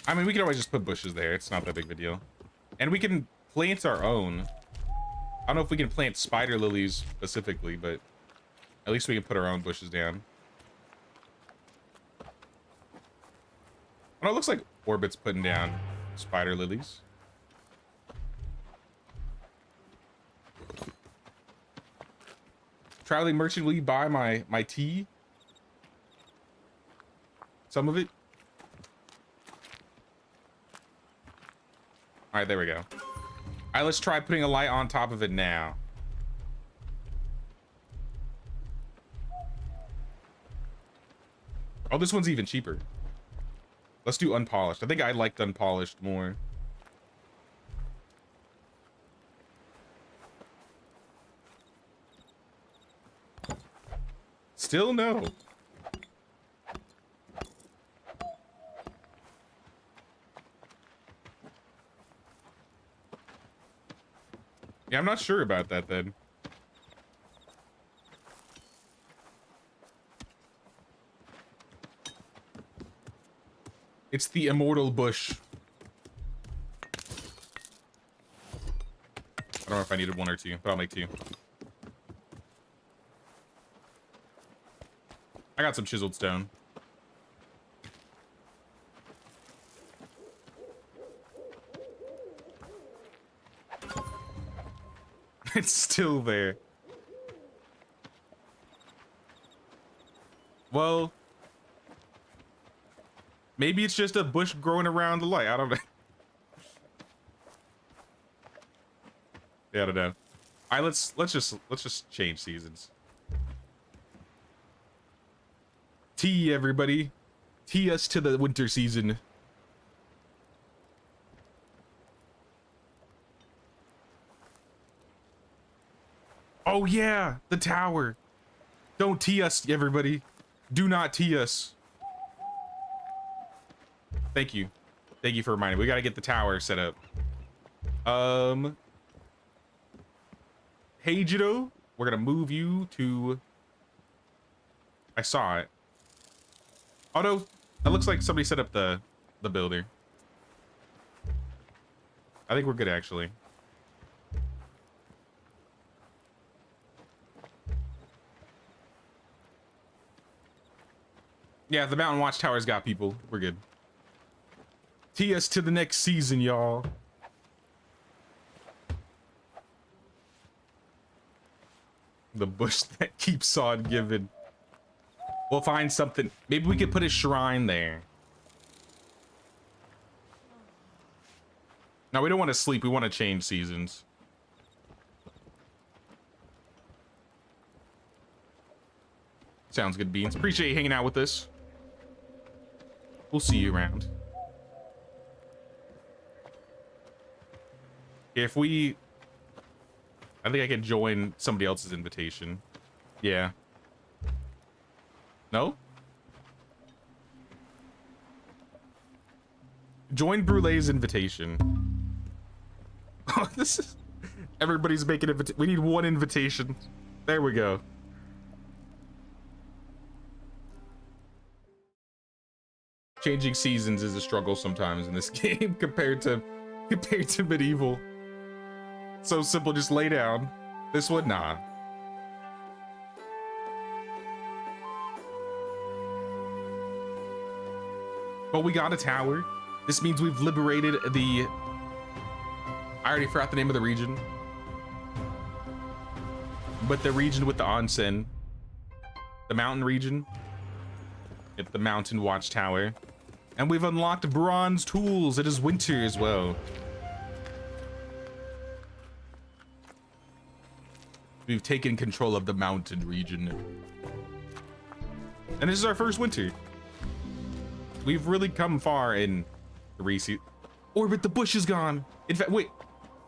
I mean, we can always just put bushes there. It's not that big of a deal. And we can plant our own. I don't know if we can plant spider lilies specifically, but at least we can put our own bushes down. Oh, it looks like Orbit's putting down spider lilies. Traveling merchant, will you buy my tea? Some of it? All right, there we go. All right, let's try putting a light on top of it now. Oh, this one's even cheaper. Let's do unpolished. I think I liked unpolished more. Still no. Yeah, I'm not sure about that then. It's the immortal bush. I don't know if I needed one or two, but I'll make two. I got some chiseled stone. It's still there. Well, maybe it's just a bush growing around the light. I don't know. Yeah, I don't know. All right, let's just change seasons. Tea, everybody. Tea us to the winter season. Oh yeah, the tower. Don't tea us, everybody. Do not tea us. Thank you. Thank you for reminding me. We gotta get the tower set up. Hey, Jito, we're gonna move you to... I saw it. Oh no, that looks like somebody set up the builder. I think we're good, actually. Yeah, the Mountain Watchtower's got people. We're good. Tee us to the next season, y'all. The bush that keeps on giving. We'll find something. Maybe we could put a shrine there. No, we don't want to sleep. We want to change seasons. Sounds good, Beans. Appreciate you hanging out with us. We'll see you around. If we... I think I can join somebody else's invitation. Yeah. No? Join Brulee's invitation. Oh, this is... Everybody's making invitation. We need one invitation. There we go. Changing seasons is a struggle sometimes in this game compared to medieval. So simple, just lay down. This one, nah. But we got a tower. This means we've liberated the... I already forgot the name of the region. But the region with the onsen. The mountain region. It's the Mountain Watchtower. And we've unlocked bronze tools. It is winter as well. We've taken control of the mountain region. And this is our first winter. We've really come far in the recent... Orbit, the bush is gone. In fact, wait.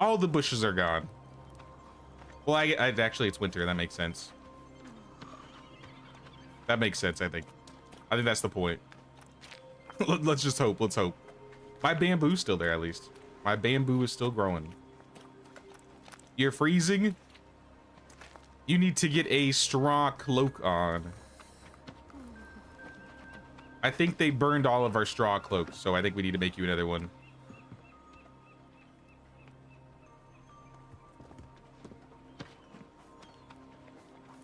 All the bushes are gone. Well, actually, it's winter. That makes sense. That makes sense, I think. I think that's the point. Let's just hope. Let's hope. My bamboo's still there, at least. My bamboo is still growing. You're freezing? You need to get a straw cloak on. I think they burned all of our straw cloaks, so I think we need to make you another one.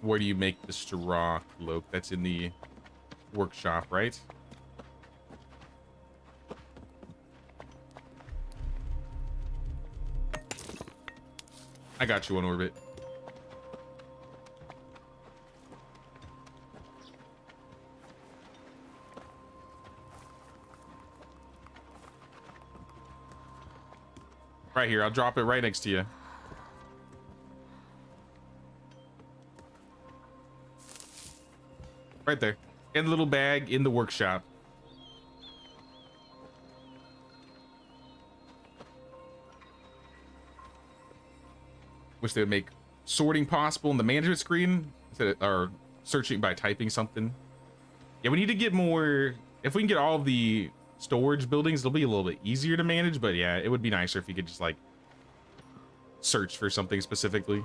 Where do you make the straw cloak? That's in the workshop, right? I got you on orbit. Right here, I'll drop it right next to you. Right there. And the little bag in the workshop. Wish they would make sorting possible in the management screen instead of, or searching by typing something. Yeah, we need to get more. If we can get all of the storage buildings, it'll be a little bit easier to manage. But yeah, it would be nicer if you could just like search for something specifically.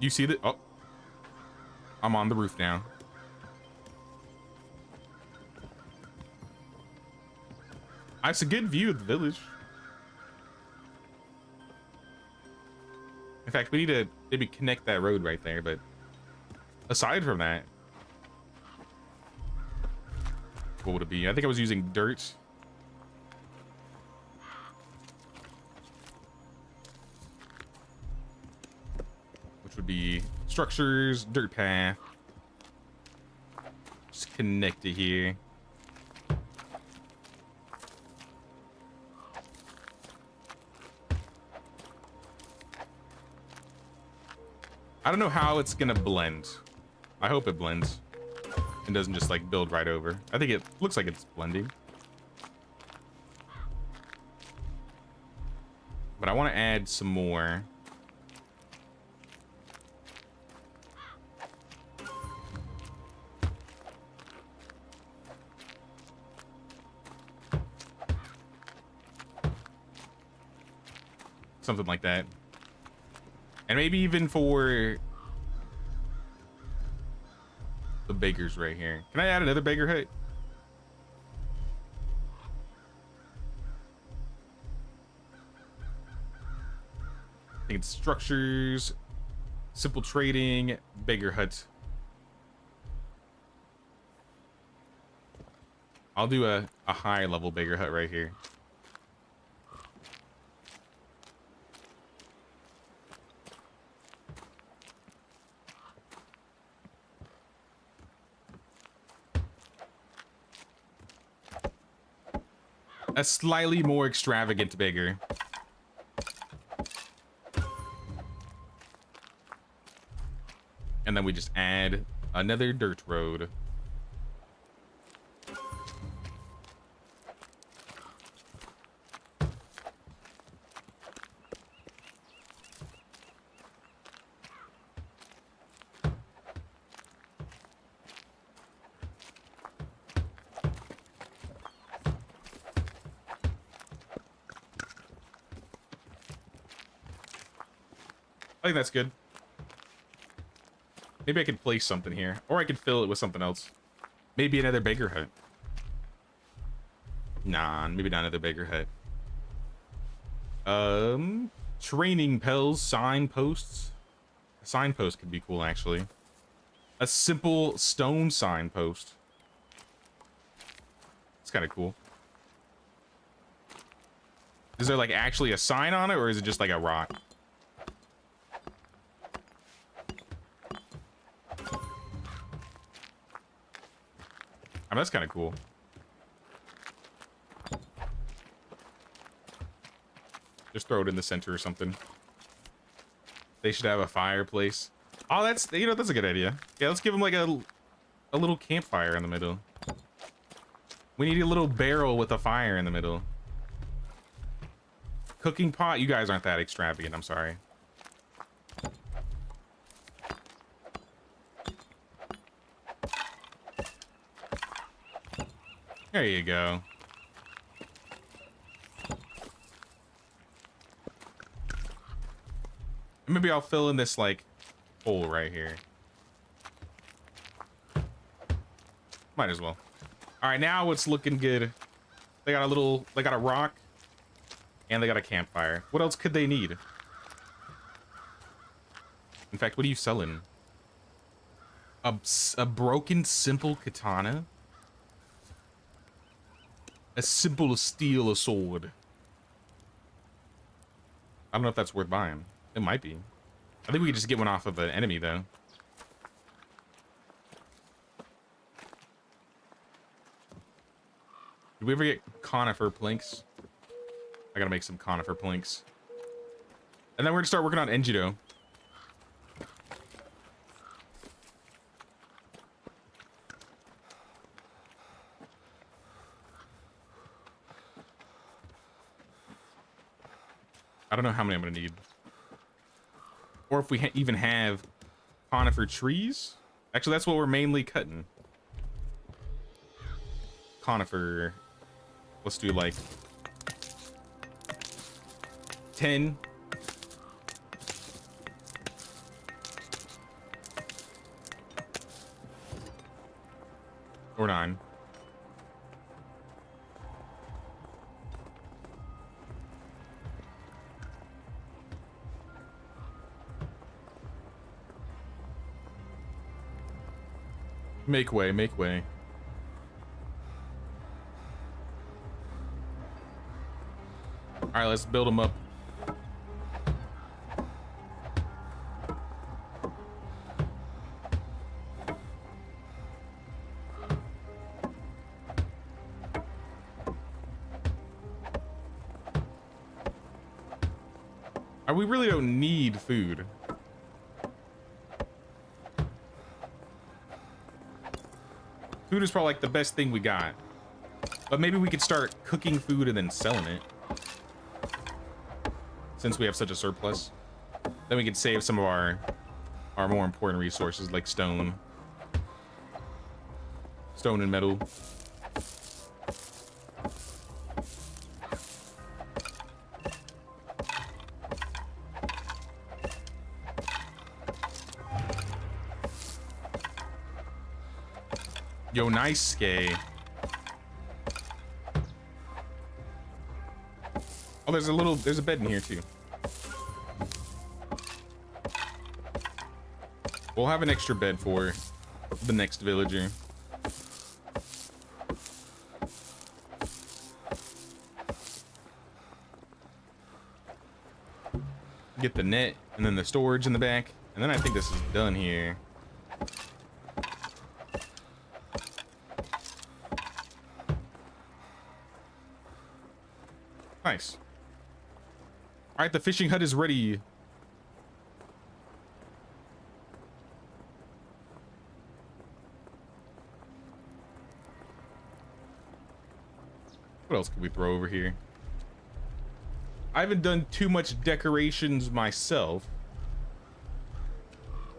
You see that? Oh, I'm on the roof now. I have a good view of the village. In fact, we need to maybe connect that road right there, but aside from that, what would it be? I think I was using dirt. Which would be structures, dirt path. Just connect it here. I don't know how it's gonna blend. I hope it blends and doesn't just like build right over. I think it looks like it's blending. But I want to add some more. Something like that. And maybe even for the bakers right here. Can I add another baker hut? I think it's structures, simple trading, baker hut. I'll do a high level baker hut right here. A slightly more extravagant bigger. And then we just add another dirt road. I think that's good. Maybe I could place something here, or I could fill it with something else. Maybe another baker hut. Nah, maybe not another baker hut. Training pills, signposts. A signpost could be cool, actually. A simple stone signpost. It's kind of cool. Is there like actually a sign on it, or is it just like a rock? I mean, that's kind of cool. Just throw it in the center or something. They should have a fireplace. Oh, that's, you know, that's a good idea. Yeah, let's give them like a little campfire in the middle. We need a little barrel with a fire in the middle. Cooking pot? You guys aren't that extravagant, I'm sorry. There you go. Maybe I'll fill in this like hole right here. Might as well. All right, now it's looking good. They got a rock, and they got a campfire. What else could they need? In fact, what are you selling? A broken simple katana? A simple steel sword. I don't know if that's worth buying. It might be. I think we could just get one off of an enemy, though. Did we ever get conifer planks? I gotta make some conifer planks. And then we're gonna start working on Enjito. I don't know how many I'm gonna need. Or if we even have conifer trees. Actually, that's what we're mainly cutting. Conifer. Let's do like 10. Or 9. Make way, make way. All right, let's build them up. We really don't need food. Food is probably like the best thing we got. But maybe we could start cooking food and then selling it. Since we have such a surplus. Then we could save some of our more important resources like stone. Stone and metal. Yo, nice skate. Oh, there's a bed in here too. We'll have an extra bed for the next villager. Get the net and then the storage in the back. And then I think this is done here. Nice. All right, the fishing hut is ready. What else could we throw over here? I haven't done too much decorations myself.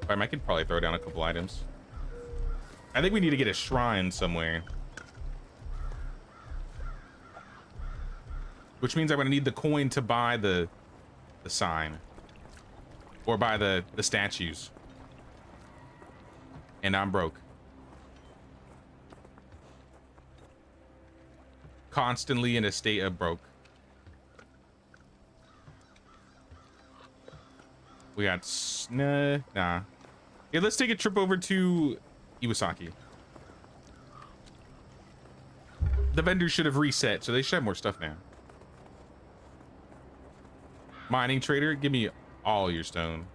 I could probably throw down a couple items. I think we need to get a shrine somewhere. Which means I'm gonna need the coin to buy the sign. Or buy the statues. And I'm broke. Constantly in a state of broke. We got nah. Yeah, let's take a trip over to Iwasaki. The vendors should have reset, so they should have more stuff now. Mining trader, give me all your stone.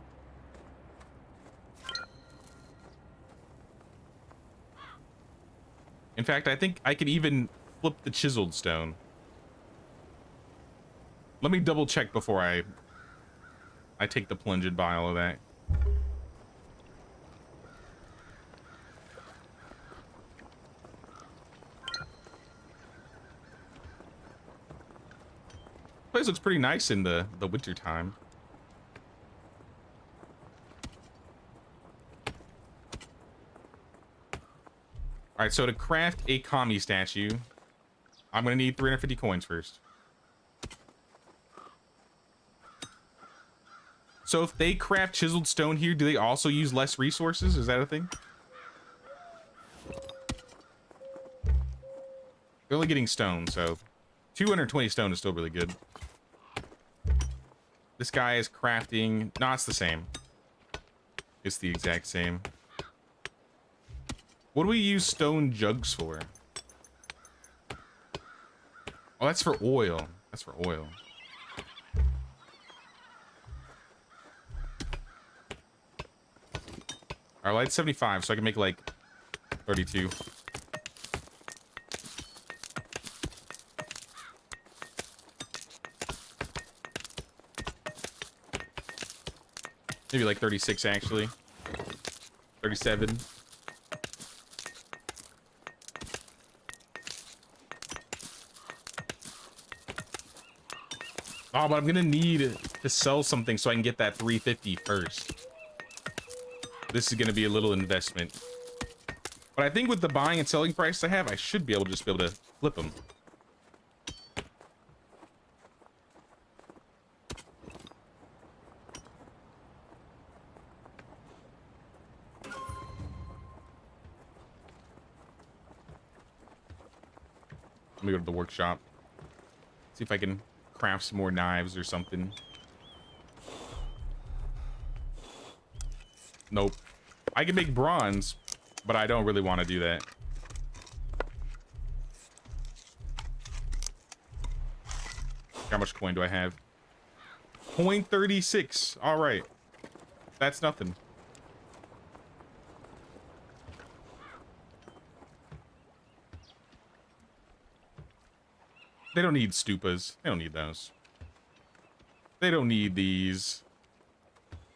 In fact, I think I could even flip the chiseled stone. Let me double check before I take the plunge and buy all of that. Place looks pretty nice in the winter time. All right, so to craft a kami statue, I'm gonna need 350 coins first. So if they craft chiseled stone here, do they also use less resources? Is that a thing? They're only getting stone, so 220 stone is still really good. This guy is crafting. No, it's the same. It's the exact same. What do we use stone jugs for? Oh, that's for oil. That's for oil. Our light's 75, so I can make like 32. Maybe like 36 actually. 37. Oh, but I'm gonna need to sell something so I can get that 350 first. This is gonna be a little investment. But I think with the buying and selling price I have, I should be able to just be able to flip them. Let me go to the workshop. See if I can craft some more knives or something. Nope. I can make bronze, but I don't really want to do that. How much coin do I have? Coin 36. All right. That's nothing. They don't need stupas. They don't need those. They don't need these.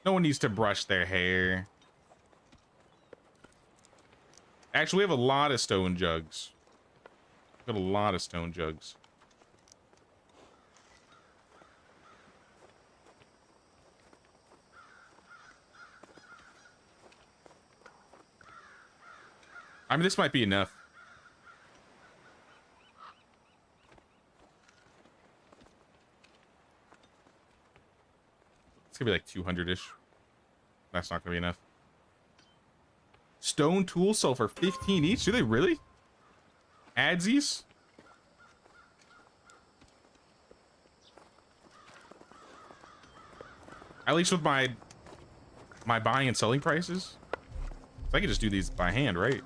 No one needs to brush their hair. Actually, we have a lot of stone jugs. We've got a lot of stone jugs. I mean, this might be enough. It's gonna be like 200-ish. That's not gonna be enough. Stone tools sell for 15 each? Do they really? Adsies? At least with my buying and selling prices? So I can just do these by hand, right?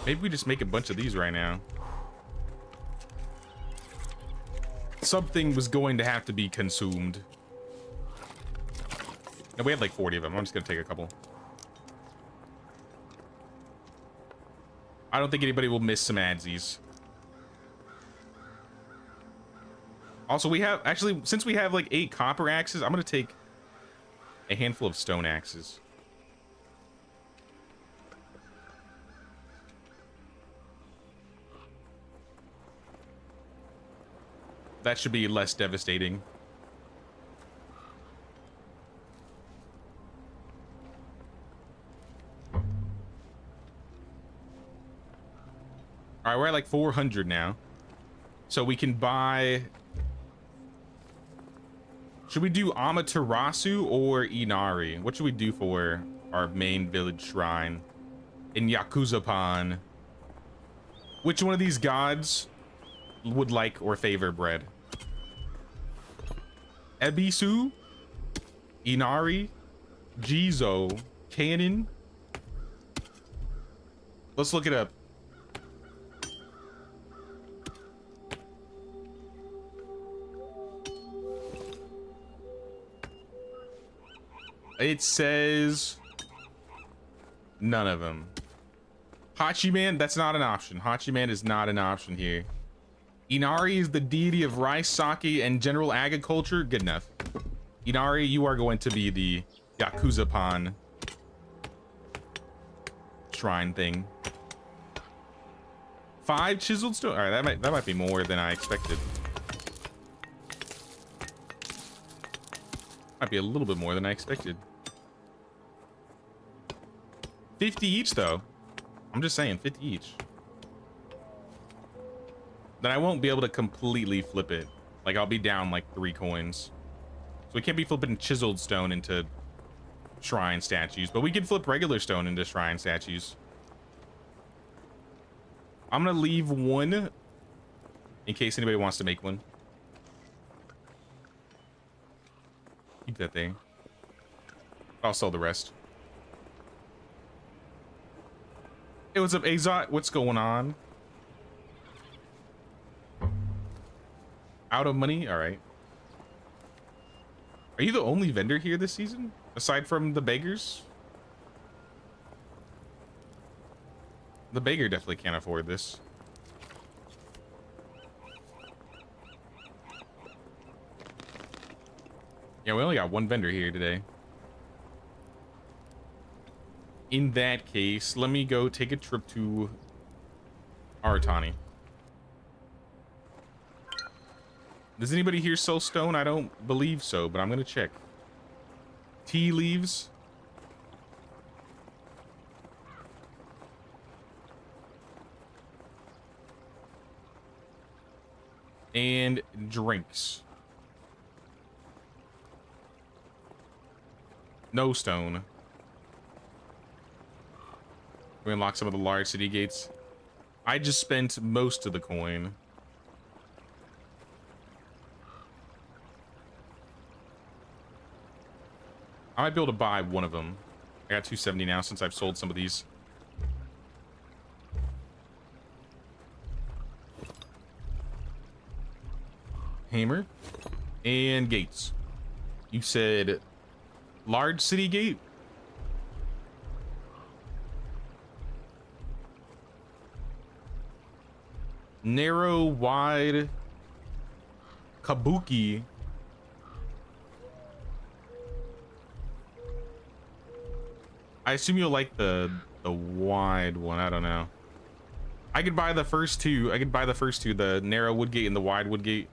Maybe we just make a bunch of these right now. Something was going to have to be consumed. No, we have like 40 of them. I'm just gonna take a couple. I don't think anybody will miss some adsies. Also, we have, actually, since we have like 8 copper axes, I'm gonna take a handful of stone axes. That should be less devastating. All right, we're at like 400 now. So we can buy... Should we do Amaterasu or Inari? What should we do for our main village shrine in Yakuzapan? Which one of these gods would like or favor bread? Ebisu, Inari, Jizo, Cannon. Let's look it up. It says none of them. Hachiman, that's not an option. Hachiman is not an option here. Inari is the deity of rice, sake, and general agriculture. Good enough. Inari, you are going to be the Yakuzapan shrine thing. 5 chiseled stone. All right, that might be more than I expected. Might be a little bit more than I expected. 50 each, though. I'm just saying, 50 each. Then I won't be able to completely flip it. Like, I'll be down like 3 coins. So we can't be flipping chiseled stone into shrine statues, but we can flip regular stone into shrine statues. I'm gonna leave 1 in case anybody wants to make one. Keep that thing. I'll sell the rest. Hey, what's up, Azot? What's going on? Out of money? All right. Are you the only vendor here this season? Aside from the beggars? The beggar definitely can't afford this. Yeah, we only got one vendor here today. In that case, let me go take a trip to Aratani. Does anybody here sell stone? I don't believe so, but I'm gonna check. Tea leaves. And drinks. No stone. We unlock some of the large city gates. I just spent most of the coin. I might be able to buy one of them. I got 270 now since I've sold some of these. Hammer and gates. You said large city gate? Narrow, wide, kabuki. I assume you'll like the wide one. I don't know. I could buy the first two. The narrow woodgate and the wide woodgate.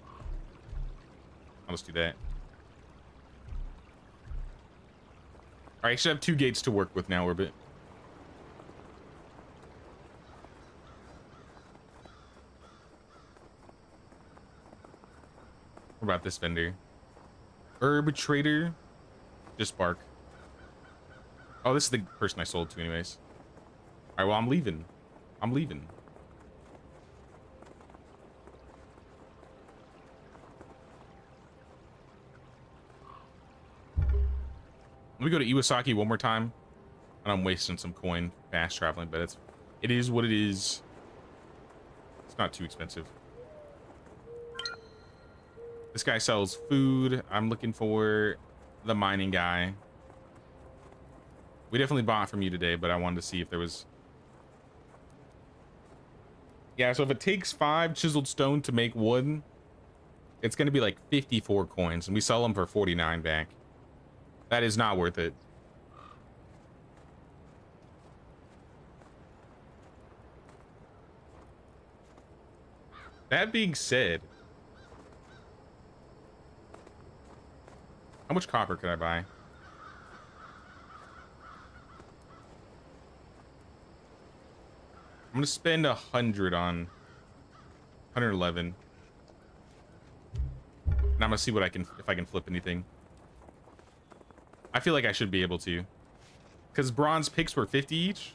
I'll just do that. All right, I should have 2 gates to work with now, Orbit. What about this vendor? Herb trader. Just bark. Oh, this is the person I sold to anyways. All right, well, I'm leaving. I'm leaving. Let me go to Iwasaki one more time. And I'm wasting some coin fast traveling, but it is what it is. It's not too expensive. This guy sells food. I'm looking for the mining guy. We definitely bought from you today, but I wanted to see if there was... Yeah, so if it takes 5 chiseled stone to make wood, it's going to be like 54 coins, and we sell them for 49 back. That is not worth it. That being said, how much copper could I buy? I'm gonna spend 100 on 111. And I'm gonna see what if I can flip anything. I feel like I should be able to. Because bronze picks were 50 each.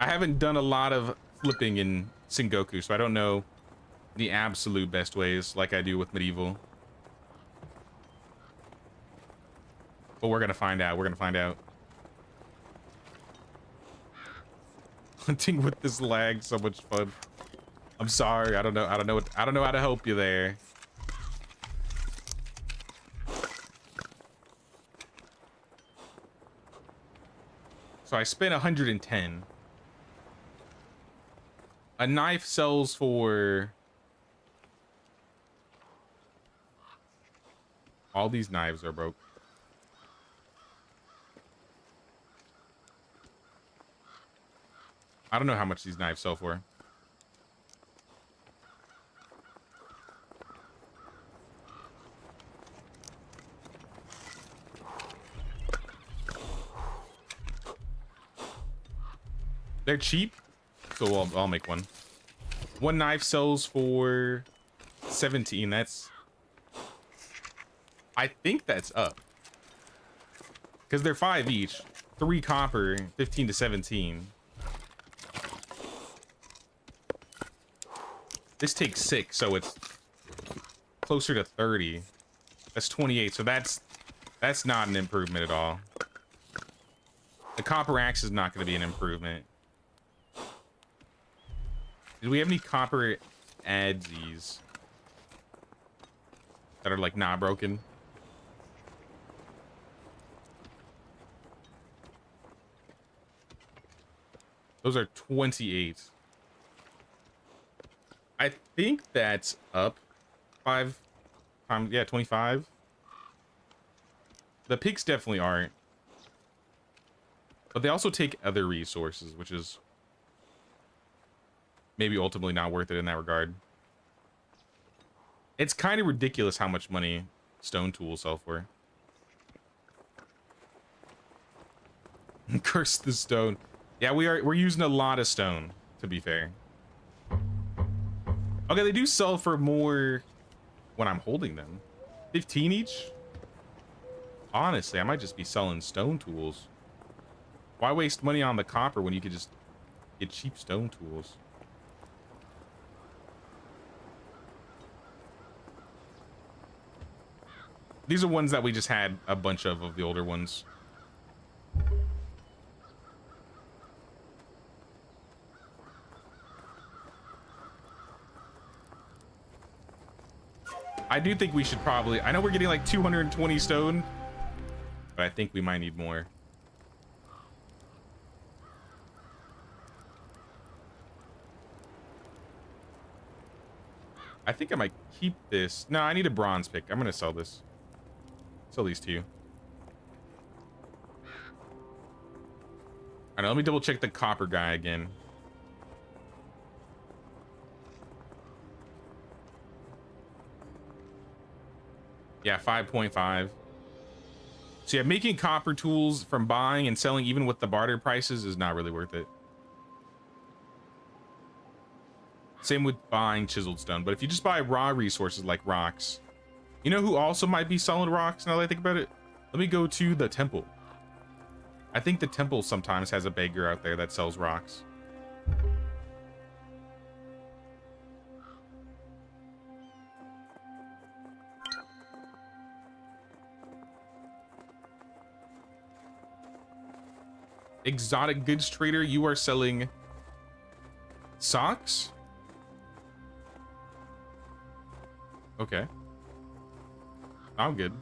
I haven't done a lot of flipping in Sengoku, so I don't know the absolute best ways like I do with medieval. But we're gonna find out. We're gonna find out. Hunting with this lag, so much fun. I'm sorry. I don't know how to help you there. So I spent 110. A knife sells for... All these knives are broke. I don't know how much these knives sell for. They're cheap, so I'll make one. One knife sells for 17. That's... I think that's up. Because they're 5 each. 3 copper, 15 to 17. This takes 6, so it's closer to 30. That's 28, so that's not an improvement at all. The copper axe is not going to be an improvement. Do we have any copper adsies that are like not broken? Those are 28. I think that's up. 5 times, yeah, 25. The pigs definitely aren't. But they also take other resources, which is maybe ultimately not worth it in that regard. It's kind of ridiculous how much money stone tools sell for. Curse the stone. Yeah, we're using a lot of stone, to be fair. Okay, they do sell for more when I'm holding them. 15 each? Honestly, I might just be selling stone tools. Why waste money on the copper when you could just get cheap stone tools? These are ones that we just had a bunch of the older ones. I do think we should probably, I know we're getting like 220 stone, but I think we might need more. I think I might keep this. No, I need a bronze pick. I'm gonna sell this. Sell these two. All right, let me double check the copper guy again. Yeah, 5.5. So yeah, making copper tools from buying and selling even with the barter prices is not really worth it. Same with buying chiseled stone. But if you just buy raw resources like rocks, you know who also might be selling rocks now that I think about it? Let me go to the temple. I think the temple sometimes has a beggar out there that sells rocks. Exotic goods trader, you are selling socks? Okay. I'm good.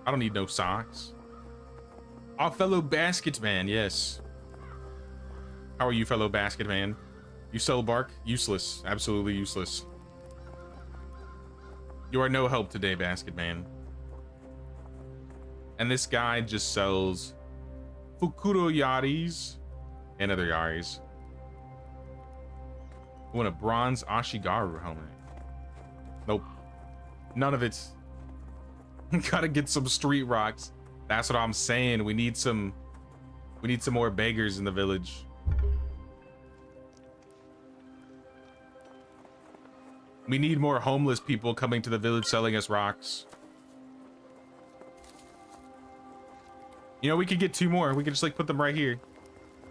I don't need no socks. Our fellow basket man, yes. How are you, fellow basket man? You sell bark? Useless. Absolutely useless. You are no help today, basket man. And this guy just sells Fukuro Yaris and other Yaris. I want a bronze Ashigaru helmet. Nope. None of it's. Gotta get some street rocks. That's what I'm saying. We need some more beggars in the village. We need more homeless people coming to the village selling us rocks. You know, we could get 2 more. We could just like put them right here.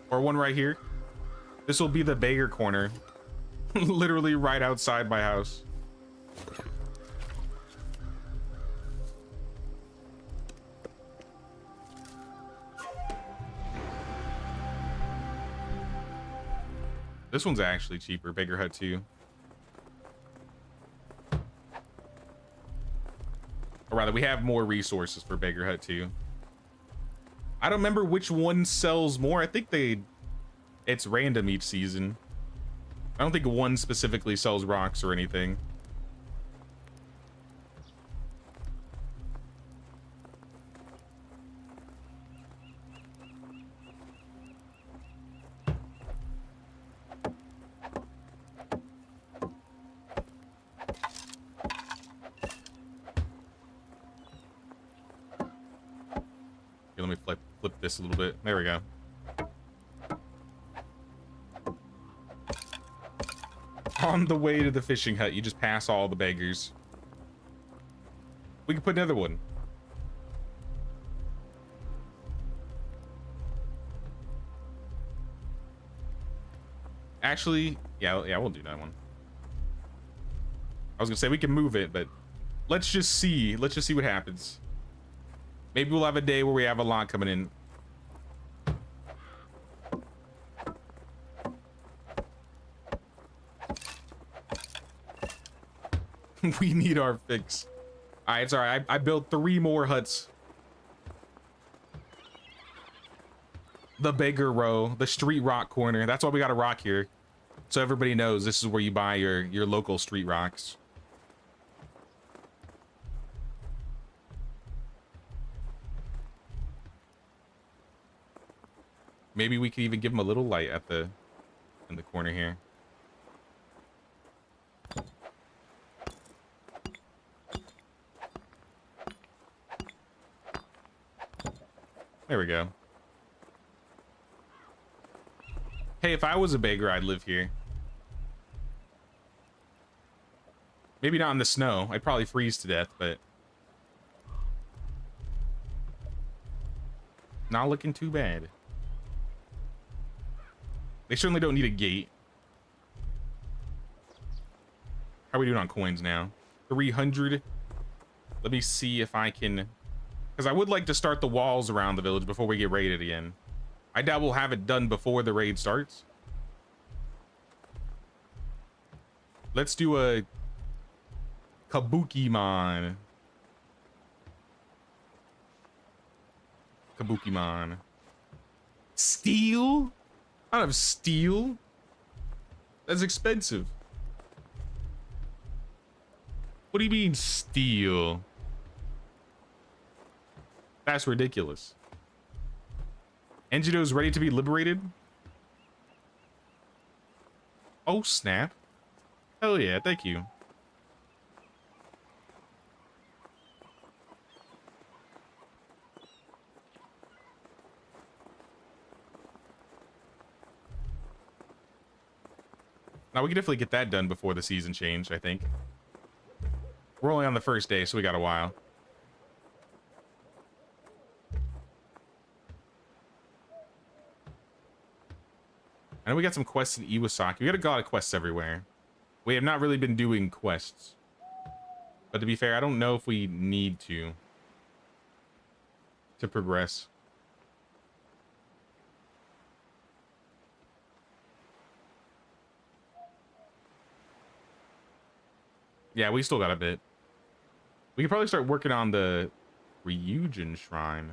Or one right here. This will be the beggar corner. Literally right outside my house. This one's actually cheaper, Beggar Hut 2. Or rather, we have more resources for Beggar Hut 2. I don't remember which one sells more. I think it's random each season. I don't think one specifically sells rocks or anything. Here, let me flip this a little bit. There we go. On the way to the fishing hut, you just pass all the beggars. We can put another one. Actually, yeah, we'll do that one. I was gonna say we can move it, but let's just see what happens. Maybe we'll have a day where we have a lot coming in. We need our fix. All right, it's all right. I built 3 more huts. The beggar row, the street rock corner. That's why we got a rock here, so everybody knows this is where you buy your local street rocks. Maybe we could even give him a little light at the in the corner here. There we go. Hey, if I was a beggar, I'd live here. Maybe not in the snow. I'd probably freeze to death, but not looking too bad. They certainly don't need a gate. How are we doing on coins now? 300. Let me see if I can, because I would like to start the walls around the village before we get raided again. I doubt we'll have it done before the raid starts. Let's do a Kabukimon. Kabukimon. Steel? I don't have steel. That's expensive. What do you mean steel? That's ridiculous. Engido's ready to be liberated? Oh, snap. Hell yeah, thank you. Now, we can definitely get that done before the season change, I think. We're only on the first day, so we got a while. I know we got some quests in Iwasaki. We got a lot of quests everywhere. We have not really been doing quests. But to be fair, I don't know if we need to progress. Yeah, we still got a bit. We could probably start working on the Ryujin Shrine.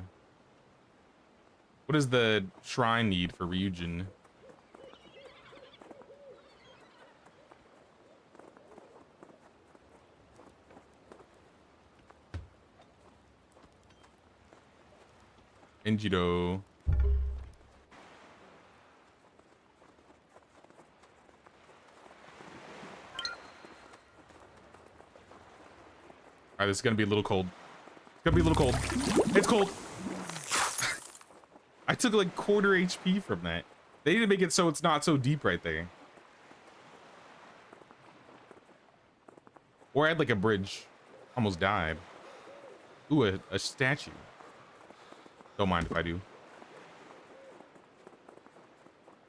What does the shrine need for Ryujin? Enjido. All right, this is gonna be a little cold. It's gonna be a little cold. It's cold. I took like quarter HP from that. They need to make it so it's not so deep right there. Or add like a bridge. Almost died. Ooh, a statue. Don't mind if I do.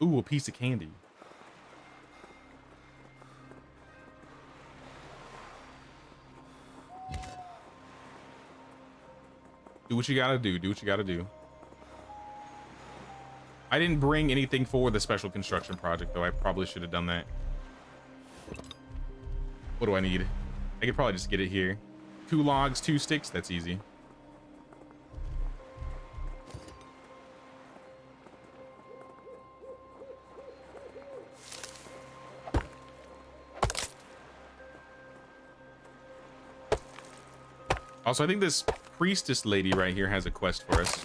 Ooh, a piece of candy. Do what you gotta do. Do what you gotta do. I didn't bring anything for the special construction project, though. I probably should have done that. What do I need? I could probably just get it here. 2 logs, 2 sticks. That's easy. Also, I think this priestess lady right here has a quest for us.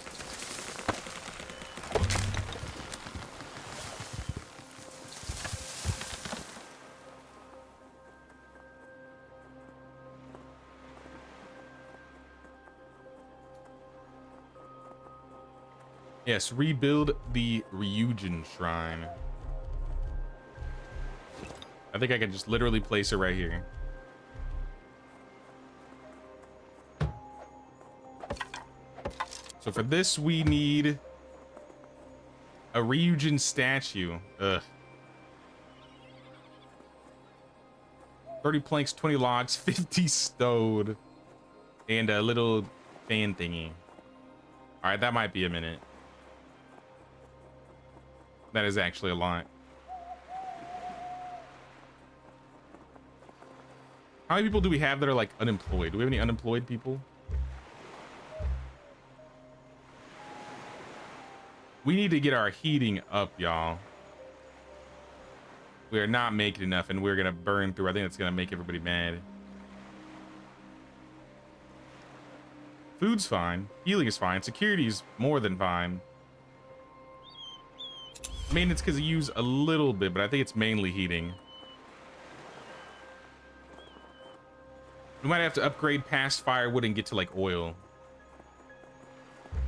Yes, rebuild the Ryujin Shrine. I think I can just literally place it right here. So for this, we need a Ryujin statue. Ugh. 30 planks, 20 logs, 50 stone, and a little fan thingy. All right, that might be a minute. That is actually a lot. How many people do we have that are like unemployed? Do we have any unemployed people? We need to get our heating up, y'all. We are not making enough, and we're gonna burn through. I think that's gonna make everybody mad. Food's fine. Healing is fine. Security is more than fine. Maintenance because you use a little bit, but I think it's mainly heating. We might have to upgrade past firewood and get to like oil.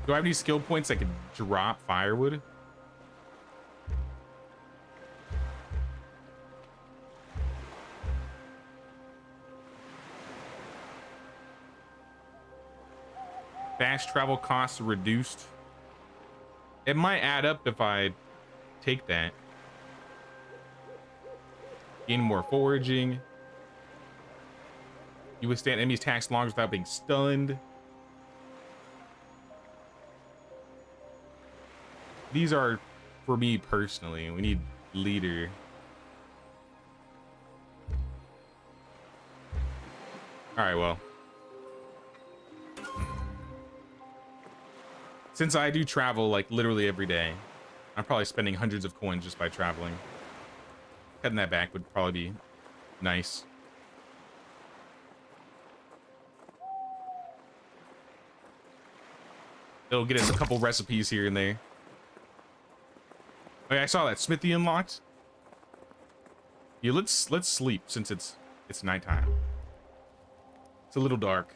Do I have any skill points that could drop firewood? Fast travel costs reduced. It might add up if I take that. Gain more foraging. You withstand enemies' attacks longer without being stunned. These are for me personally. We need leader. All right, well. Since I do travel like literally every day, I'm probably spending hundreds of coins just by traveling. Cutting that back would probably be nice. It'll get us a couple recipes here and there. Okay, I saw that smithy unlocked. Yeah, let's sleep since it's nighttime. It's a little dark.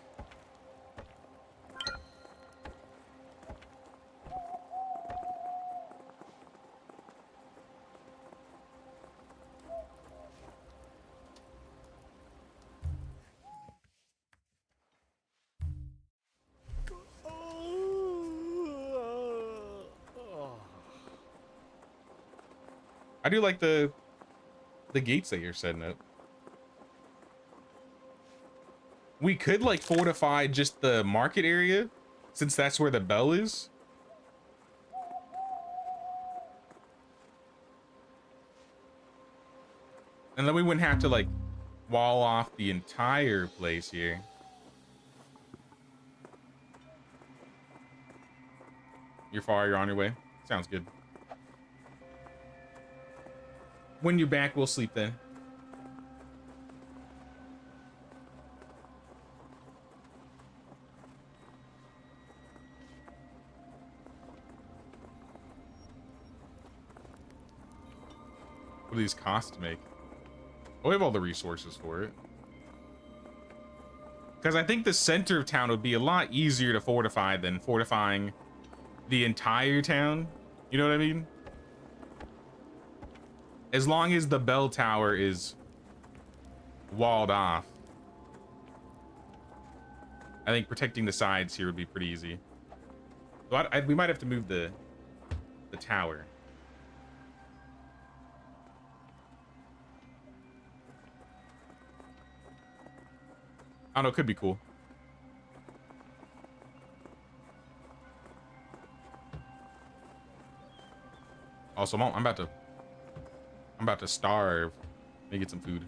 I do like the gates that you're setting up. We could like fortify just the market area since that's where the bell is. And then we wouldn't have to like wall off the entire place here. You're far, you're on your way. Sounds good. When you're back, we'll sleep then. What do these cost to make? Oh, we have all the resources for it. Because I think the center of town would be a lot easier to fortify than fortifying the entire town. You know what I mean? As long as the bell tower is walled off, I think protecting the sides here would be pretty easy. So we might have to move the tower. I don't know, it could be cool. Also, I'm about to starve. Let me get some food.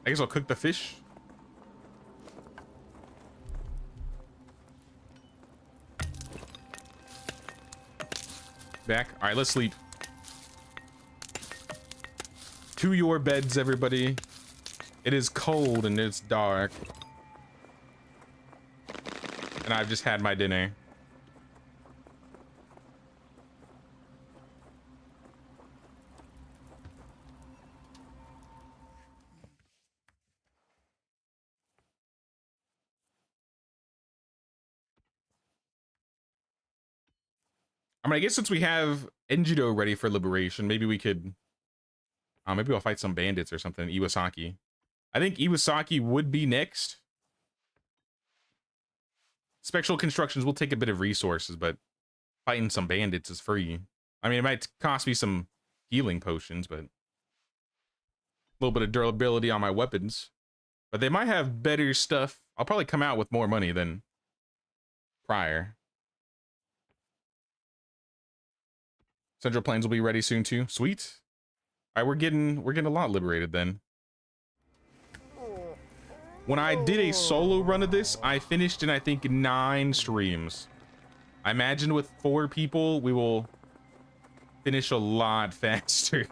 I guess I'll cook the fish. Back. All right, let's sleep. To your beds, everybody. It is cold and it's dark. And I've just had my dinner. I mean, I guess since we have Enjido ready for liberation, maybe we could... maybe I'll fight some bandits or something. Iwasaki. I think Iwasaki would be next. Spectral constructions will take a bit of resources, but fighting some bandits is free. I mean, it might cost me some healing potions, but... a little bit of durability on my weapons. But they might have better stuff. I'll probably come out with more money than prior. Central Plains will be ready soon too. Sweet. All right, we're getting a lot liberated then. When I did a solo run of this, I finished in I think 9 streams. I imagine with 4 people, we will finish a lot faster.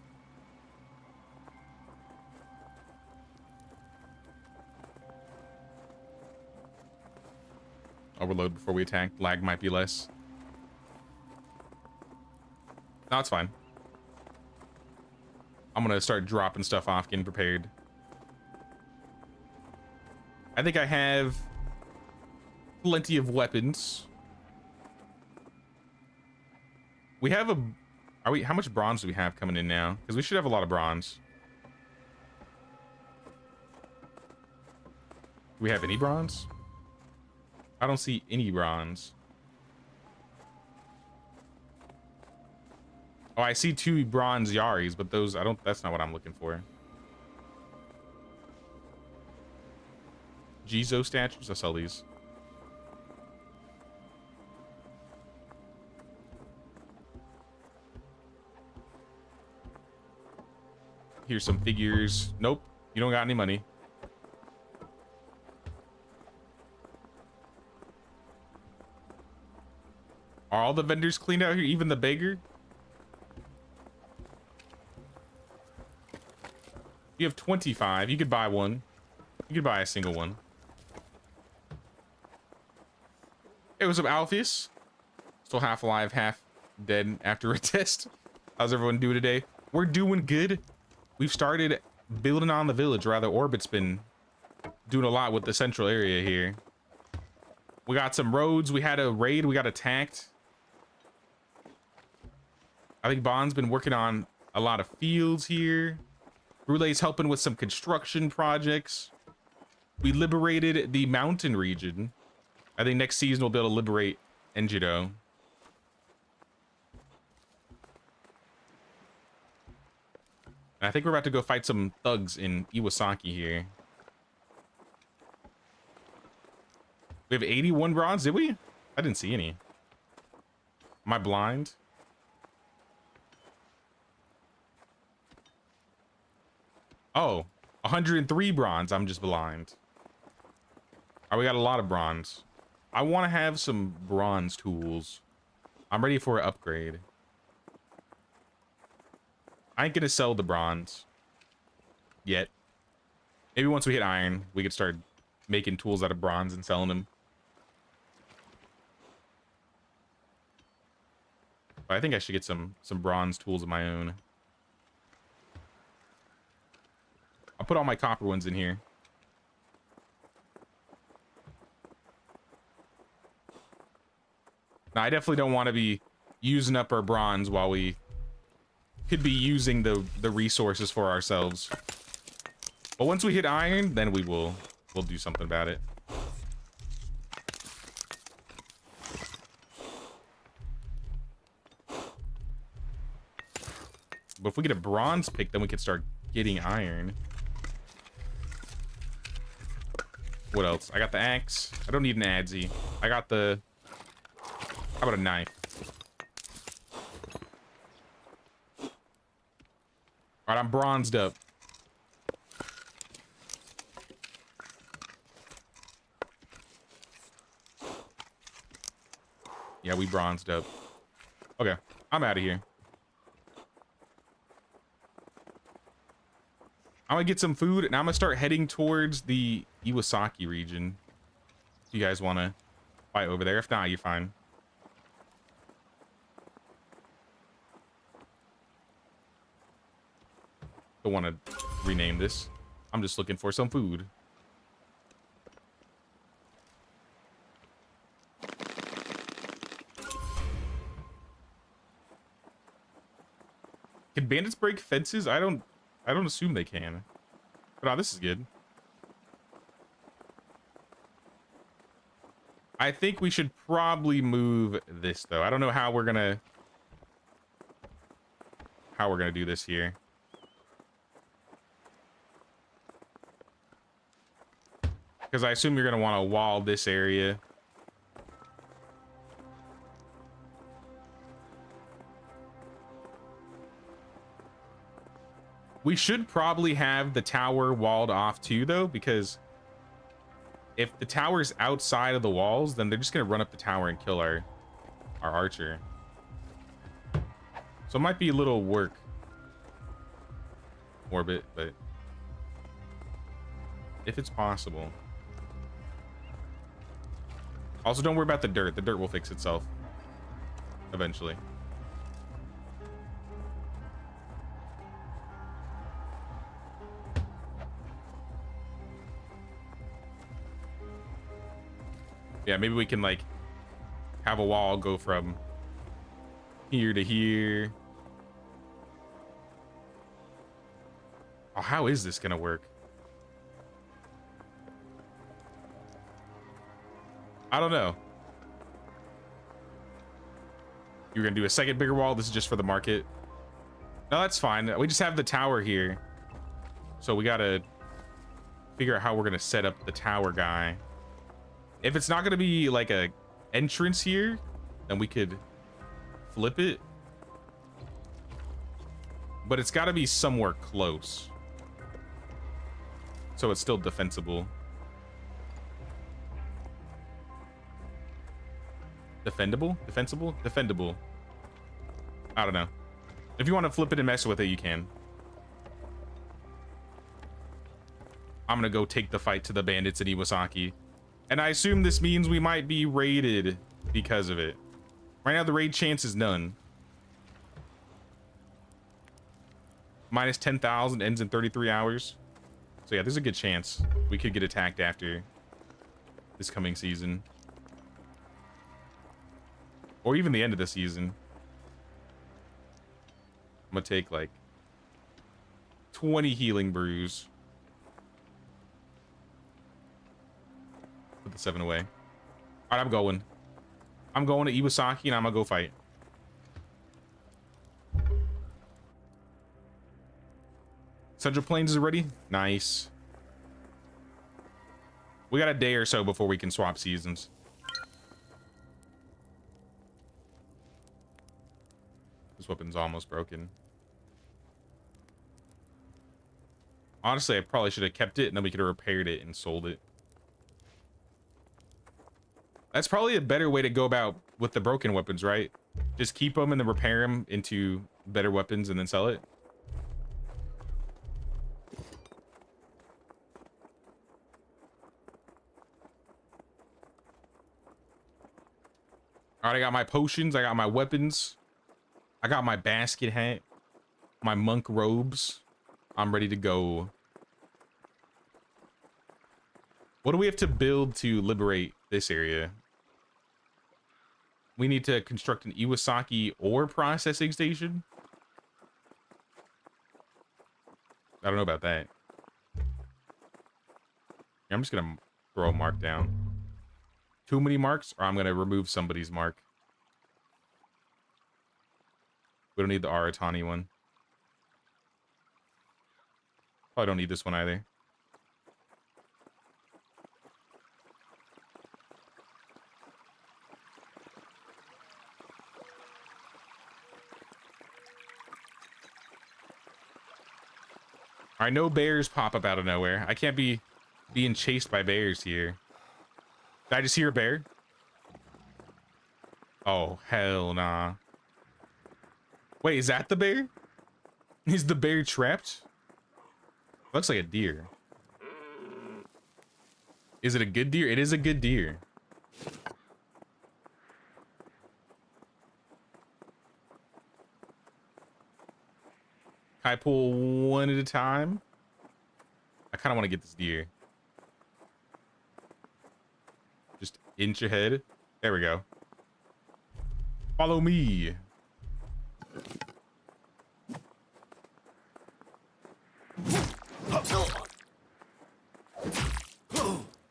Overload before we attack. Lag might be less. No, it's fine. I'm gonna start dropping stuff off, getting prepared. I think I have plenty of weapons. We have how much bronze do we have coming in now? Because we should have a lot of bronze. Do we have any bronze? I don't see any bronze. Oh, I see 2 bronze Yaris, but those, that's not what I'm looking for. Jizo statues, I'll sell these. Here's some figures. Nope, you don't got any money. Are all the vendors cleaned out here, even the beggar? You have 25. You could buy one. You could buy a single one. Hey, what's up, Alpheus? Still half alive, half dead after a test. How's everyone doing today? We're doing good. We've started building on the village. Rather, Orbit's been doing a lot with the central area here. We got some roads. We had a raid. We got attacked. I think Bond's been working on a lot of fields here. Brule's helping with some construction projects. We liberated the mountain region. I think next season we'll be able to liberate Enjido. And I think we're about to go fight some thugs in Iwasaki here. We have 81 bronze, did we? I didn't see any. Am I blind? Oh, 103 bronze. I'm just blind. All right, we got a lot of bronze. I want to have some bronze tools. I'm ready for an upgrade. I ain't gonna sell the bronze yet. Maybe once we hit iron, we could start making tools out of bronze and selling them. But I think I should get some bronze tools of my own. I'll put all my copper ones in here. Now, I definitely don't want to be using up our bronze while we could be using the resources for ourselves. But once we hit iron, then we'll do something about it. But if we get a bronze pick, then we can start getting iron. What else? I got the axe. I don't need an adze. I got the... How about a knife? Alright, I'm bronzed up. Yeah, we bronzed up. Okay, I'm out of here. I'm gonna get some food, and I'm gonna start heading towards the Iwasaki region. If you guys want to fight over there. If not, you're fine. Don't want to rename this. I'm just looking for some food. Can bandits break fences? I don't assume they can. But this is good. I think we should probably move this though. I don't know how we're gonna do this here. Because I assume you're gonna want to wall this area. We should probably have the tower walled off too, though, because if the tower's outside of the walls, then they're just gonna run up the tower and kill our archer. So it might be a little work, Orbit, but if it's possible. Also, don't worry about the dirt. The dirt will fix itself eventually. Yeah, maybe we can like have a wall go from here to here. Oh, how is this gonna work? I don't know. You're gonna do a second bigger wall. This is just for the market. No, that's fine. We just have the tower here. So we gotta figure out how we're gonna set up the tower guy. If it's not gonna be like a entrance here, then we could flip it. But it's gotta be somewhere close, so it's still defensible. Defendable? Defensible? Defendable. I don't know. If you want to flip it and mess with it, you can. I'm gonna go take the fight to the bandits in Iwasaki. And I assume this means we might be raided because of it. Right now, the raid chance is none. Minus 10,000, ends in 33 hours. So yeah, there's a good chance we could get attacked after this coming season. Or even the end of the season. I'm gonna take like 20 healing brews. Put the 7 away. All right, I'm going. I'm going to Iwasaki and I'm gonna go fight. Central Plains is ready. Nice. We got a day or so before we can swap seasons. This weapon's almost broken. Honestly, I probably should have kept it and then we could have repaired it and sold it. That's probably a better way to go about with the broken weapons, right? Just keep them and then repair them into better weapons and then sell it. All right, I got my potions, I got my weapons, I got my basket hat, my monk robes. I'm ready to go. What do we have to build to liberate this area? We need to construct an Iwasaki ore processing station. I don't know about that. Yeah, I'm just gonna throw a mark down. Too many marks, or I'm gonna remove somebody's mark. We don't need the Aratani one. Probably don't need this one either. All right, no bears pop up out of nowhere. I can't be being chased by bears here. Did I just hear a bear? Oh, hell nah. Wait, is that the bear? Is the bear trapped? Looks like a deer. Is it a good deer? It is a good deer. Can I pull one at a time? I kind of want to get this deer. Just inch ahead. There we go. Follow me.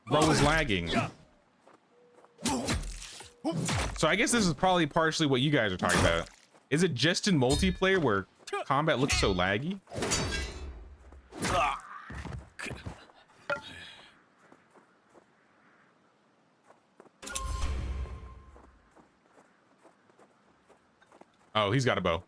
Bro is lagging. So I guess this is probably partially what you guys are talking about. Is it just in multiplayer where combat looks so laggy? Oh, he's got a bow.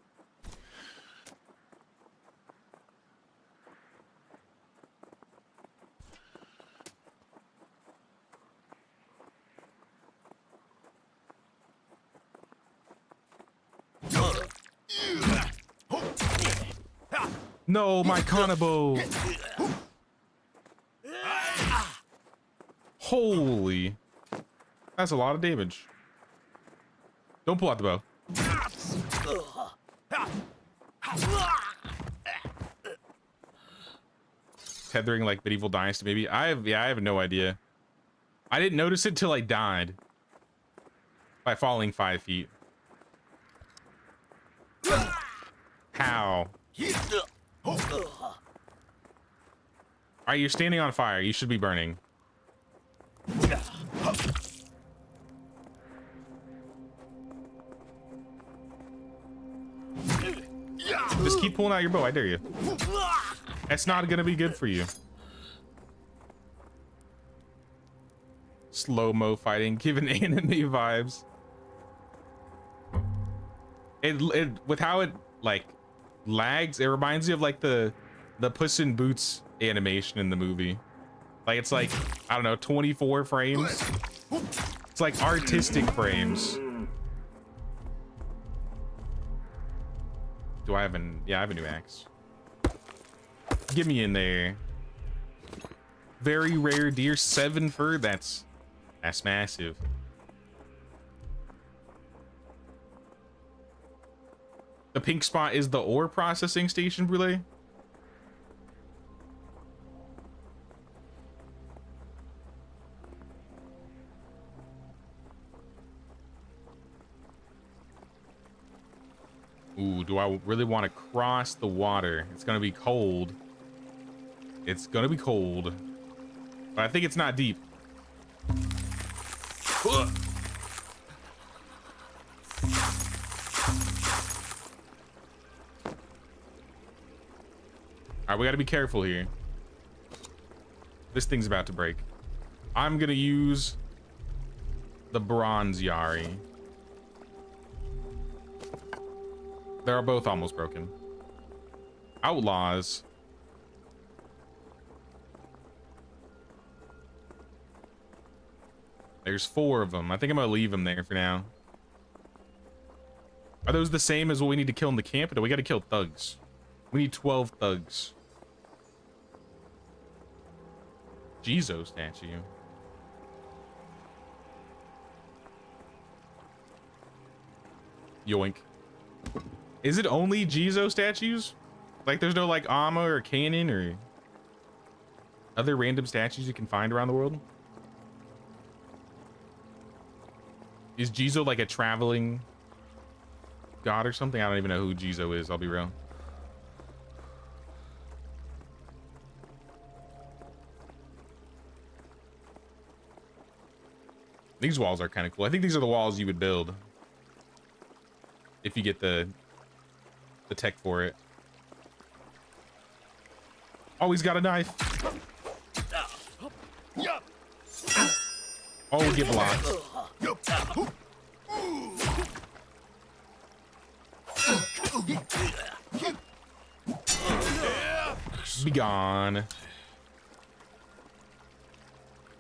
No, my Kanabo. Holy. That's a lot of damage. Don't pull out the bow. Tethering like medieval dynasty, maybe. I have no idea. I didn't notice it till I died by falling 5 feet. How? Alright, you're standing on fire. You should be burning. Just keep pulling out your bow. I dare you. That's not gonna be good for you. Slow-mo fighting, giving anime vibes. It with how it like lags, it reminds me of like the Puss in Boots animation in the movie. Like it's like, I don't know, 24 frames. It's like artistic frames. Do I have yeah, I have a new axe. Get me in there. Very rare deer, 7 fur. That's massive. The pink spot is the ore processing station, Brule. Ooh, do I really want to cross the water? It's gonna be cold. It's gonna be cold. But I think it's not deep. Ugh. All right, we got to be careful here. This thing's about to break. I'm gonna use the bronze Yari. They're both almost broken. Outlaws. There's 4 of them. I think I'm gonna leave them there for now. Are those the same as what we need to kill in the camp? Or do we gotta kill thugs? We need 12 thugs. Jizo statue. Yoink. Is it only Jizo statues? Like there's no like Amma or Kanon or other random statues you can find around the world? Is Jizo like a traveling god or something? I don't even know who Jizo is, I'll be real. These walls are kind of cool. I think these are the walls you would build if you get the tech for it. Oh, he's got a knife. Oh, get blocked. Be gone.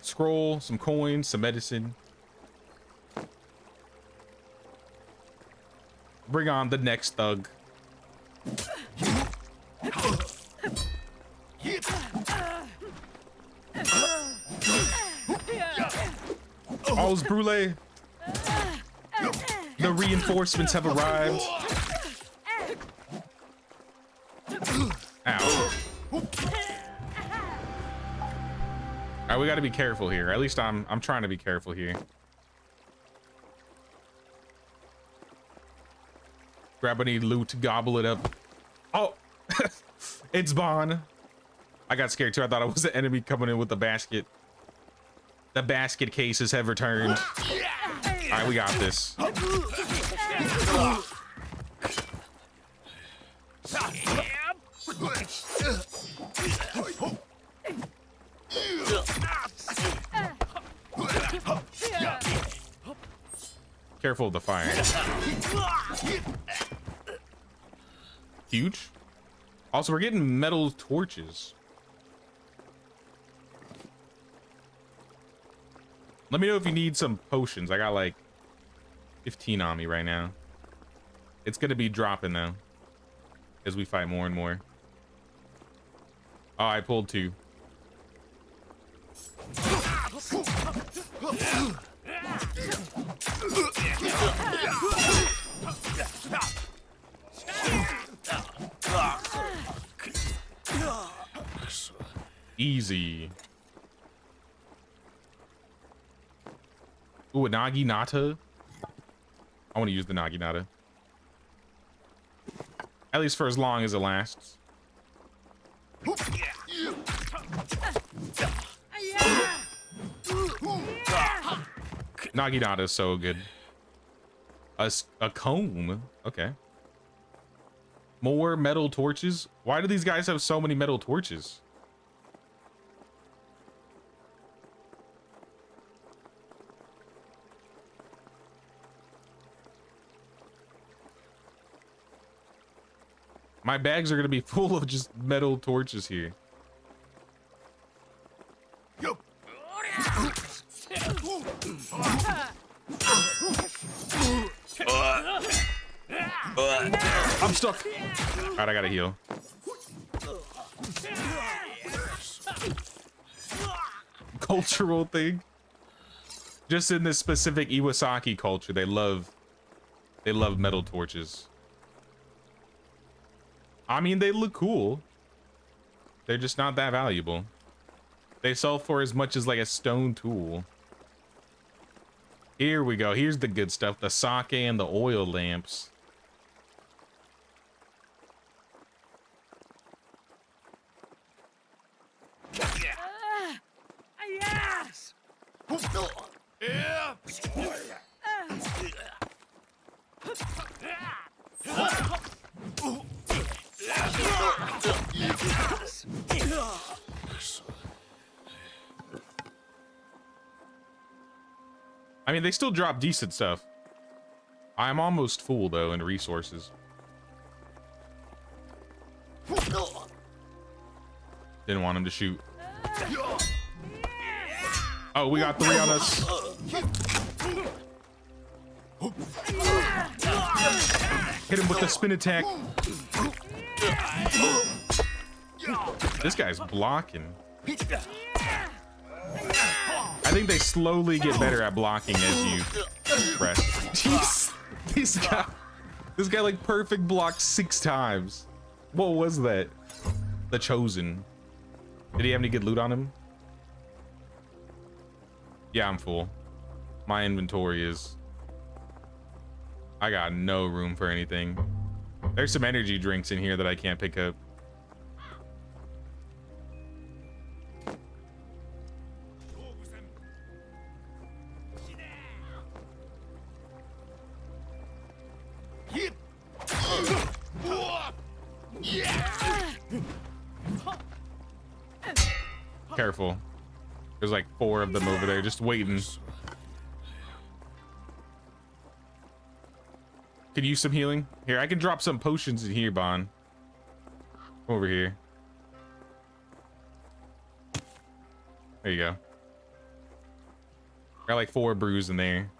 Scroll, some coins, some medicine. Bring on the next thug. All's Brule. The reinforcements have arrived. Ow. Alright, we gotta be careful here. At least I'm trying to be careful here. Grab any loot, gobble it up. Oh, it's Bon. I got scared too. I thought it was an enemy coming in with the basket. The basket cases have returned. All right, we got this. Careful of the fire. Huge. Also, we're getting metal torches. Let me know if you need some potions. I got like 15 on me right now. It's gonna be dropping though as we fight more and more. Oh, I pulled 2. Easy. Ooh, a Naginata. I want to use the Naginata. At least for as long as it lasts. Naginata is so good. A comb. Okay. More metal torches. Why do these guys have so many metal torches? My bags are gonna be full of just metal torches here. I'm stuck. All right, I gotta heal. Cultural thing. Just in this specific Iwasaki culture, they love metal torches. I mean, they look cool. They're just not that valuable. They sell for as much as like a stone tool. Here we go. Here's the good stuff. The sake and the oil lamps. Yes. I mean, they still drop decent stuff. I'm almost full though in resources. Didn't want him to shoot. Oh, we got 3 on us. Hit him with the spin attack. This guy's blocking. I think they slowly get better at blocking as you press. Jeez, this guy like perfect blocked 6 times. What was that? The Chosen. Did he have any good loot on him? Yeah, I'm full. My inventory is... I got no room for anything. There's some energy drinks in here that I can't pick up. Careful. There's like 4 of them over there just waiting. Could use some healing. Here, I can drop some potions in here, Bon. Over here. There you go. Got like 4 brews in there.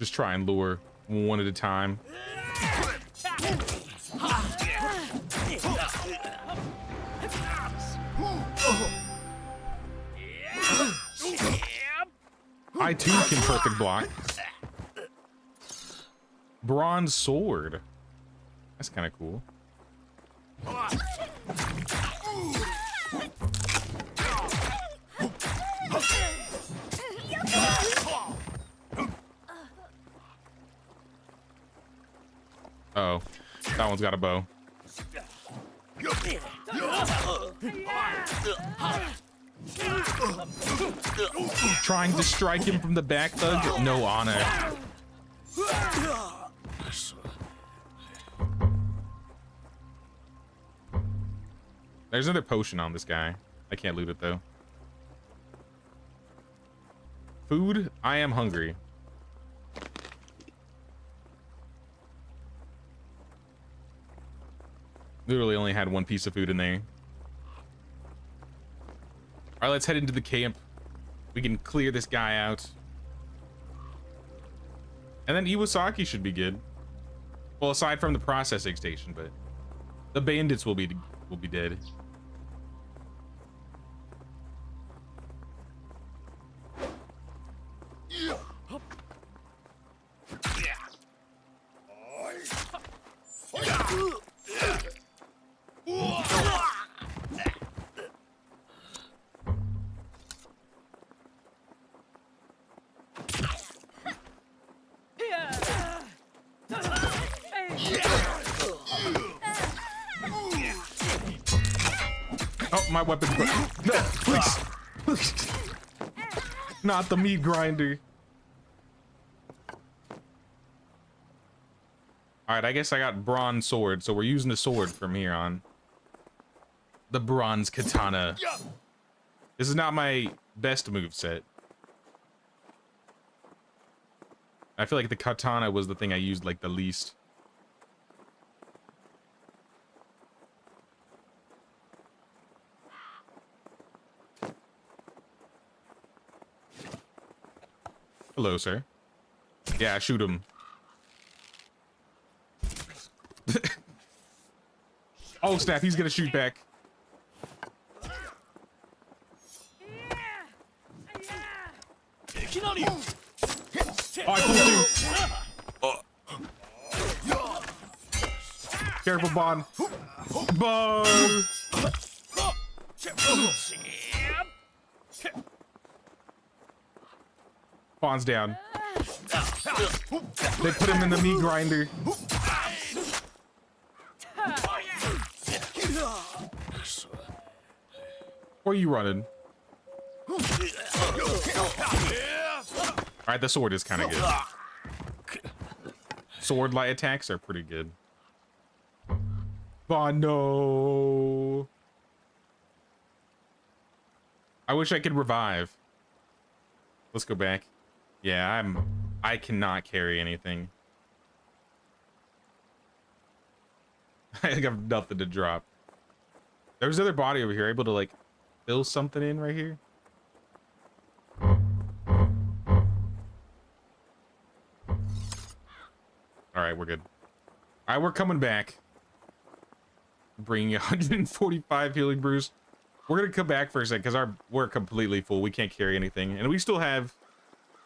Just try and lure one at a time. I too can perfect block. Bronze sword. That's kind of cool. Uh oh, that one's got a bow. Trying to strike him from the back, thug. No honor. There's another potion on this guy. I can't loot it though. Food? I am hungry. Literally only had 1 piece of food in there. All right, let's head into the camp. We can clear this guy out. And then Iwasaki should be good. Well, aside from the processing station, but the bandits will be dead. Oh, my weapon. No, please. Please. Not the meat grinder. All right, I guess I got bronze sword, so we're using the sword from here on. The bronze katana. This is not my best move set. I feel like the katana was the thing I used like the least. Hello, sir. Yeah, shoot him. Oh snap, he's gonna shoot back. Oh, I pulled you. Careful, Bon. Bon. Bon's down. They put him in the meat grinder. Where are you running? Alright, the sword is kind of good. Sword light attacks are pretty good. Oh no. I wish I could revive. Let's go back. Yeah, I cannot carry anything. I have nothing to drop. There's another body over here, able to like fill something in right here. All right, we're good. All right, we're coming back. Bringing 145 healing brews. We're gonna come back for a second because we're completely full. We can't carry anything, and we still have,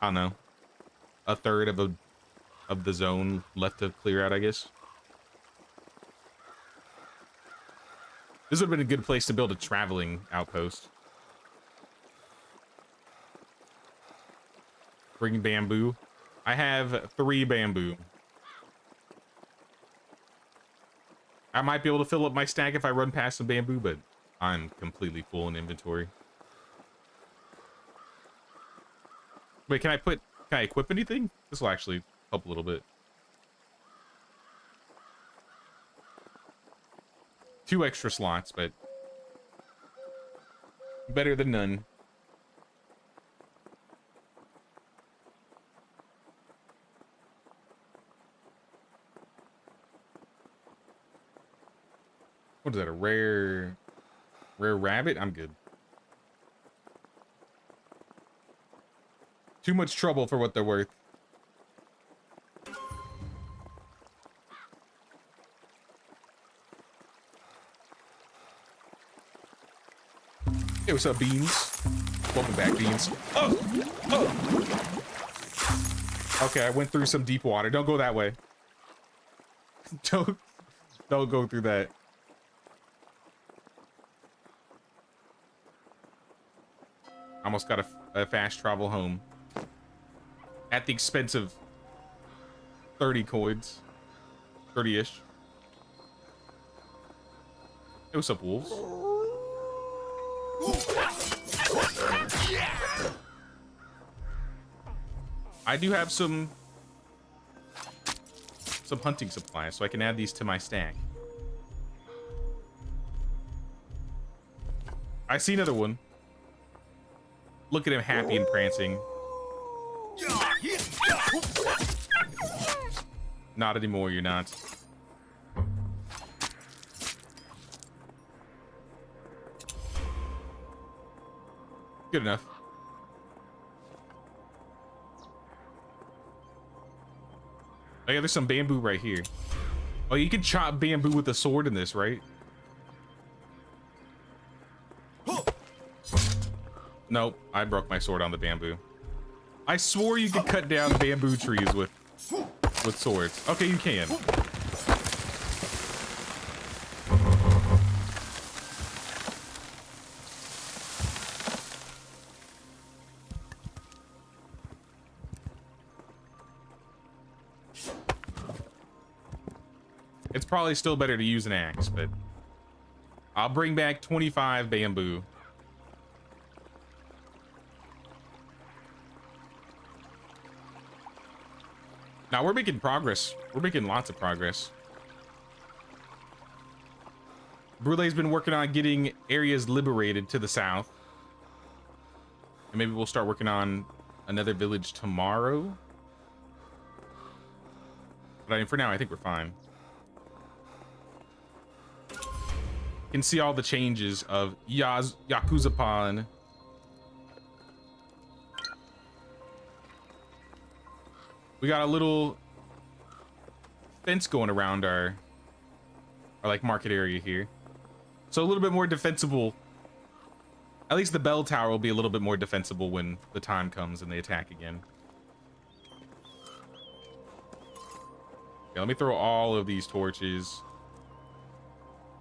I don't know, a third of the zone left to clear out, I guess. This would have been a good place to build a traveling outpost. Bring bamboo. I have 3 bamboo. I might be able to fill up my stack if I run past some bamboo, but I'm completely full in inventory. Wait, can I equip anything? This will actually help a little bit. 2 extra slots, but better than none. What is that, a rare rabbit? I'm good. Too much trouble for what they're worth. Hey, what's up, Beans? Welcome back, Beans. Oh! Oh! Okay, I went through some deep water. Don't go that way. Don't go through that. Almost got a fast travel home. At the expense of 30 coins. 30-ish. Hey, what's up, wolves? I do have some hunting supplies, so I can add these to my stack. I see another one. Look at him happy and prancing. Not anymore, you're not. Good enough. Oh yeah, there's some bamboo right here. Oh, you can chop bamboo with a sword in this, right? Nope, I broke my sword on the bamboo. I swore you could cut down bamboo trees with swords. Okay, you can. It's probably still better to use an axe, but I'll bring back 25 bamboo. Now we're making progress. We're making lots of progress. Brule's been working on getting areas liberated to the south. And maybe we'll start working on another village tomorrow. But I mean, for now, I think we're fine. You can see all the changes of Yakuzapan. We got a little fence going around our like market area here. So a little bit more defensible. At least the bell tower will be a little bit more defensible when the time comes and they attack again. Okay, let me throw all of these torches.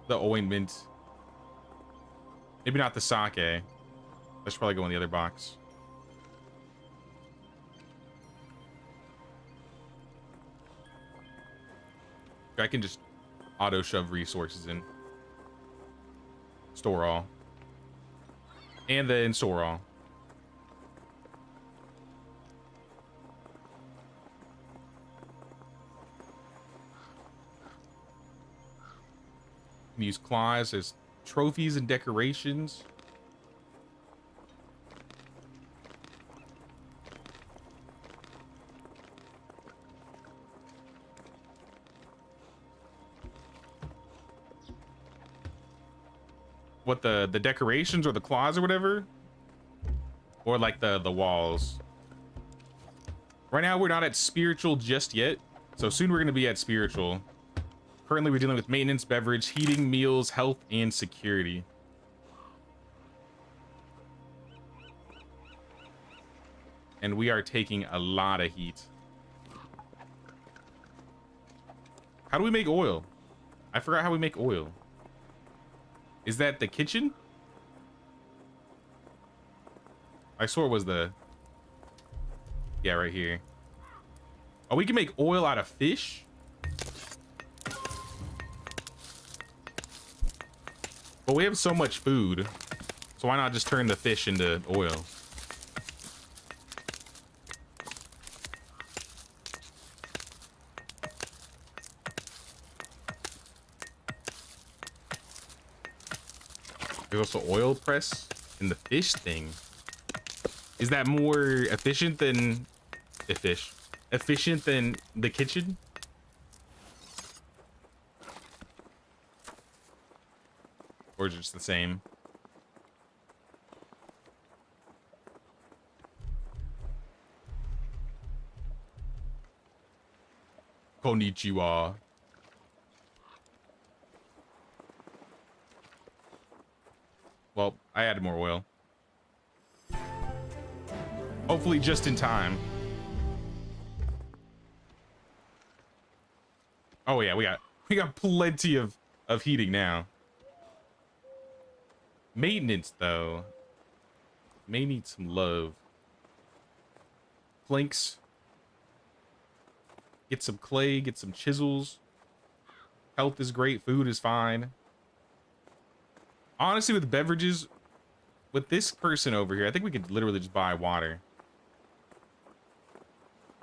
The ointment. Maybe not the sake. That should probably go in the other box. I can just auto shove resources in. Store all. And then store all. Can use claws as trophies and decorations. What, the decorations or the claws or whatever? Or like the walls? Right now we're not at spiritual just yet, so soon we're going to be at spiritual. Currently we're dealing with maintenance, beverage, heating, meals, health, and security. And we are taking a lot of heat. How do we make oil? I forgot how we make oil. Is that the kitchen? I swore it was the... Yeah, right here. Oh, we can make oil out of fish? But we have so much food. So why not just turn the fish into oil? There's also oil press in the fish thing. Is that more efficient than efficient than the kitchen? Or just the same? Konnichiwa. Well, I added more oil. Hopefully just in time. Oh yeah, we got plenty of heating now. Maintenance though. May need some love. Planks. Get some clay, get some chisels. Health is great, food is fine. Honestly, with beverages, with this person over here, I think we could literally just buy water.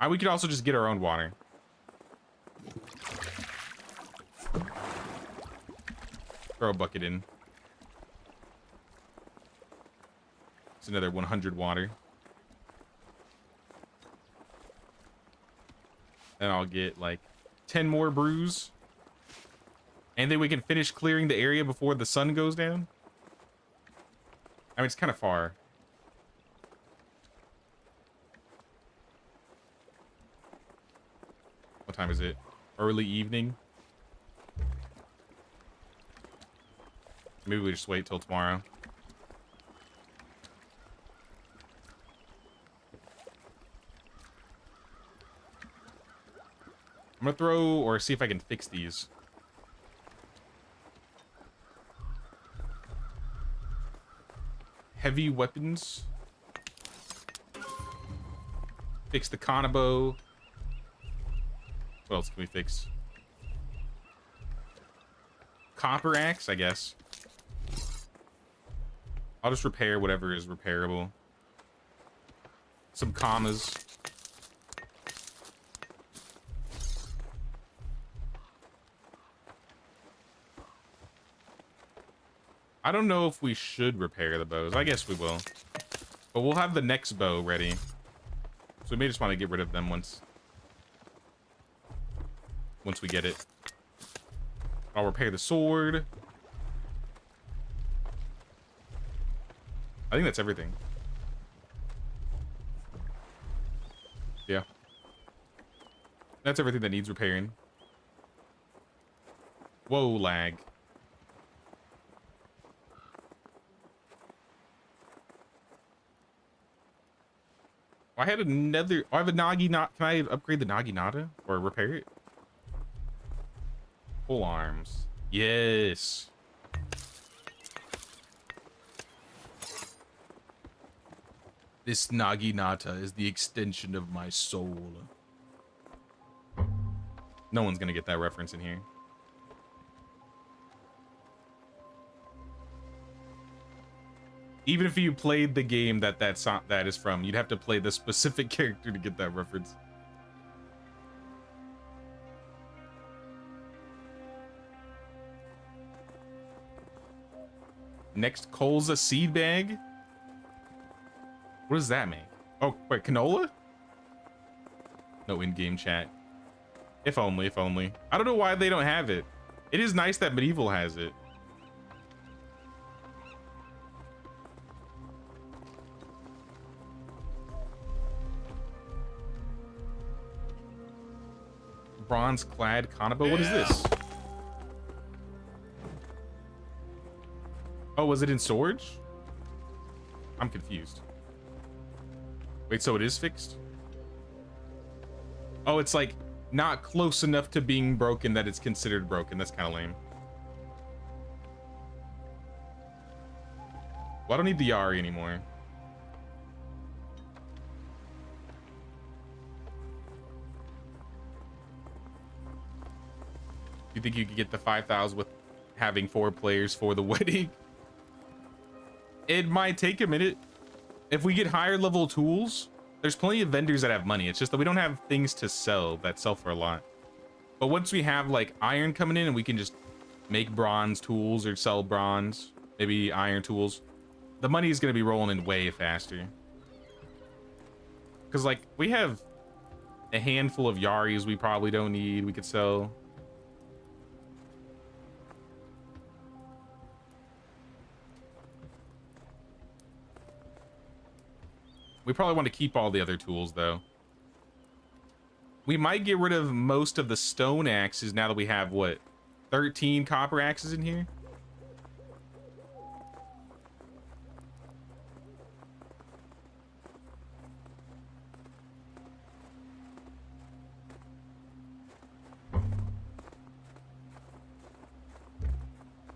We could also just get our own water. Throw a bucket in. It's another 100 water. And I'll get like 10 more brews. And then we can finish clearing the area before the sun goes down. I mean, it's kind of far. What time is it? Early evening? Maybe we just wait till tomorrow. I'm gonna throw, or see if I can fix these. Heavy weapons. Fix the Kanabo. What else can we fix? copper axe, I guess. I'll just repair whatever is repairable. Some commas. I don't know if we should repair the bows. I guess we will. But we'll have the next bow ready. So we may just want to get rid of them once we get it. I'll repair the sword. I think that's everything. Yeah. That's everything that needs repairing. Whoa, lag. I had another. I have a Naginata. Can I upgrade the Naginata or repair it? Full arms. Yes. This Naginata is the extension of my soul. No one's gonna get that reference in here. Even if you played the game that is from, you'd have to play the specific character to get that reference. Next, colza seed bag. What does that make? Oh, wait, canola? No in-game chat. If only, if only. I don't know why they don't have it. It is nice that Medieval has it. Bronze clad Kanabo. What is this? Oh, was it in storage? I'm confused. Wait, so it is fixed? Oh, it's like not close enough to being broken that it's considered broken. That's kind of lame. Well, I don't need the Yari anymore. You think you could get the 5,000 with having 4 players for the wedding? It might take a minute. If we get higher level tools, there's plenty of vendors that have money. It's just that we don't have things to sell that sell for a lot. But once we have like iron coming in and we can just make bronze tools or sell bronze, maybe iron tools, the money is going to be rolling in way faster. Because like we have a handful of Yaris we probably don't need. We could sell. We probably want to keep all the other tools, though. We might get rid of most of the stone axes now that we have, what, 13 copper axes in here?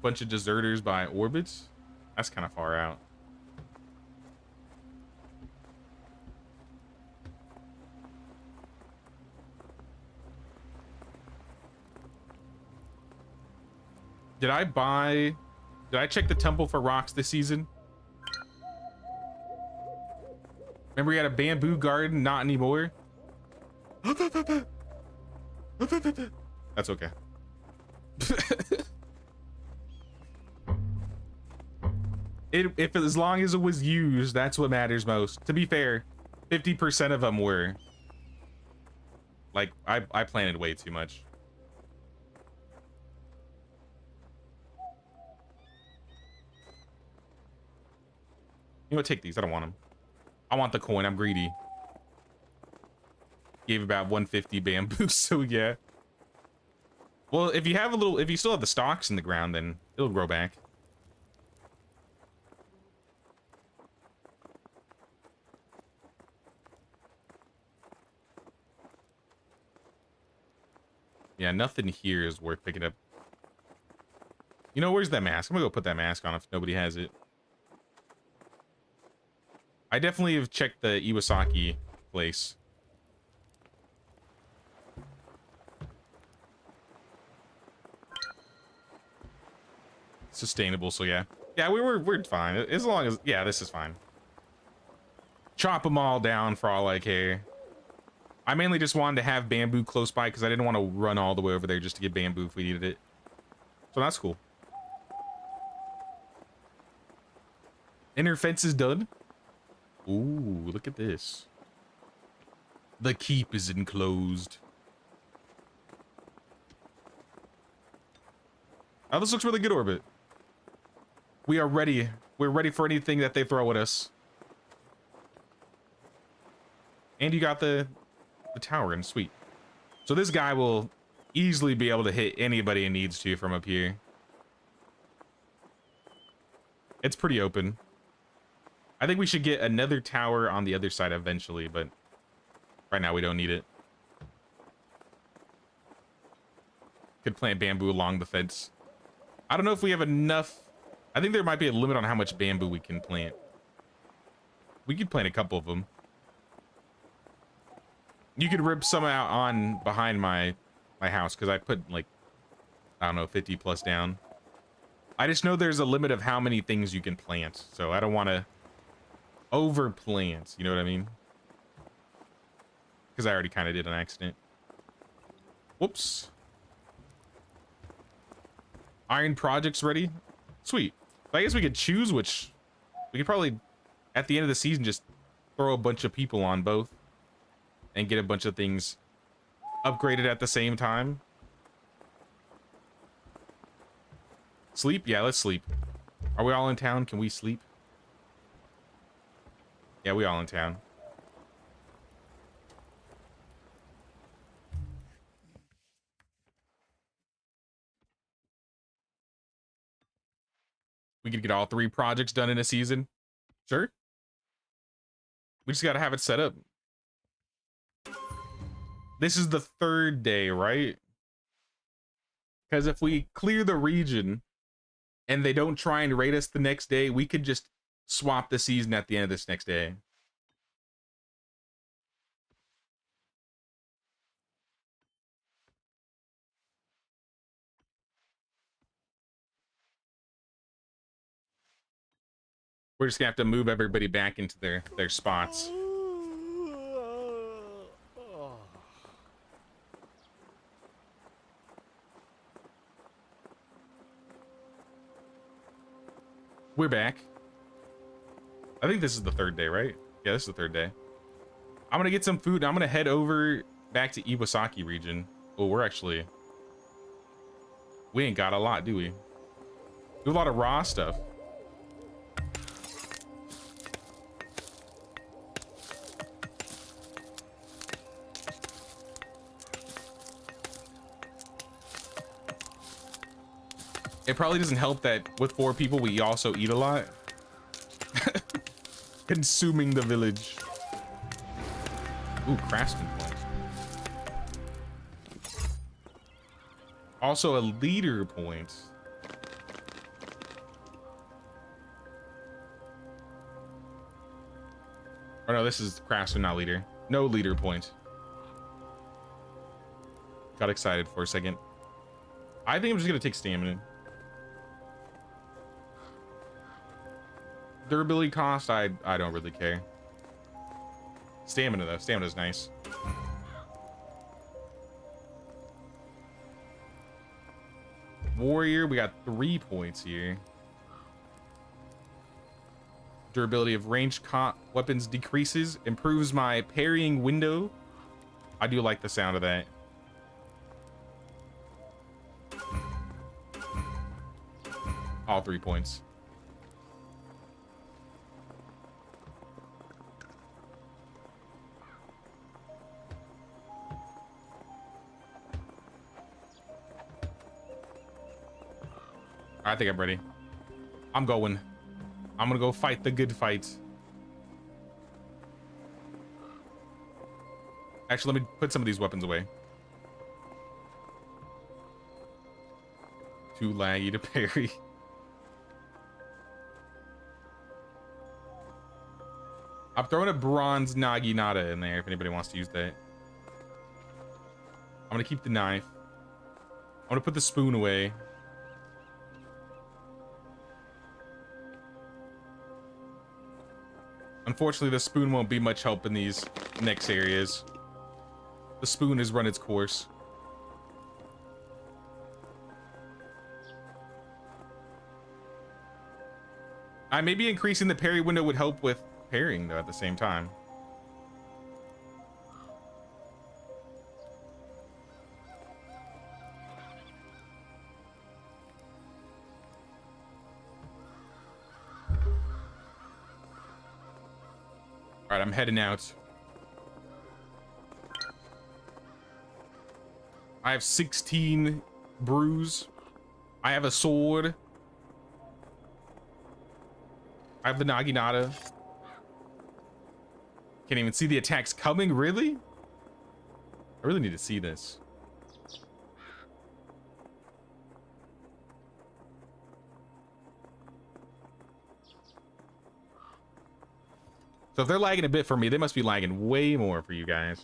Bunch of deserters by orbits? That's kind of far out. Did I check the temple for rocks this season? Remember we had a bamboo garden? Not anymore. That's okay. If as long as it was used, that's what matters most. To be fair, 50% of them were. Like, I planted way too much. You know what, take these. I don't want them. I want the coin. I'm greedy. Gave about 150 bamboo, so yeah. Well, if you still have the stalks in the ground, then it'll grow back. Yeah, nothing here is worth picking up. You know, where's that mask? I'm gonna go put that mask on if nobody has it. I definitely have checked the Iwasaki place. sustainable. So yeah, we're fine as long as this is fine. Chop them all down for all I care. I mainly just wanted to have bamboo close by because I didn't want to run all the way over there just to get bamboo if we needed it. So that's cool. Inner fence is done. Ooh, look at this. The keep is enclosed. Oh, this looks really good, Orbit. We are ready. We're ready for anything that they throw at us. And you got the tower in, sweet. So this guy will easily be able to hit anybody he needs to from up here. It's pretty open. I think we should get another tower on the other side eventually, but right now we don't need it. Could plant bamboo along the fence. I don't know if we have enough. I think there might be a limit on how much bamboo we can plant. We could plant a couple of them. You could rip some out on behind my house because I put like, I don't know, 50 plus down. I just know there's a limit of how many things you can plant, so I don't want to over plant, you know what I mean? Because I already kind of did an accident. Whoops. Iron projects ready. Sweet. So I guess we could choose which. We could probably at the end of the season just throw a bunch of people on both and get a bunch of things upgraded at the same time. Sleep? Yeah, let's sleep. Are we all in town? Can we sleep? Yeah, we all in town. We could get all 3 projects done in a season. Sure. We just got to have it set up. This is the 3rd day, right? Because if we clear the region and they don't try and raid us the next day, we could just swap the season at the end of this next day. We're just gonna have to move everybody back into their spots. We're back. I think this is the 3rd day, right? Yeah, this is the 3rd day. I'm gonna get some food. I'm gonna head over back to Iwasaki region. Oh, we ain't got a lot, do we? We have a lot of raw stuff. It probably doesn't help that with 4 people, we also eat a lot. Consuming the village. Ooh, craftsman points. Also a leader point. Oh no, this is craftsman, not leader. No leader point. Got excited for a second. I think I'm just gonna take stamina. Durability cost, I don't really care. Stamina though, stamina's nice. Warrior, we got 3 points here. Durability of ranged weapons decreases, improves my parrying window. I do like the sound of that. All 3 points. I think I'm ready. I'm going. I'm gonna go fight the good fight. Actually, let me put some of these weapons away. Too laggy to parry. I'm throwing a bronze Naginata in there if anybody wants to use that. I'm gonna keep the knife. I'm gonna put the spoon away. Unfortunately, the spoon won't be much help in these next areas. The spoon has run its course. Maybe increasing the parry window would help with parrying, though, at the same time. All right, I'm heading out. I have 16 brews. I have a sword. I have the Naginata. Can't even see the attacks coming, really? I really need to see this. So if they're lagging a bit for me, they must be lagging way more for you guys.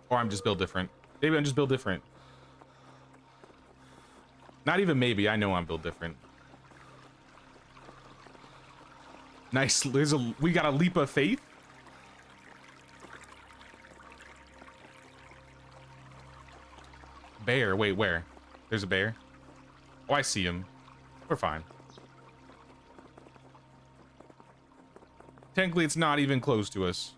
Or I'm just built different. Maybe I'm just built different. Not even maybe, I know I'm built different. Nice, we got a leap of faith. Bear, wait, where? There's a bear. Oh, I see him. We're fine. Technically, it's not even close to us.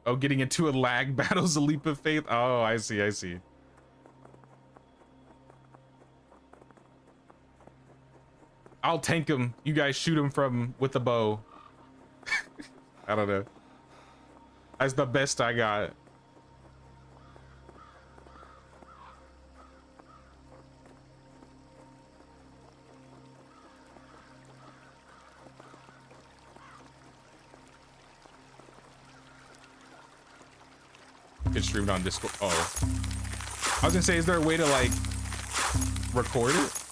Oh, getting into a lag battle's a leap of faith? Oh, I see, I see. I'll tank him. You guys shoot him from with the bow. I don't know. That's the best I got. Can stream it on Discord. Oh, I was gonna say, is there a way to like record it?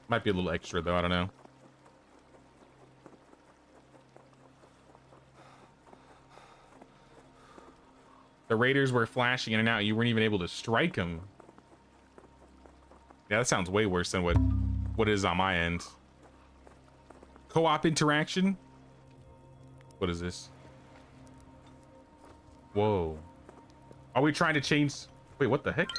Might be a little extra though, I don't know. The raiders were flashing in and out. You weren't even able to strike them. Yeah, that sounds way worse than what it is on my end. Co-op interaction? What is this? Whoa. Are we trying to change? Wait, what the heck?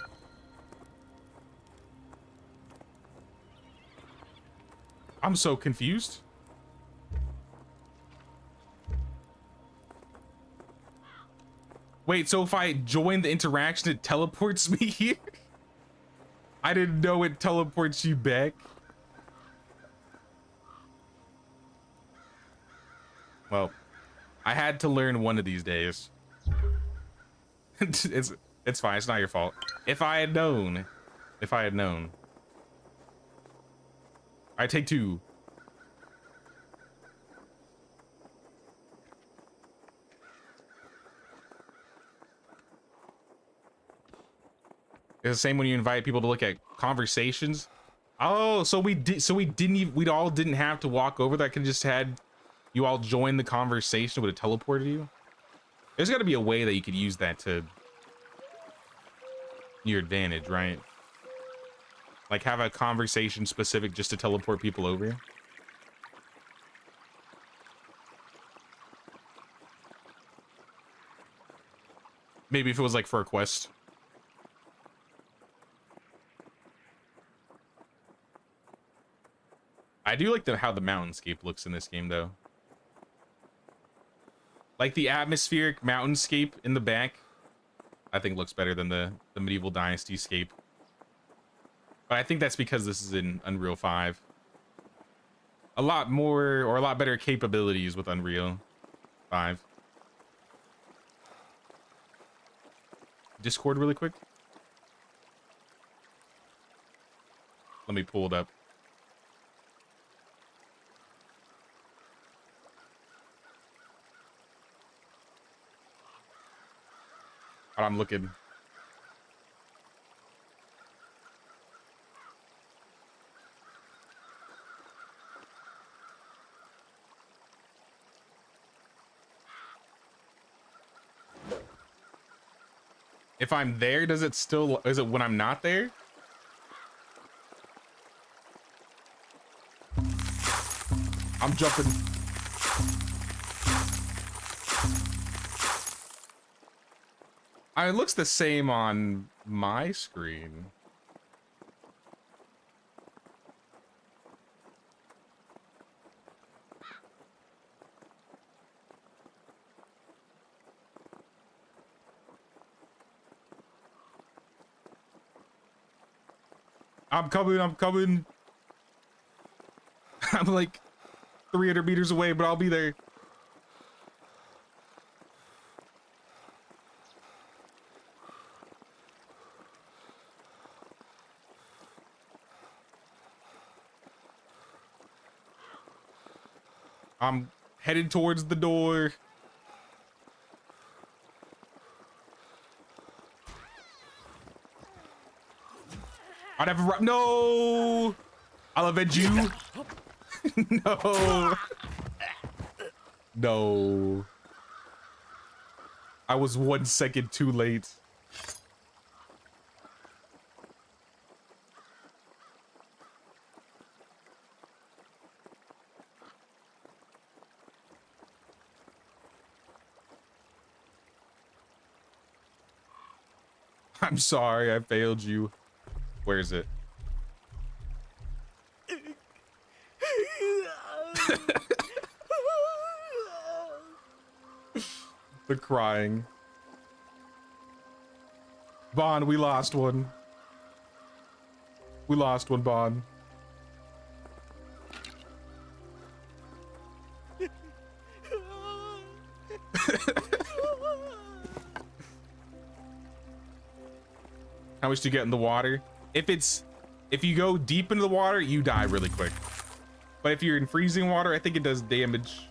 I'm so confused. Wait, so if I join the interaction, it teleports me here? I didn't know it teleports you back. Well, I had to learn one of these days. It's fine. It's not your fault. If I had known. I take two. It's the same when you invite people to look at conversations. Oh, so we all didn't have to walk over. That could just had you all join the conversation. Would have teleported you? There's got to be a way that you could use that to your advantage, right? Like have a conversation specific just to teleport people over. Maybe if it was like for a quest. I do like how the mountainscape looks in this game, though. Like the atmospheric mountainscape in the back, I think looks better than the medieval dynasty scape. But I think that's because this is in Unreal 5. A lot more, or a lot better capabilities with Unreal 5. Discord really quick. Let me pull it up. I'm looking. If I'm there, does it still, is it when I'm not there? I'm jumping. It looks the same on my screen. I'm coming, I'm coming. I'm like 300 meters away, but I'll be there. I'm headed towards the door. I'd have a no. I'll avenge you. No. No. I was 1 second too late. I'm sorry, I failed you. Where is it? The crying. Bond, we lost one. We lost one, Bond. How much do you get in the water? If you go deep into the water, you die really quick. But if you're in freezing water, I think it does damage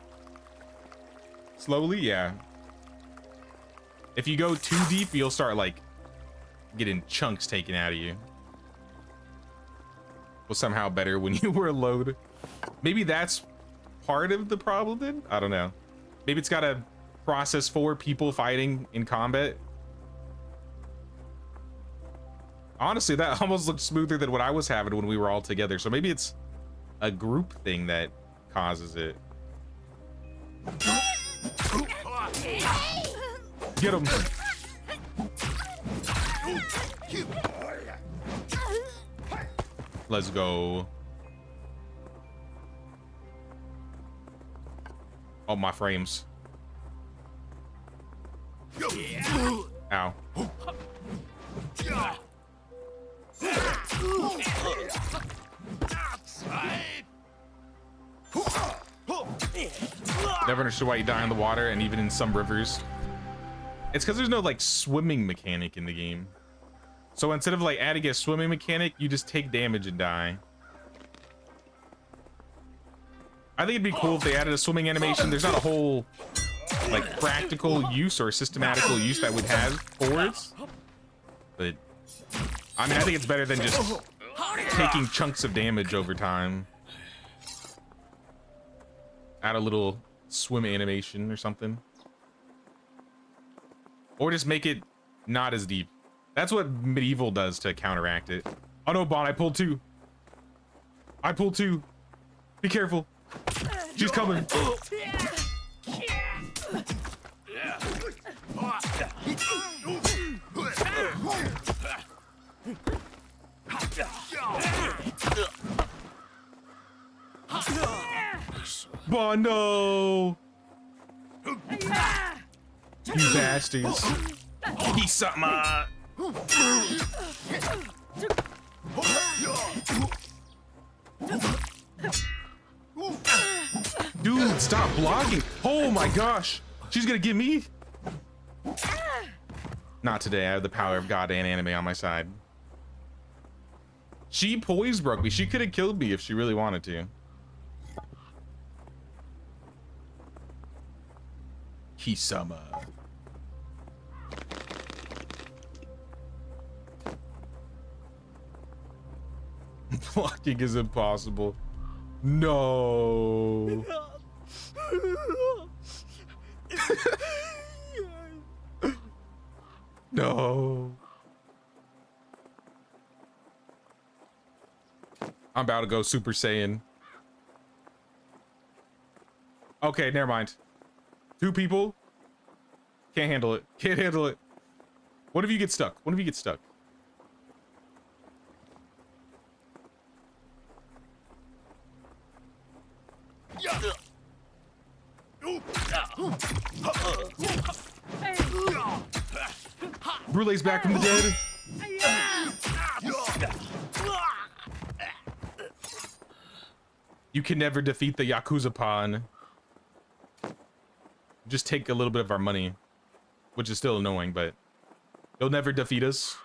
slowly. Yeah. If you go too deep, you'll start like getting chunks taken out of you. Was somehow better when you were low. Maybe that's part of the problem then? I don't know. Maybe it's got to process 4 people fighting in combat. Honestly, that almost looked smoother than what I was having when we were all together. So maybe it's a group thing that causes it. Get him. Let's go. Oh, my frames. Ow. Never understood why you die in the water, and even in some rivers. It's because there's no like swimming mechanic in the game. So instead of like adding a swimming mechanic, you just take damage and die. I think it'd be cool if they added a swimming animation. There's not a whole like practical use or systematical use that would have for it. But I mean, I think it's better than just taking chunks of damage over time. Add a little swim animation or something. Or just make it not as deep. That's what medieval does to counteract it. Oh no, Bond, I pulled 2. I pulled 2. Be careful. She's coming. Bond, no. You bastards. He's something. Dude, stop blocking. Oh my gosh. She's gonna get me. Not today. I have the power of God and anime on my side. She poise broke me. She could have killed me if she really wanted to. Kisama. Blocking is impossible. No. No. I'm about to go Super Saiyan. Okay, never mind. 2 people. Can't handle it. Can't handle it. What if you get stuck? What if you get stuck? Brulee's back from the dead. You can never defeat the Yakuza pawn. Just take a little bit of our money, which is still annoying, but you'll never defeat us.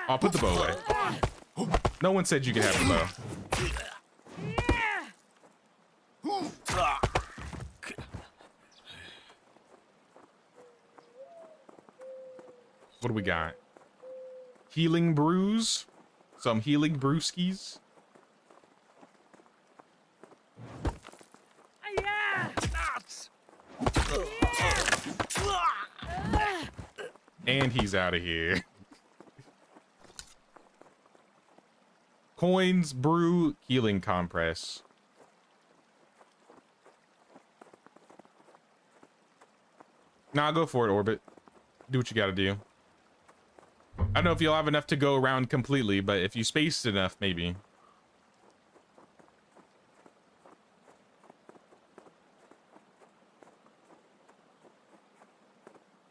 I'll put the bow away. No one said you could have the bow. What do we got? Healing brews. Some healing brewskis. And he's out of here. Coins, brew, healing compress. Nah, go for it, Orbit. Do what you gotta do. I don't know if you'll have enough to go around completely, but if you spaced enough, maybe.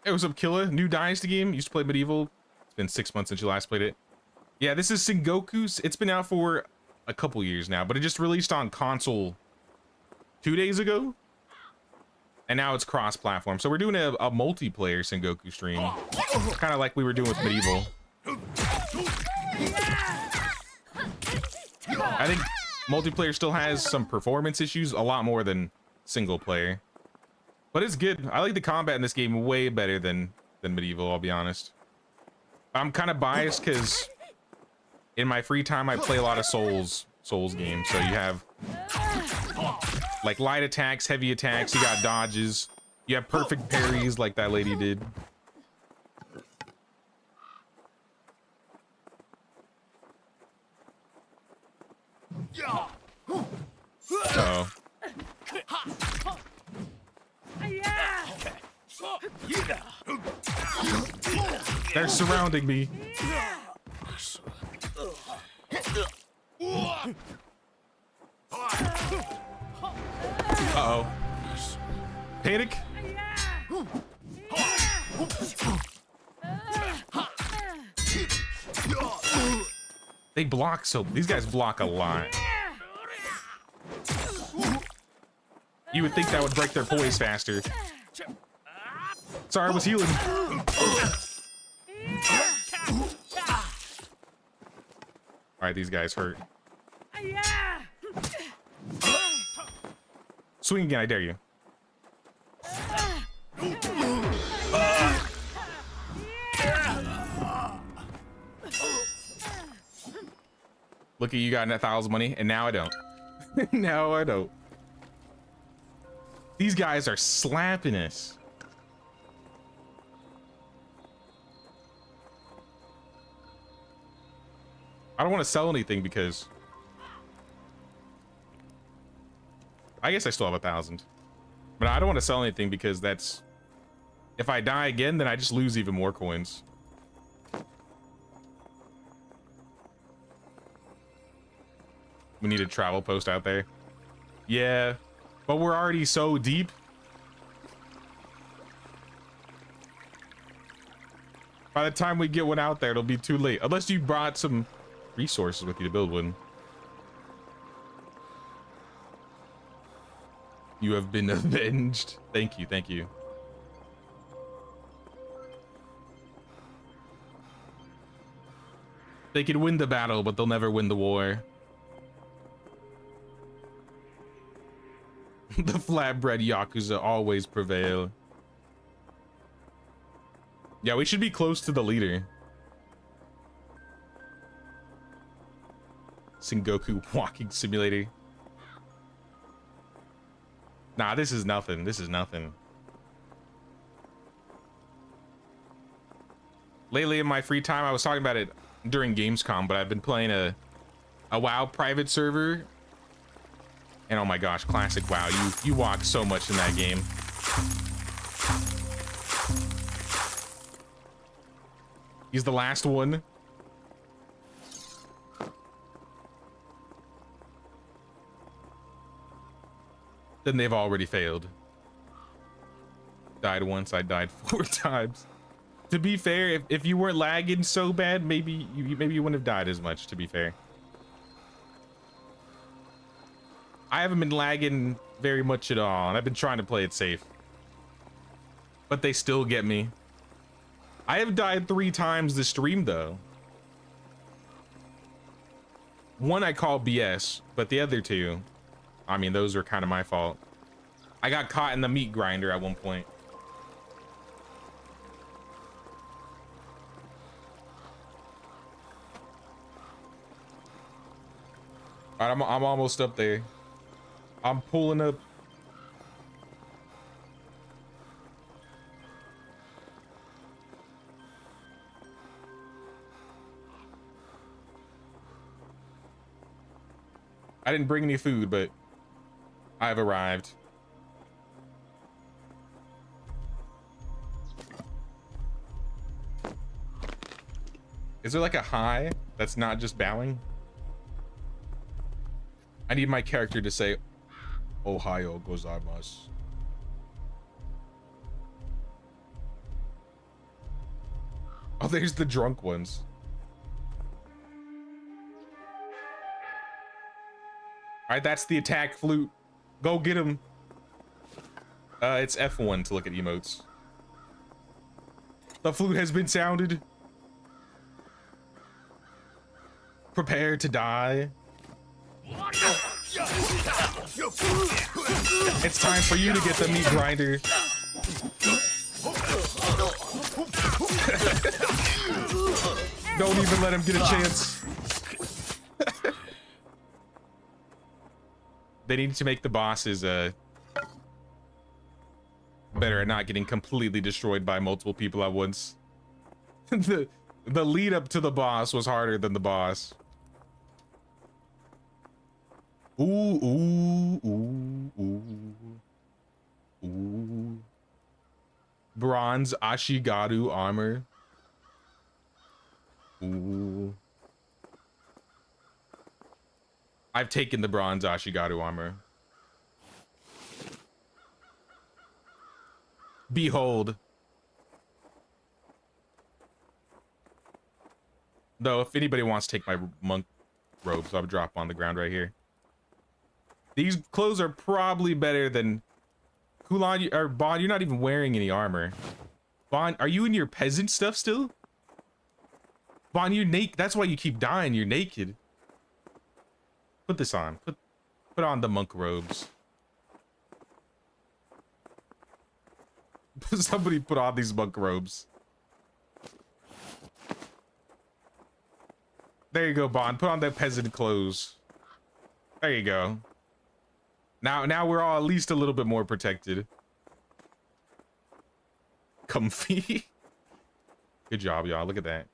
Hey, what's up, Killa? New Dynasty game? Used to play Medieval. It's been 6 months since you last played it. Yeah, this is Sengoku's. It's been out for a couple years now, but it just released on console 2 days ago. And now it's cross-platform. So we're doing a multiplayer Sengoku stream. Kind of like we were doing with Medieval. I think multiplayer still has some performance issues, a lot more than single player. But it's good. I like the combat in this game way better than Medieval, I'll be honest. I'm kind of biased because in my free time I play a lot of Souls games. So you have like light attacks, heavy attacks, you got dodges, you have perfect parries like that lady did. Uh-oh. They're surrounding me. Uh-oh. Panic? They block these guys block a lot. You would think that would break their poise faster. Sorry, I was healing. Alright, these guys hurt. Swing again, I dare you. Look at you, got 1,000 money, and now I don't. Now I don't. These guys are slapping us. I don't want to sell anything because I guess I still have 1,000, but I don't want to sell anything because that's, if I die again, then I just lose even more coins. We need a travel post out there. Yeah, but we're already so deep. By the time we get one out there, it'll be too late. Unless you brought some resources with you to build one. You have been avenged. Thank you, thank you. They can win the battle, but they'll never win the war. The flatbread Yakuza always prevail. Yeah, we should be close to the leader. Sengoku walking simulator. Nah, this is nothing. This is nothing. lately in my free time, I was talking about it during Gamescom, but I've been playing a WoW private server. And oh my gosh, classic WoW. You walk so much in that game. He's the last one. Then they've already failed. Died once, I died 4 times. To be fair, if you weren't lagging so bad, maybe you wouldn't have died as much, to be fair. I haven't been lagging very much at all, and I've been trying to play it safe. But they still get me. I have died 3 times this stream, though. One I call BS, but the other 2, I mean, those were kind of my fault. I got caught in the meat grinder at one point. All right, I'm almost up there. I'm pulling up. I didn't bring any food, but I've arrived. Is there like a hi that's not just bowing? I need my character to say Ohayo gozaimasu. Oh, there's the drunk ones. All right, that's the attack flute. Go get him. It's F1 to look at emotes. The flute has been sounded. Prepare to die. It's time for you to get the meat grinder. Don't even let him get a chance. They need to make the bosses better at not getting completely destroyed by multiple people at once. the lead up to the boss was harder than the boss. Ooh, ooh, ooh, ooh, ooh. Bronze Ashigaru armor. Ooh. I've taken the bronze Ashigaru armor. Behold. Though, if anybody wants to take my monk robes, I'll drop on the ground right here. These clothes are probably better than Kulan or Bond. You're not even wearing any armor. Bond, are you in your peasant stuff still? Bond, you're naked. That's why you keep dying. You're naked. Put this on. Put on the monk robes. Somebody put on these monk robes. There you go, Bond. Put on that peasant clothes. There you go. Now we're all at least a little bit more protected. Comfy. Good job, y'all. Look at that.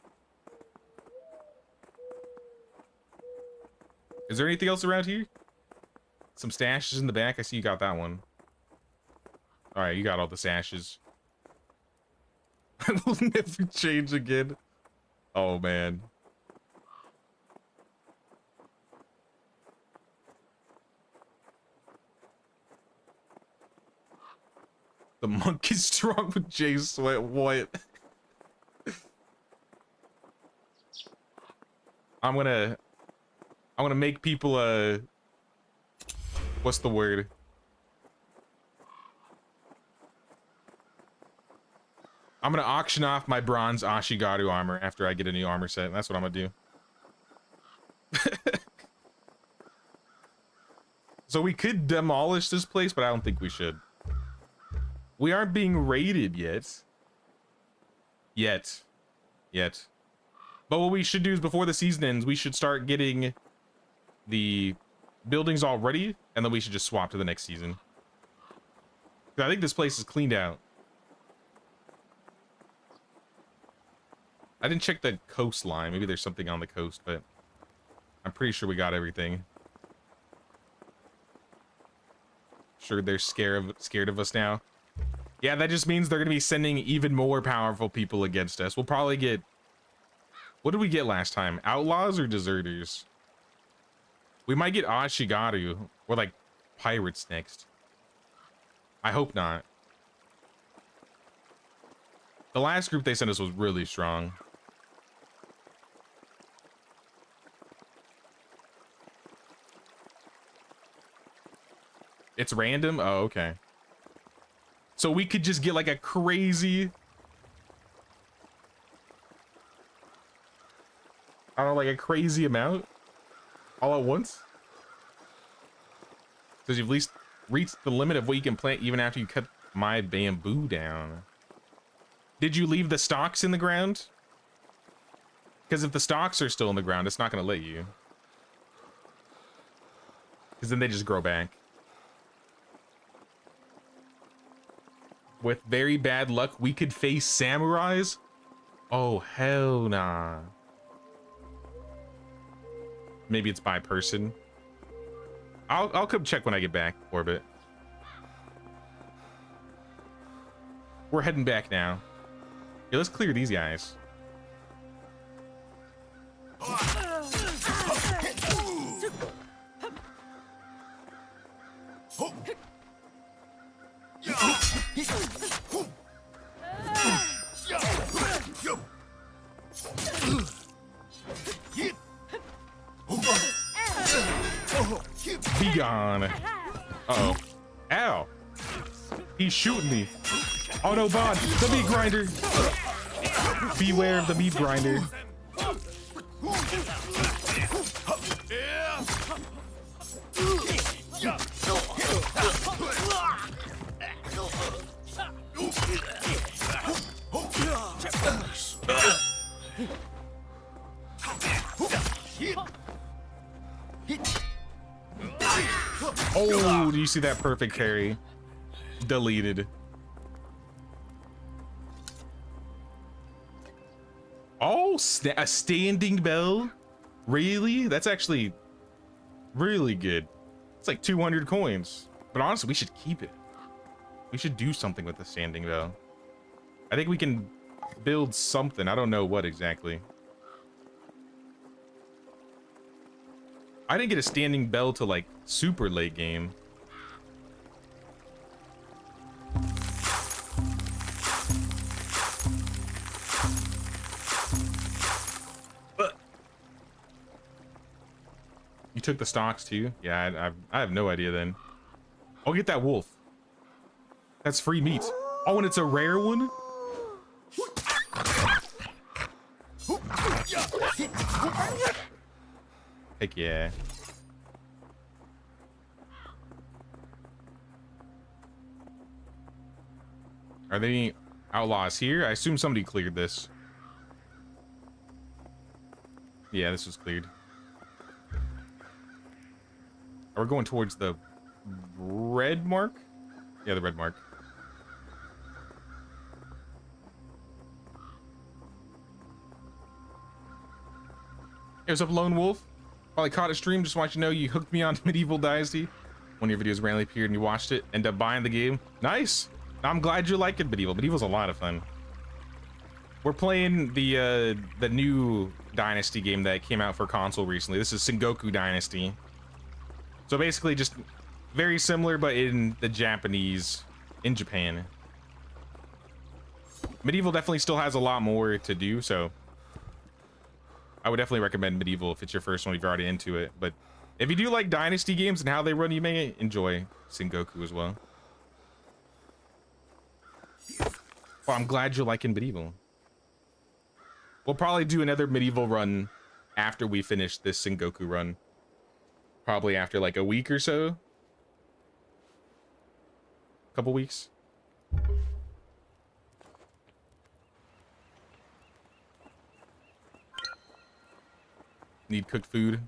Is there anything else around here? Some stashes in the back. I see you got that one. All right, you got all the stashes. I will never change again. Oh, man. The monk is strong with Jay Sweat. What? I'm gonna make people what's the word? I'm gonna auction off my bronze Ashigaru armor after I get a new armor set. That's what I'm gonna do. So we could demolish this place, but I don't think we should. We aren't being raided yet. Yet. But what we should do is before the season ends, we should start getting the buildings all ready, and then we should just swap to the next season. I think this place is cleaned out. I didn't check the coastline. Maybe there's something on the coast, but I'm pretty sure we got everything. Sure, they're scared of us now. Yeah, that just means they're gonna be sending even more powerful people against us. We'll probably get... What did we get last time? Outlaws or deserters? We might get Ashigaru or like pirates next. I hope not. The last group they sent us was really strong. It's random? Oh, okay. So we could just get like a crazy... I don't know, like a crazy amount all at once? Because you've at least reached the limit of what you can plant even after you cut my bamboo down. Did you leave the stalks in the ground? Because if the stalks are still in the ground, it's not going to let you. Because then they just grow back. With very bad luck, we could face samurais? Oh, hell nah. Maybe it's by person. I'll come check when I get back, Orbit. We're heading back now. Yeah, let's clear these guys. Be gone. Uh-oh. Ow. He's shooting me. Oh no, Bond. The meat grinder. Beware of the meat grinder. Oh, do you see that perfect parry? Deleted. Oh, a standing bell? Really? That's actually really good. It's like 200 coins. But honestly, we should keep it. We should do something with the standing bell. I think we can build something. I don't know what exactly. I didn't get a standing bell till like super late game. You took the stocks too? Yeah, I have no idea then. I'll get that wolf. That's free meat. Oh, and it's a rare one? Heck yeah. Are there any outlaws here? I assume somebody cleared this. Yeah, this was cleared. We're going towards the red mark? Yeah, the red mark. Hey, what's up, Lone Wolf? Probably caught a stream. Just want you to know you hooked me on Medieval Dynasty. One of your videos randomly appeared and you watched it. End up buying the game. Nice. I'm glad you like it, Medieval. Medieval's a lot of fun. We're playing the new Dynasty game that came out for console recently. This is Sengoku Dynasty. So basically just very similar, but in the Japanese, in Japan. Medieval definitely still has a lot more to do, so I would definitely recommend Medieval if it's your first one, if you're already into it. But if you do like Dynasty games and how they run, you may enjoy Sengoku as well. Well, I'm glad you're liking Medieval. We'll probably do another Medieval run after we finish this Sengoku run. Probably after like a week or so. Couple weeks. Need cooked food.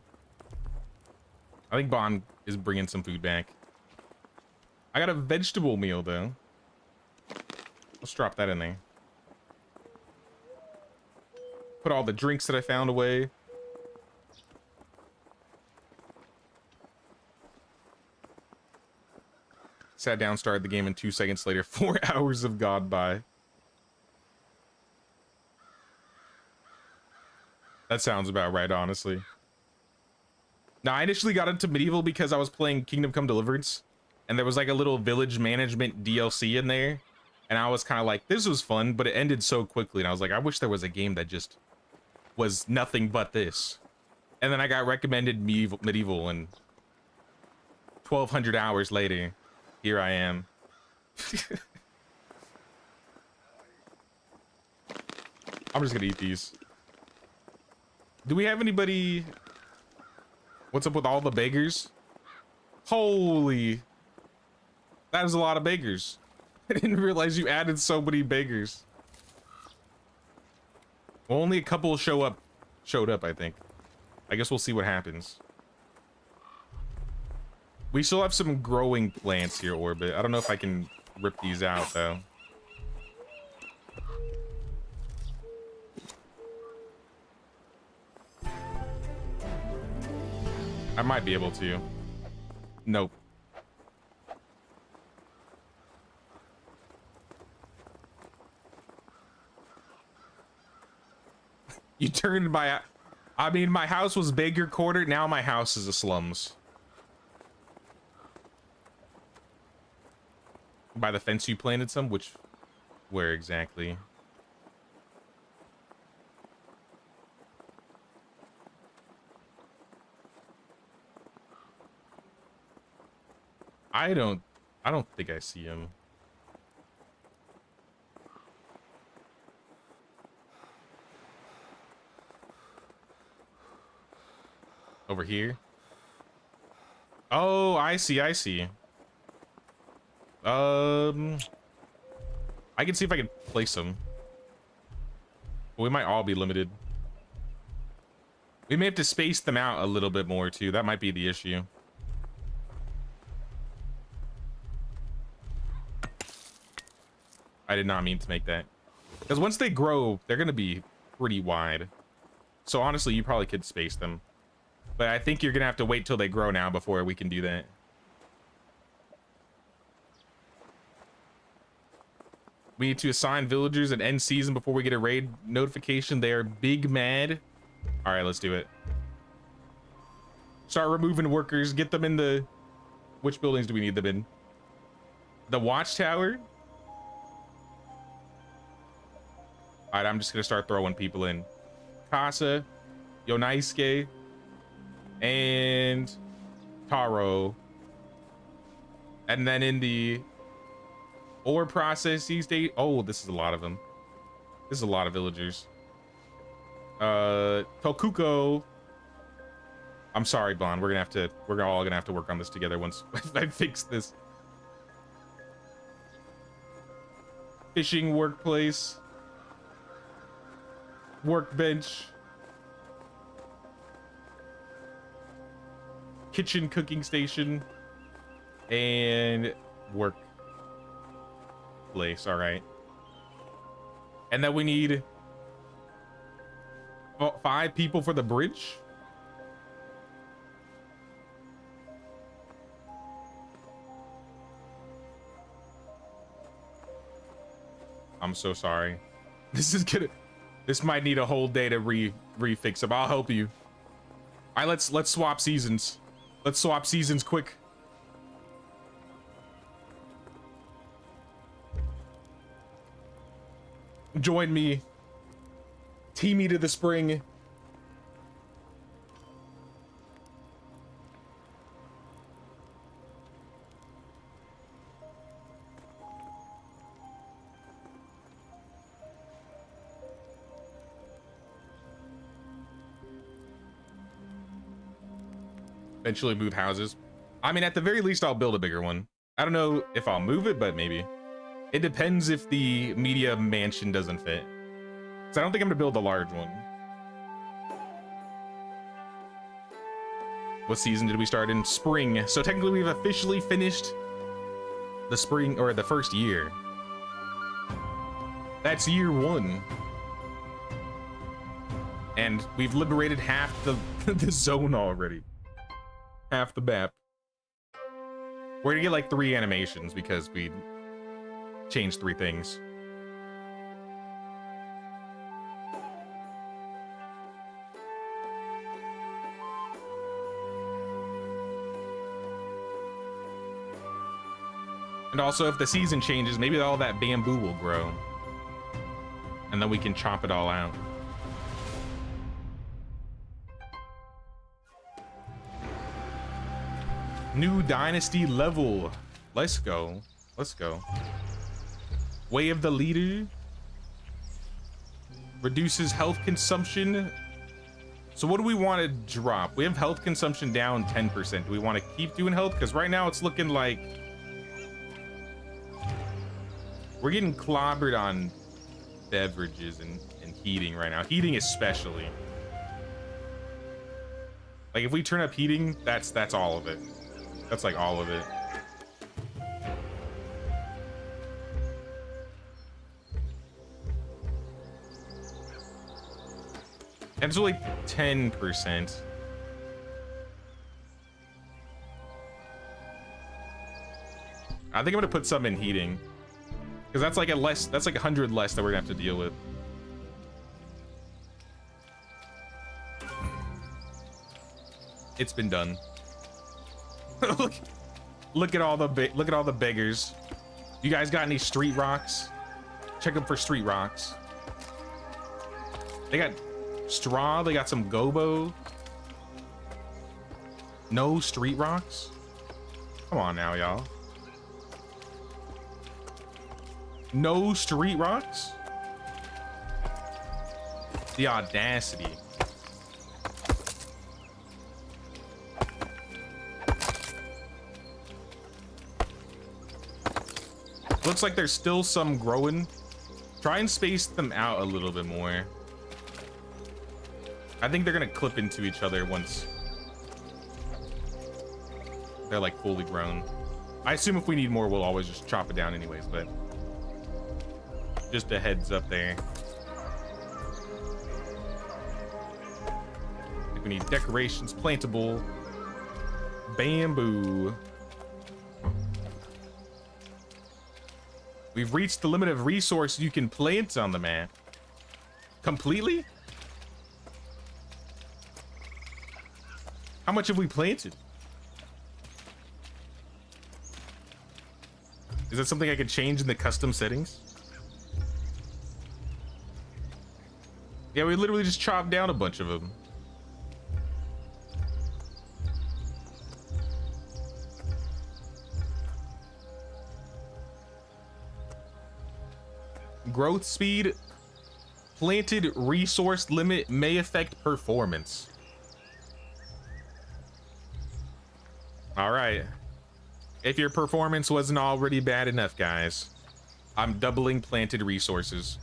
I think Bond is bringing some food back. I got a vegetable meal though. Let's drop that in there. Put all the drinks that I found away. Sat down, started the game, and 2 seconds later, 4 hours have gone by. That sounds about right, honestly. Now, I initially got into Medieval because I was playing Kingdom Come Deliverance, and there was like a little village management DLC in there, and I was kind of like, this was fun, but it ended so quickly, and I was like, I wish there was a game that just was nothing but this. And then I got recommended Medieval, and 1,200 hours later, here I am. I'm just gonna eat these. Do we have anybody? What's up with all the beggars? Holy, that is a lot of beggars. I didn't realize you added so many beggars. Well, only a couple showed up, I think. I guess we'll see what happens. We still have some growing plants here, Orbit. I don't know if I can rip these out, though. I might be able to. Nope. You turned my... I mean, my house was bigger quarter. Now my house is a slums. By the fence you planted some? Which... Where exactly? I don't think I see him. Over here? Oh, I see. I can see if I can place them. We might all be limited. We may have to space them out a little bit more too. That might be the issue. I did not mean to make that. Because once they grow, they're going to be pretty wide. So honestly, you probably could space them. But I think you're going to have to wait till they grow now before we can do that. We need to assign villagers and end season before we get a raid notification. They are big mad. All right, let's do it. Start removing workers. Get them in the... Which buildings do we need them in? The watchtower? All right, I'm just going to start throwing people in. Casa, Yonaisuke, and Taro. And then in the ore processing state... Oh, this is a lot of them. This is a lot of villagers. Tokuko. I'm sorry, Bond. We're all gonna have to work on this together once I fix this. Fishing workplace. Workbench. Kitchen cooking station. And work place. All right. And then we need 5 people for the bridge. I'm so sorry. This might need a whole day to refix them. I'll help you. All right, let's swap seasons. Let's swap seasons quick. Join me. Team me to the spring. Eventually move houses. I mean, at the very least, I'll build a bigger one. I don't know if I'll move it, but maybe. It depends if the media mansion doesn't fit. So I don't think I'm gonna build a large one. What season did we start in? Spring. So technically we've officially finished the spring, or the first year. That's year 1. And we've liberated half the, the zone already. Half the map. We're gonna get like 3 animations because we changed 3 things. And also, if the season changes, maybe all that bamboo will grow. And then we can chop it all out. New dynasty level. Let's go. Let's go. Way of the leader. Reduces health consumption. So what do we want to drop? We have health consumption down 10%. Do we want to keep doing health? Because right now it's looking like we're getting clobbered on beverages and heating right now. Heating especially. Like if we turn up heating, that's all of it. That's like all of it. And it's only 10%. I think I'm gonna put some in heating. Because that's like that's like 100 less that we're gonna have to deal with. It's been done. look at all the beggars. You guys got any street rocks? Check them for street rocks. They got straw, they got some gobo. No street rocks? Come on now, y'all. No street rocks? The audacity. Looks like there's still some growing. Try and space them out a little bit more. I think they're gonna clip into each other once they're like fully grown. I assume if we need more, we'll always just chop it down anyways, but just a heads up there. I think we need decorations, plantable, bamboo. We've reached the limit of resource you can plant on the map. Completely? How much have we planted? Is that something I could change in the custom settings? Yeah, we literally just chopped down a bunch of them. Growth speed, planted resource limit may affect performance. All right. If your performance wasn't already bad enough, guys, I'm doubling planted resources.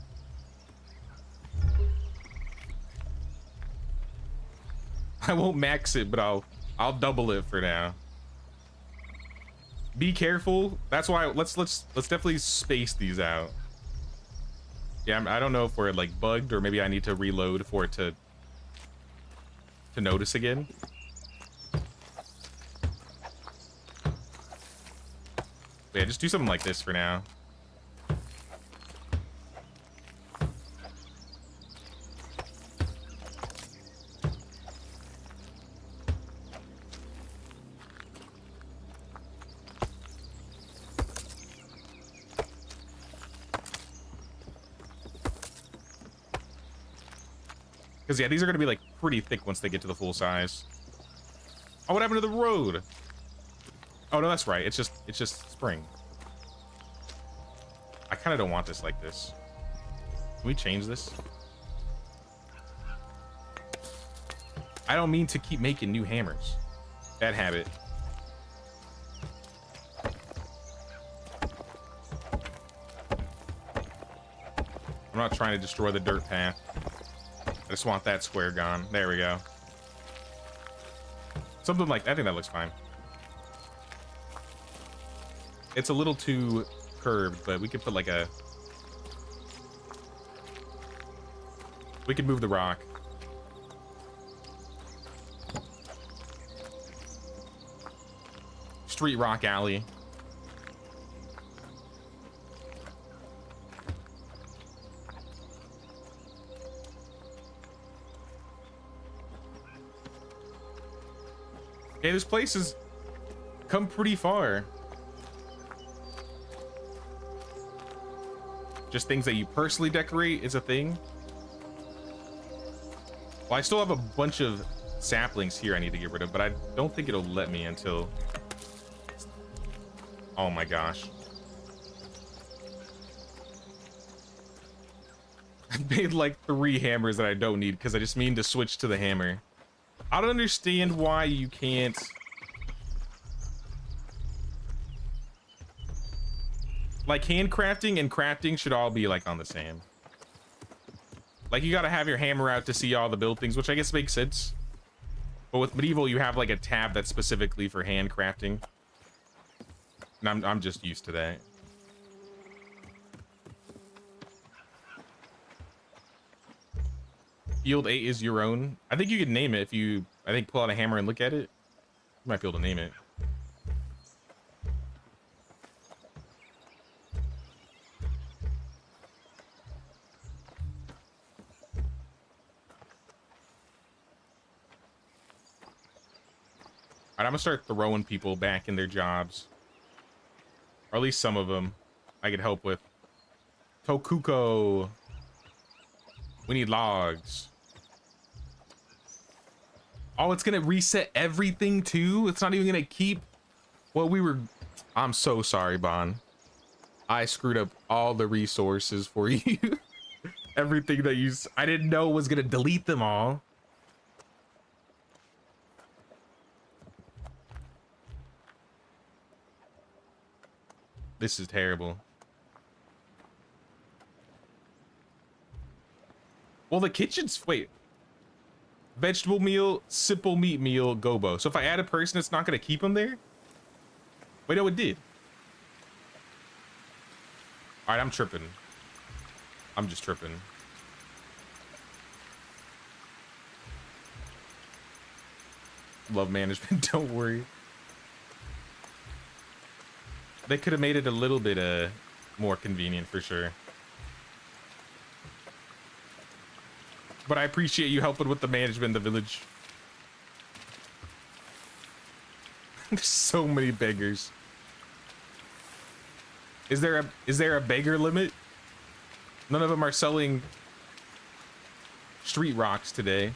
I won't max it, but I'll double it for now. Be careful. That's why let's definitely space these out. Yeah, I don't know if we're like bugged or maybe I need to reload for it to notice again. But yeah, just do something like this for now. Because yeah, these are going to be like pretty thick once they get to the full size. Oh, what happened to the road? Oh no, that's right. It's just spring. I kind of don't want this like this. Can we change this? I don't mean to keep making new hammers. Bad habit. I'm not trying to destroy the dirt path. I just want that square gone. There we go. Something like, I think that looks fine. It's a little too curved, but we could put like we could move the rock. Street Rock Alley. Okay, this place has come pretty far. Just things that you personally decorate is a thing. Well, I still have a bunch of saplings here I need to get rid of, but I don't think it'll let me until... Oh my gosh. I made like 3 hammers that I don't need because I just mean to switch to the hammer. I don't understand why you can't... Like, handcrafting and crafting should all be like on the same. Like, you gotta have your hammer out to see all the build things, which I guess makes sense. But with medieval, you have like a tab that's specifically for handcrafting. And I'm just used to that. Field 8 is your own. I think you could name it if you, I think, pull out a hammer and look at it. You might be able to name it. All right, I'm gonna start throwing people back in their jobs. Or at least some of them I could help with. Tokuko. We need logs. Oh, it's gonna reset everything too? It's not even gonna keep what we were... I'm so sorry, Bon. I screwed up all the resources for you. Everything that you... I didn't know was gonna delete them all. This is terrible. Well, the kitchen's... Wait. Vegetable meal, simple meat meal, gobo. So if I add a person, it's not going to keep them there? Wait, no, it did. All right, I'm tripping. I'm just tripping. Love management, don't worry. They could have made it a little bit more convenient for sure. But I appreciate you helping with the management of the village. There's so many beggars. Is there a beggar limit? None of them are selling street rocks today.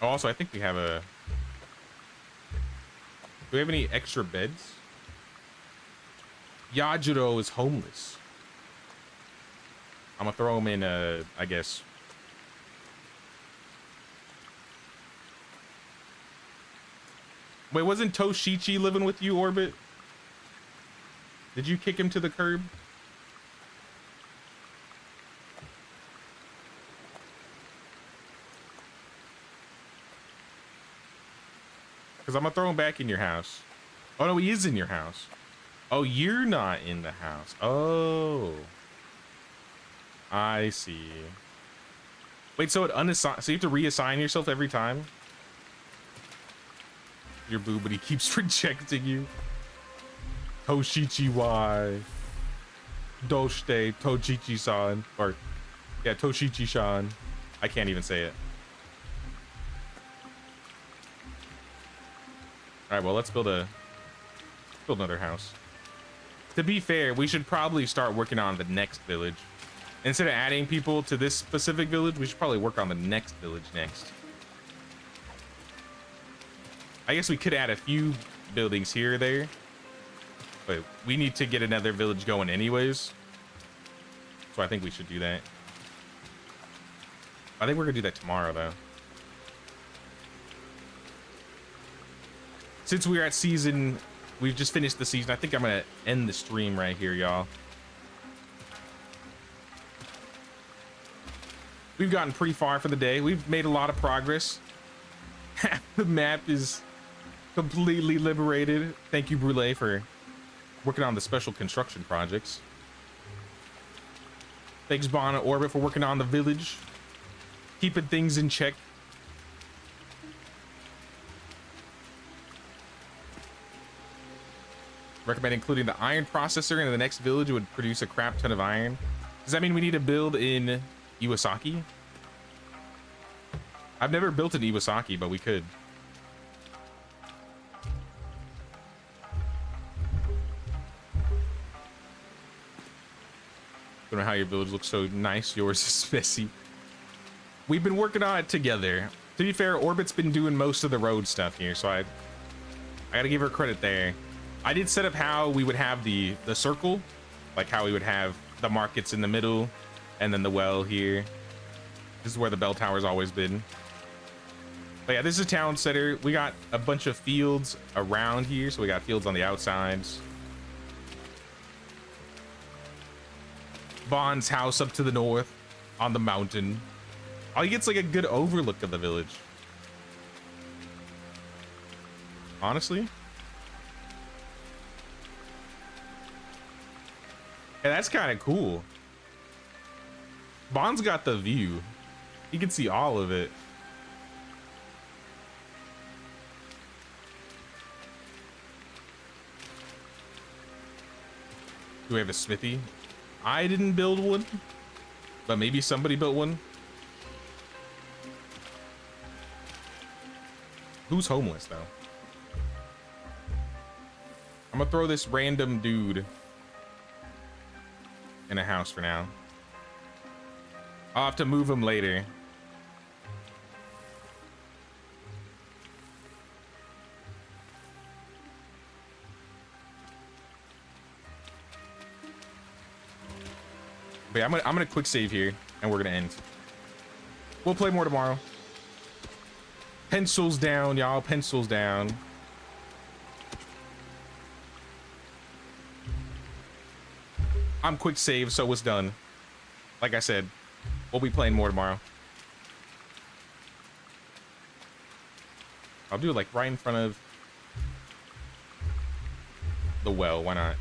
Also, I think we have a... Do we have any extra beds? Yajiro is homeless. I'm gonna throw him in, I guess. Wait, wasn't Toshichi living with you, Orbit? Did you kick him to the curb? Because I'm going to throw him back in your house. Oh, no, he is in your house. Oh, you're not in the house. Oh. I see. Wait, so it unassign... So you have to reassign yourself every time? Your boobity keeps rejecting you. Toshichi why? Doshite Toshichi-san. Or, yeah, Toshichi-san. I can't even say it. All right, well, let's build another house. To be fair, we should probably start working on the next village. Instead of adding people to this specific village, we should probably work on the next village next. I guess we could add a few buildings here or there. But we need to get another village going anyways. So I think we should do that. I think we're gonna do that tomorrow, though. Since we're at season, we've just finished the season. I think I'm gonna end the stream right here, y'all. We've gotten pretty far for the day. We've made a lot of progress. Half the map is completely liberated. Thank you, Brule, for working on the special construction projects. Thanks, Bon and Orbit, for working on the village, keeping things in check. Recommend including the iron processor in the next village. It would produce a crap ton of iron. Does that mean we need to build in Iwasaki? I've never built in Iwasaki, but we could. Don't know how your village looks so nice. Yours is messy. We've been working on it together. To be fair, Orbit's been doing most of the road stuff here, so I gotta give her credit there. I did set up how we would have the circle, like how we would have the markets in the middle, and then the well here. This is where the bell tower's always been. But yeah, this is a town center. We got a bunch of fields around here, so we got fields on the outsides. Bond's house up to the north on the mountain. Oh, he gets like a good overlook of the village. Honestly. Yeah, that's kind of cool. Bond's got the view. He can see all of it. Do we have a smithy? I didn't build one, but maybe somebody built one. Who's homeless though? I'm gonna throw this random dude in a house for now. I'll have to move him later. But yeah, I'm gonna quick save here and we're gonna end. We'll play more tomorrow. Pencils down, y'all. Pencils down. I'm quick save, so it's done. Like I said, we'll be playing more tomorrow. I'll do it like right in front of the well. Why not?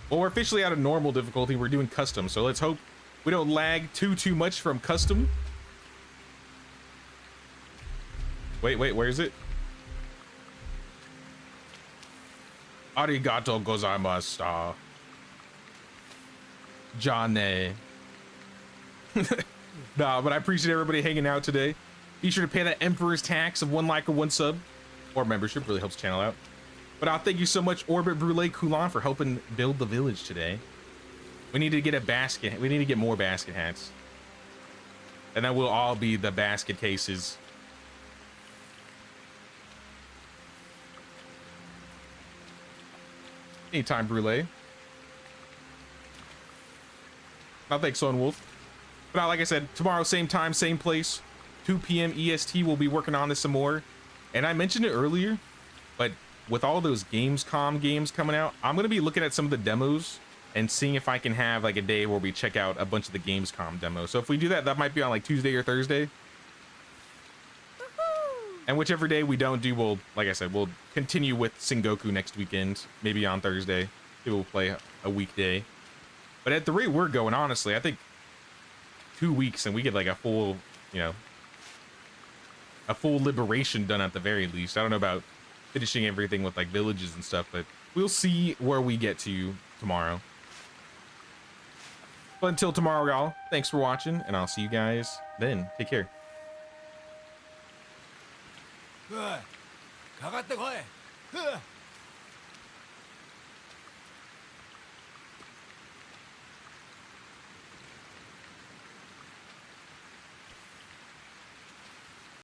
Well, we're officially out of normal difficulty. We're doing custom, so let's hope we don't lag too much from custom. Wait, where is it? Arigato gozaimashita. Jane. Nah, but I appreciate everybody hanging out today. Be sure to pay that Emperor's tax of 1 like or 1 sub or membership. Really helps the channel out. But thank you so much, Orbit Brule Kulan, for helping build the village today. We need to get a basket. We need to get more basket hats. And then we'll all be the basket cases. Anytime, Brule. No, thanks, Son Wolf. But like I said, tomorrow, same time, same place, 2 p.m. EST, we'll be working on this some more. And I mentioned it earlier, but with all those Gamescom games coming out, I'm going to be looking at some of the demos and seeing if I can have like a day where we check out a bunch of the Gamescom demos. So if we do that, that might be on like Tuesday or Thursday. And whichever day we don't do, we'll, like I said, we'll continue with Sengoku next weekend, maybe on Thursday. Maybe we'll play a weekday. But at the rate we're going, honestly, I think 2 weeks and we get like a full, you know, a full liberation done at the very least. I don't know about finishing everything with like villages and stuff, but we'll see where we get to tomorrow. But until tomorrow, y'all, thanks for watching, and I'll see you guys then. Take care. かかってこい。